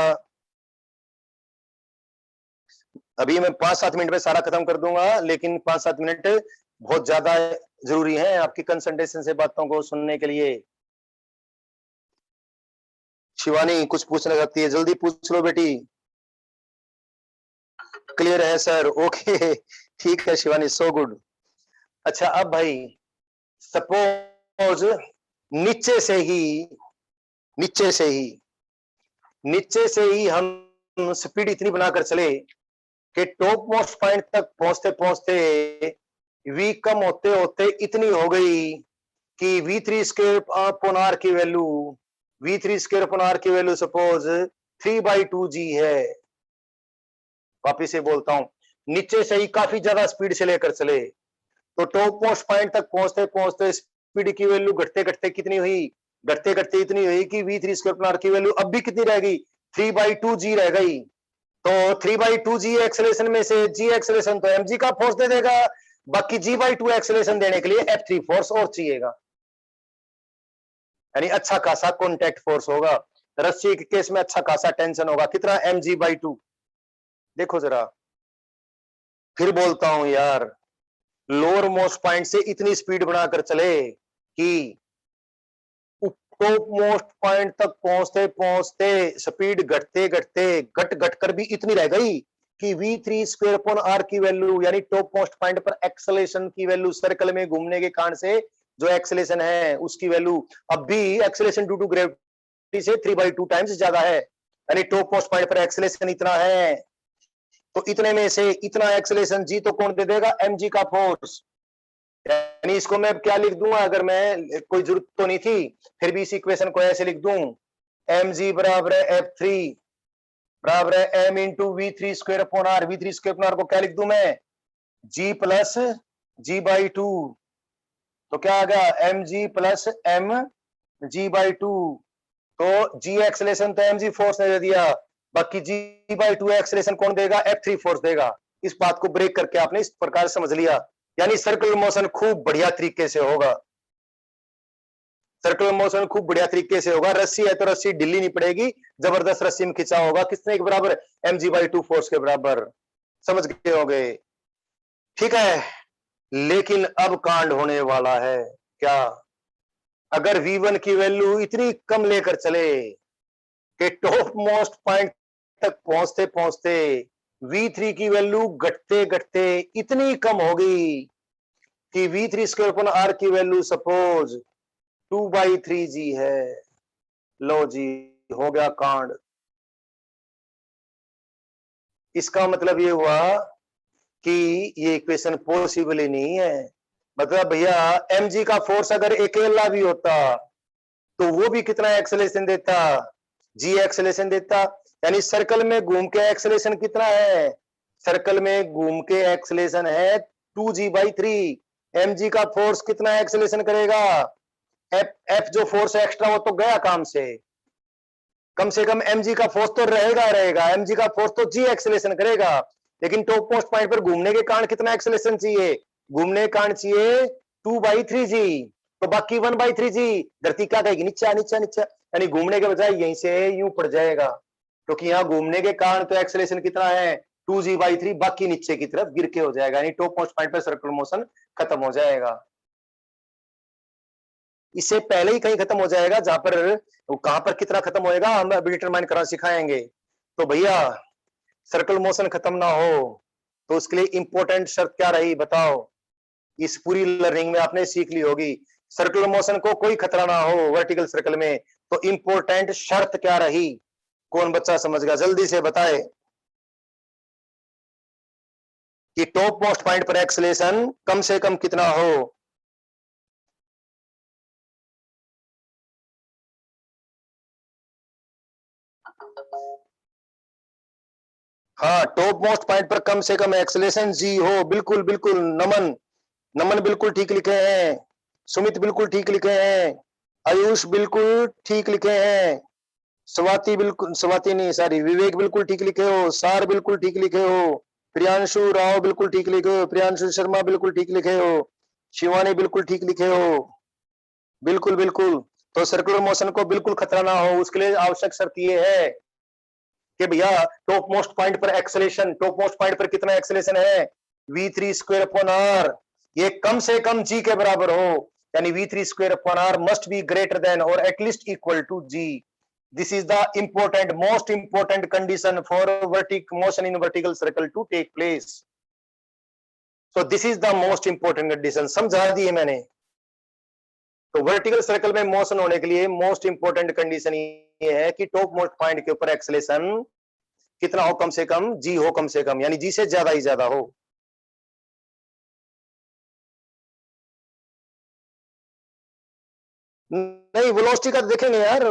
अभी मैं 5-7 मिनट में सारा खत्म कर दूंगा, लेकिन 5-7 मिनट बहुत ज्यादा जरूरी है आपकी कंसंट्रेशन से बातों को सुनने के लिए। शिवानी कुछ पूछना चाहती है, जल्दी पूछ लो बेटी। क्लियर है सर, ओके ठीक है शिवानी, सो गुड। अच्छा अब भाई सपोज नीचे से ही नीचे से ही नीचे से ही हम स्पीड इतनी बनाकर चले कि टॉप मोस्ट पॉइंट तक पहुंचते पहुंचते v कम होते होते इतनी हो गई कि v3 स्क्वायर अपॉन r की value v3 square upon r की वैल्यू सपोज 3/2g है। वापिस से बोलता हूं, नीचे से ही काफी ज्यादा स्पीड से लेकर चले तो टॉप मोस्ट पॉइंट तक पहुंचते पहुंचते स्पीड की वैल्यू घटते घटते कितनी हुई, घटते घटते इतनी हुई कि v3 स्क्वायर अपॉन r की वैल्यू अब भी कितनी रह गई, 3/2g रह गई। तो 3/2g एक्सेलेरेशन में से g एक्सेलेरेशन तो mg का फोर्स दे देगा, बाकी g/2 एक्सेलेरेशन देने के लिए f3 फोर्स और चाहिएगा, यानी अच्छा खासा कॉन्टैक्ट फोर्स होगा। रस्सी के केस में अच्छा खासा टेंशन होगा, कितना mg/2। देखो जरा, फिर बोलता हूं यार, लोअर मोस्ट पॉइंट से इतनी स्पीड बनाकर चले कि टॉप मोस्ट पॉइंट तक पहुंचते पहुंचते स्पीड घटते घटते घट घट कर भी इतनी रह गई कि v3 स्क्वायर अपॉन r की वैल्यू, यानी टॉप मोस्ट पॉइंट पर एक्सेलेरेशन की वैल्यू, सर्कल में घूमने के कारण से जो एक्सेलेरेशन है उसकी वैल्यू अब भी एक्सेलेरेशन ड्यू टू ग्रेविटी से 3/2 टाइम्स ज्यादा है, यानी टॉप मोस्ट पॉइंट पर एक्सेलेरेशन इतना है, तो इतने में से इतना एक्सेलेरेशन जी तो कौन दे देगा, mg का फोर्स। यानी इसको मैं क्या लिख दूंगा, अगर मैं कोई जरूरत तो नहीं थी फिर भी इस इक्वेशन को ऐसे लिख दूं, mg बराबर है f3 बराबर है m into v3 square upon r, v3 square upon r को क्या लिख दूं मैं, g प्लस g/2, तो क्या आ गया mg प्लस m g/2। तो g एक्सेलेरेशन तो mg फोर्स ने दे दिया, बाकी g/2 एक्सेलेरेशन कौन देगा, f3 फोर्स देगा। इस बात को ब्रेक करके आपने इस प्रकार समझ लिया, यानी सर्कुलर मोशन खूब बढ़िया तरीके से होगा, सर्कुलर मोशन खूब बढ़िया तरीके से होगा। रस्सी है तो रस्सी ढीली नहीं पड़ेगी, जबरदस्त रस्सी में खिंचा होगा, किसने के बराबर, mg/2 फोर्स के बराबर। समझ गए होंगे, ठीक है। लेकिन अब कांड होने वाला है, क्या, अगर v1 की वैल्यू इतनी कम लेकर चले कि टॉप मोस्ट पॉइंट तक पहुंचते पहुंचते V3 की वैल्यू घटते घटते इतनी कम होगी कि V3 स्क्वायर अपन R की वैल्यू सपोज 2/3G है। लो जी, हो गया कांड। इसका मतलब ये हुआ कि ये इक्वेशन पॉसिबल ही नहीं है। मतलब भैया mg का फोर्स अगर अकेला भी होता तो वो भी कितना एक्सेलेरेशन देता, g एक्सेलेरेशन देता। यानी सर्कल में घूम के एक्सेलेरेशन कितना है, सर्कल में घूम के एक्सेलेरेशन है 2g/3। mg का फोर्स कितना एक्सेलेरेशन करेगा, f जो फोर्स है एक्स्ट्रा वो तो गया काम से, कम से कम mg का फोर्स तो रहेगा रहेगा, mg का फोर्स तो g एक्सेलेरेशन करेगा। लेकिन टॉप मोस्ट पॉइंट पर घूमने के कारण कितना एक्सेलेरेशन चाहिए, घूमने के कारण चाहिए 2/3g। तो बाकी 1/3g धरती क्या कहेगी, नीचा नीचा नीचा, यानी घूमने के बजाय यहीं से यूं पड़ जाएगा, क्योंकि यहाँ घूमने के कारण तो एक्सेलेरेशन कितना है 2g/3, बाकी नीचे की तरफ गिर के हो जाएगा, यानी टॉप मोस्ट पॉइंट पर सर्कुलर मोशन खत्म हो जाएगा। इससे पहले ही कहीं खत्म हो जाएगा, जहां पर वो कहां पर कितना खत्म होएगा हम अभी डिटरमाइन करना सिखाएंगे। तो भैया सर्कल मोशन खत्म ना हो तो उसके लिए इंपॉर्टेंट शर्त क्या रही बताओ, इस पूरी लर्निंग में आपने सीख ली होगी। सर्कुलर मोशन को कोई खतरा ना हो वर्टिकल सर्कल में, तो इंपॉर्टेंट शर्त क्या रही, कौन बच्चा समझ गया जल्दी से बताए कि टॉप मोस्ट पॉइंट पर एक्सेलेरेशन कम से कम कितना हो। हाँ, टॉप मोस्ट पॉइंट पर कम से कम एक्सेलेरेशन जी हो। बिल्कुल बिल्कुल, नमन नमन बिल्कुल ठीक लिखे हैं, सुमित बिल्कुल ठीक लिखे हैं, आयुष बिल्कुल ठीक लिखे हैं, स्वाति बिल्कुल, स्वाति नहीं सॉरी, विवेक बिल्कुल ठीक लिखे हो, सार बिल्कुल ठीक लिखे हो, प्रियांशु राव बिल्कुल ठीक लिखे हो, प्रियांशु शर्मा बिल्कुल ठीक लिखे हो, शिवानी बिल्कुल ठीक लिखे हो। बिल्कुल बिल्कुल, तो सर्कुलर मोशन को बिल्कुल खतरा ना हो उसके लिए आवश्यक शर्त ये है कि भैया टॉप मोस्ट पॉइंट पर एक्सेलेरेशन, टॉप मोस्ट पॉइंट पर कितना एक्सेलेरेशन है V3 स्क्वायर अपॉन R, ये कम से कम G के बराबर हो, यानी V3 square upon R must be greater than और at least equal to G। This is the important most important condition for vertical motion in vertical circle to take place. So this is the most important condition, समझा दी है मैंने। तो vertical circle में motion होने के लिए मोस्ट इंपॉर्टेंट कंडीशन ये है कि टॉप मोस्ट पॉइंट के ऊपर एक्सेलेरेशन कितना हो, कम से कम जी हो, कम से कम यानी जी से ज्यादा ही ज्यादा हो। नहीं वेलोसिटी का देखेंगे यार,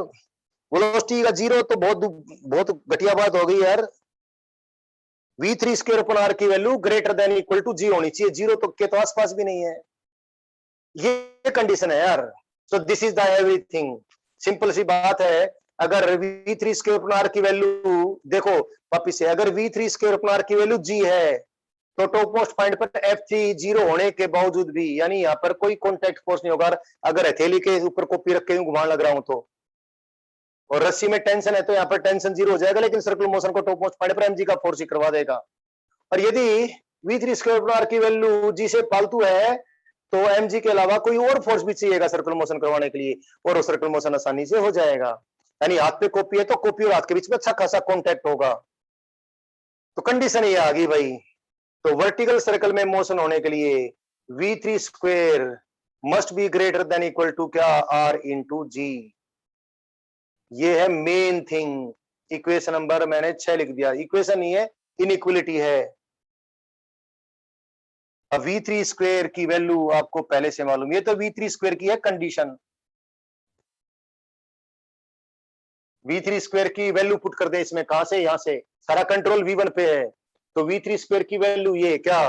वेलोसिटी का जीरो तो बहुत घटिया बात हो गई यार। V3 स्क्वायर अपॉन R की value greater than equal to g होनी चाहिए, जीरो तो के तो आसपास भी नहीं है, ये कंडीशन है यार। So this is the everything, simple सी बात है। अगर V3 स्क्वायर अपॉन R की वैल्यू देखो वापिस से, अगर V3 स्क्वायर अपॉन R की वैल्यू G है तो टॉप मोस्ट पॉइंट पर F3 जीरो होने के बावजूद भी, यानी यहाँ पर कोई कॉन्टैक्ट फोर्स नहीं होगा। अगर हथेली के ऊपर कॉपी रख के घुमाने लग रहा हूं तो, और रस्सी में टेंशन है तो यहाँ पर टेंशन जीरो हो जाएगा, लेकिन सर्कुलर मोशन को टॉप मोस्ट पॉइंट पर mg का फोर्स ही करवा देगा। और यदि V3 स्क्वायर R की वैल्यू G से फालतू है तो mg के अलावा कोई और फोर्स भी चाहिएगा सर्कुलर मोशन करवाने के लिए, और वो सर्कुलर मोशन आसानी से हो जाएगा। यानी हाथ पे कॉपी है तो कॉपी और हाथ के बीच में अच्छा खासा कॉन्टैक्ट होगा। तो कंडीशन ये आ गई भाई। तो वर्टिकल सर्कल में मोशन होने के लिए V3 square must be greater than equal to क्या, R इंटू जी। ये है मेन थिंग। इक्वेशन नंबर मैंने 6 लिख दिया, इक्वेशन नहीं है इनइक्वलिटी है। अब V3 स्क्वायर की वैल्यू आपको पहले से मालूम, ये तो V3 स्क्वायर की है कंडीशन। V3 स्क्वायर की वैल्यू पुट कर दे इसमें, कहां से, यहां से, सारा कंट्रोल V1 पे है। तो V3 स्क्वायर की वैल्यू ये क्या,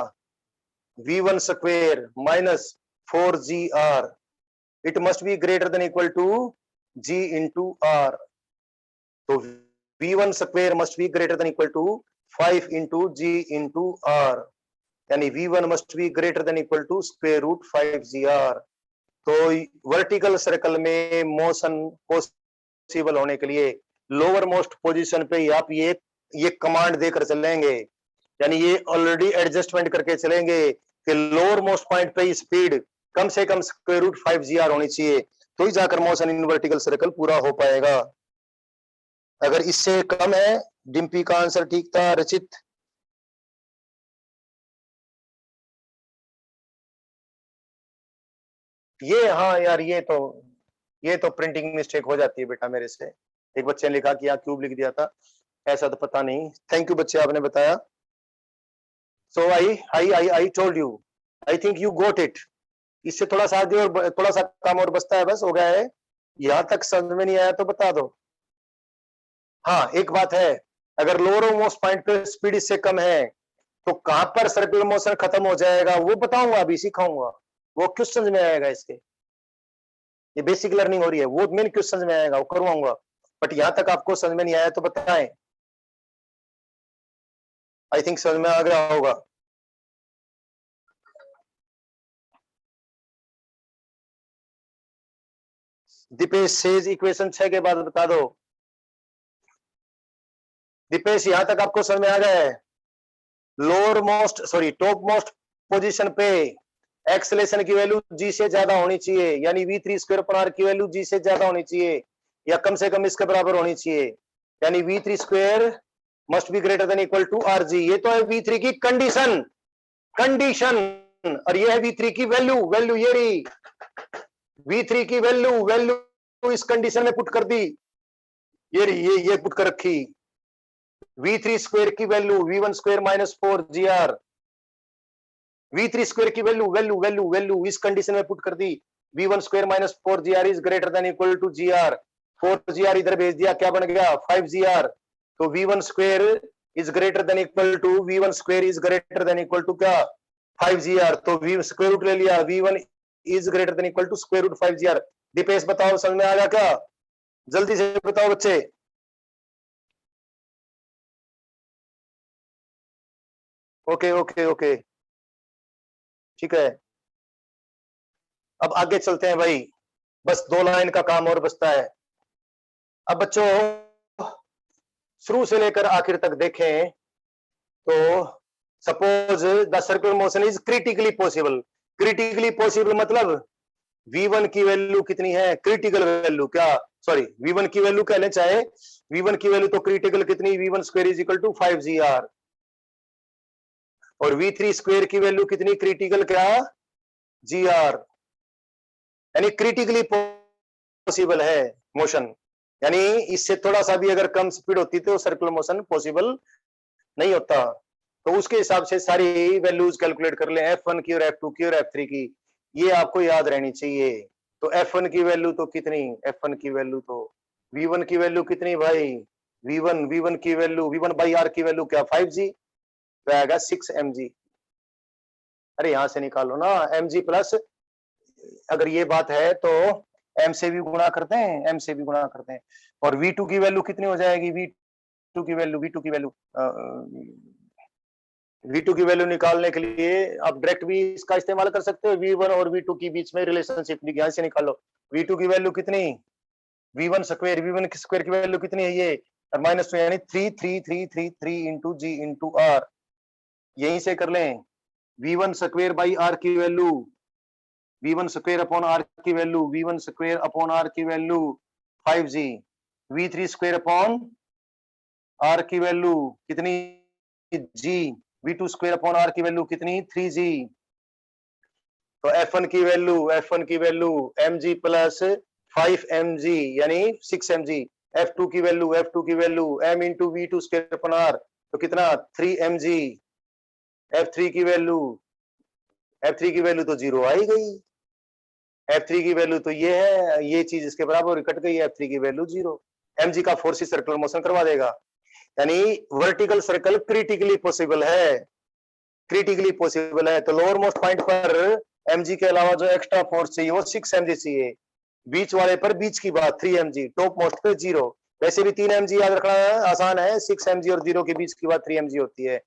V1 square minus 4GR, it must be greater than equal to G into R। तो V1 square must be greater than equal to 5 into G into R, यानी V1 must be greater than equal to square root 5GR। तो vertical circle में motion possible होने के लिए lower most position पे आप ये कमांड देकर चलेंगे, यानी ये ऑलरेडी एडजस्टमेंट करके चलेंगे कि लोअर मोस्ट पॉइंट पे स्पीड कम से कम स्क्वायर रूट 5GR होनी चाहिए, तो ही जाकर मोशन इन वर्टिकल सर्कल पूरा हो पाएगा। अगर इससे कम है, डिम्पी का आंसर ठीक था। रचित, ये हाँ यार, ये तो प्रिंटिंग मिस्टेक हो जाती है बेटा मेरे से। एक बच्चे ने लिखा कि यहाँ क्यूब लिख दिया था, ऐसा तो पता नहीं। थैंक यू बच्चे, आपने बताया। So I told you, I think you got it. इससे थोड़ा सा आगे और थोड़ा सा काम और बचता है, बस हो गया है। यहां तक समझ में नहीं आया तो बता दो। हाँ, एक बात है, अगर लोअर मोस्ट पॉइंट पे स्पीड इससे कम है तो कहां पर सर्कुलर मोशन खत्म हो जाएगा वो बताऊंगा, अभी सिखाऊंगा। वो क्यों समझ में आएगा इसके, ये बेसिक लर्निंग हो रही है, वो मेन क्यों समझ में आएगा वो करवाऊंगा। बट यहां तक आपको समझ में नहीं आया तो बताएं। आई थिंक समझ में आ गया होगा। दीपेश सेज इक्वेशन 6 के बाद बता दो। दीपेश, यहां तक आपको समझ में आ गया है? Lower most sorry top most position पे एक्सेलेरेशन की वैल्यू जी से ज्यादा होनी चाहिए, यानी v3 स्क्वायर पर आर की वैल्यू जी से ज्यादा होनी चाहिए, या कम से कम इसके बराबर होनी चाहिए, यानी v3 square must be greater than equal to r g. ये तो है v3 की कंडीशन, और ये है v3 की वैल्यू, ये रही v3 की वैल्यू इस कंडीशन में पुट कर दी, ये रही, ये पुट कर रखी। v3 स्क्वायर की value v1 square minus 4gr, v3 square की वैल्यू इस कंडीशन में पुट कर दी, v1 square minus 4gr is greater than equal to gr। 4gr इधर भेज दिया, क्या बन गया 5gr। तो v1 square is greater than equal to क्या 5gr। तो v स्क्वायर रूट ले लिया, v1 is greater than equal to square root 5gr। Deepesh बताओ समझ में आ गया क्या? जल्दी से बताओ बच्चे। ओके ओके ओके, ठीक है। अब आगे चलते हैं भाई, बस 2 लाइन का काम और बचता है। अब बच्चों शुरू से लेकर आखिर तक देखें तो suppose the circular motion is critically possible. Critically possible मतलब v1 की वैल्यू कितनी है, क्रिटिकल वैल्यू, क्या सॉरी v1 की वैल्यू कह लें, चाहे v1 की वैल्यू तो क्रिटिकल कितनी, v1 square is equal to 5gr, और v3 स्क्वायर की वैल्यू कितनी, क्रिटिकल क्या gr, यानी क्रिटिकली पॉसिबल है मोशन, यानी इससे थोड़ा सा भी अगर कम स्पीड होती तो सर्कुलर मोशन पॉसिबल नहीं होता। तो उसके हिसाब से सारी वैल्यूज कैलकुलेट कर लें, F1 की और F2 की और F3 की, ये आपको याद रहनी चाहिए। तो F1 की वैल्यू तो कितनी, F1 की वैल्यू तो V1 की वैल्यू कितनी भाई, V1 की वैल्यू V1 बाई R की वैल्यू क्या 5G, तो आएगा 6mg। अरे यहां से निकालो ना mg प्लस, अगर ये बात है तो m से भी गुणा करते हैं, m से भी गुणा करते हैं, और V2 की वैल्यू कितनी हो जाएगी, V2 की वैल्यू निकालने के लिए आप डायरेक्ट भी इसका इस्तेमाल कर सकते हो, V1 और V2 के बीच में रिलेशनशिप यहां से निकालो। V2 की वैल्यू कितनी, V1 स्क्वायर की वैल्यू कितनी है, ये और माइनस 2 यानी 3 इंटू जी इंटू आर, यहीं से कर लें। V1 स्क्वायर बाई आर की value, V1 square upon r की value, V1 square upon r की value 5G, V3 square upon r की वैल्यू कितनी G, V2 square upon r की वैल्यू कितनी 3G। तो F1 की वैल्यू mg प्लस 5mg यानी 6mg, F2 की value m into V2 square upon r, तो कितना 3mg, F3 की वैल्यू तो 0 आई गई, F3 की वैल्यू तो ये है, ये चीज इसके बराबर कट गई, F3 की वैल्यू 0। mg का फोर्स सर्कुलर मोशन करवा देगा, यानी वर्टिकल सर्कल क्रिटिकली पॉसिबल है, तो लोअर मोस्ट पॉइंट पर mg के अलावा जो एक्स्ट्रा फोर्स चाहिए वो 6mg चाहिए, बीच वाले पर बीच की बात 3mg, टॉप मोस्ट पे 0। वैसे भी 3mg याद रखना है, आसान है, 6mg और 0 के बीच की बात 3mg होती है।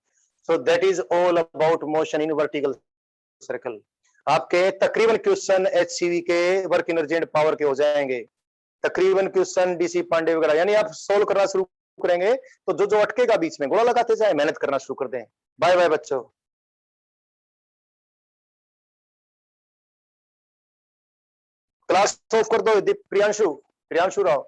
So that is all about motion in vertical circle. आपके तकरीबन क्वेश्चन HCV के वर्क एनर्जी एंड पावर के हो जाएंगे, तकरीबन क्वेश्चन DC पांडे वगैरह, यानी आप सोल्व करना शुरू करेंगे तो जो अटकेगा बीच में गोला लगाते जाए, मेहनत करना शुरू कर दें। बाय बाय बच्चों। क्लास ऑफ कर दो प्रियांशु राव।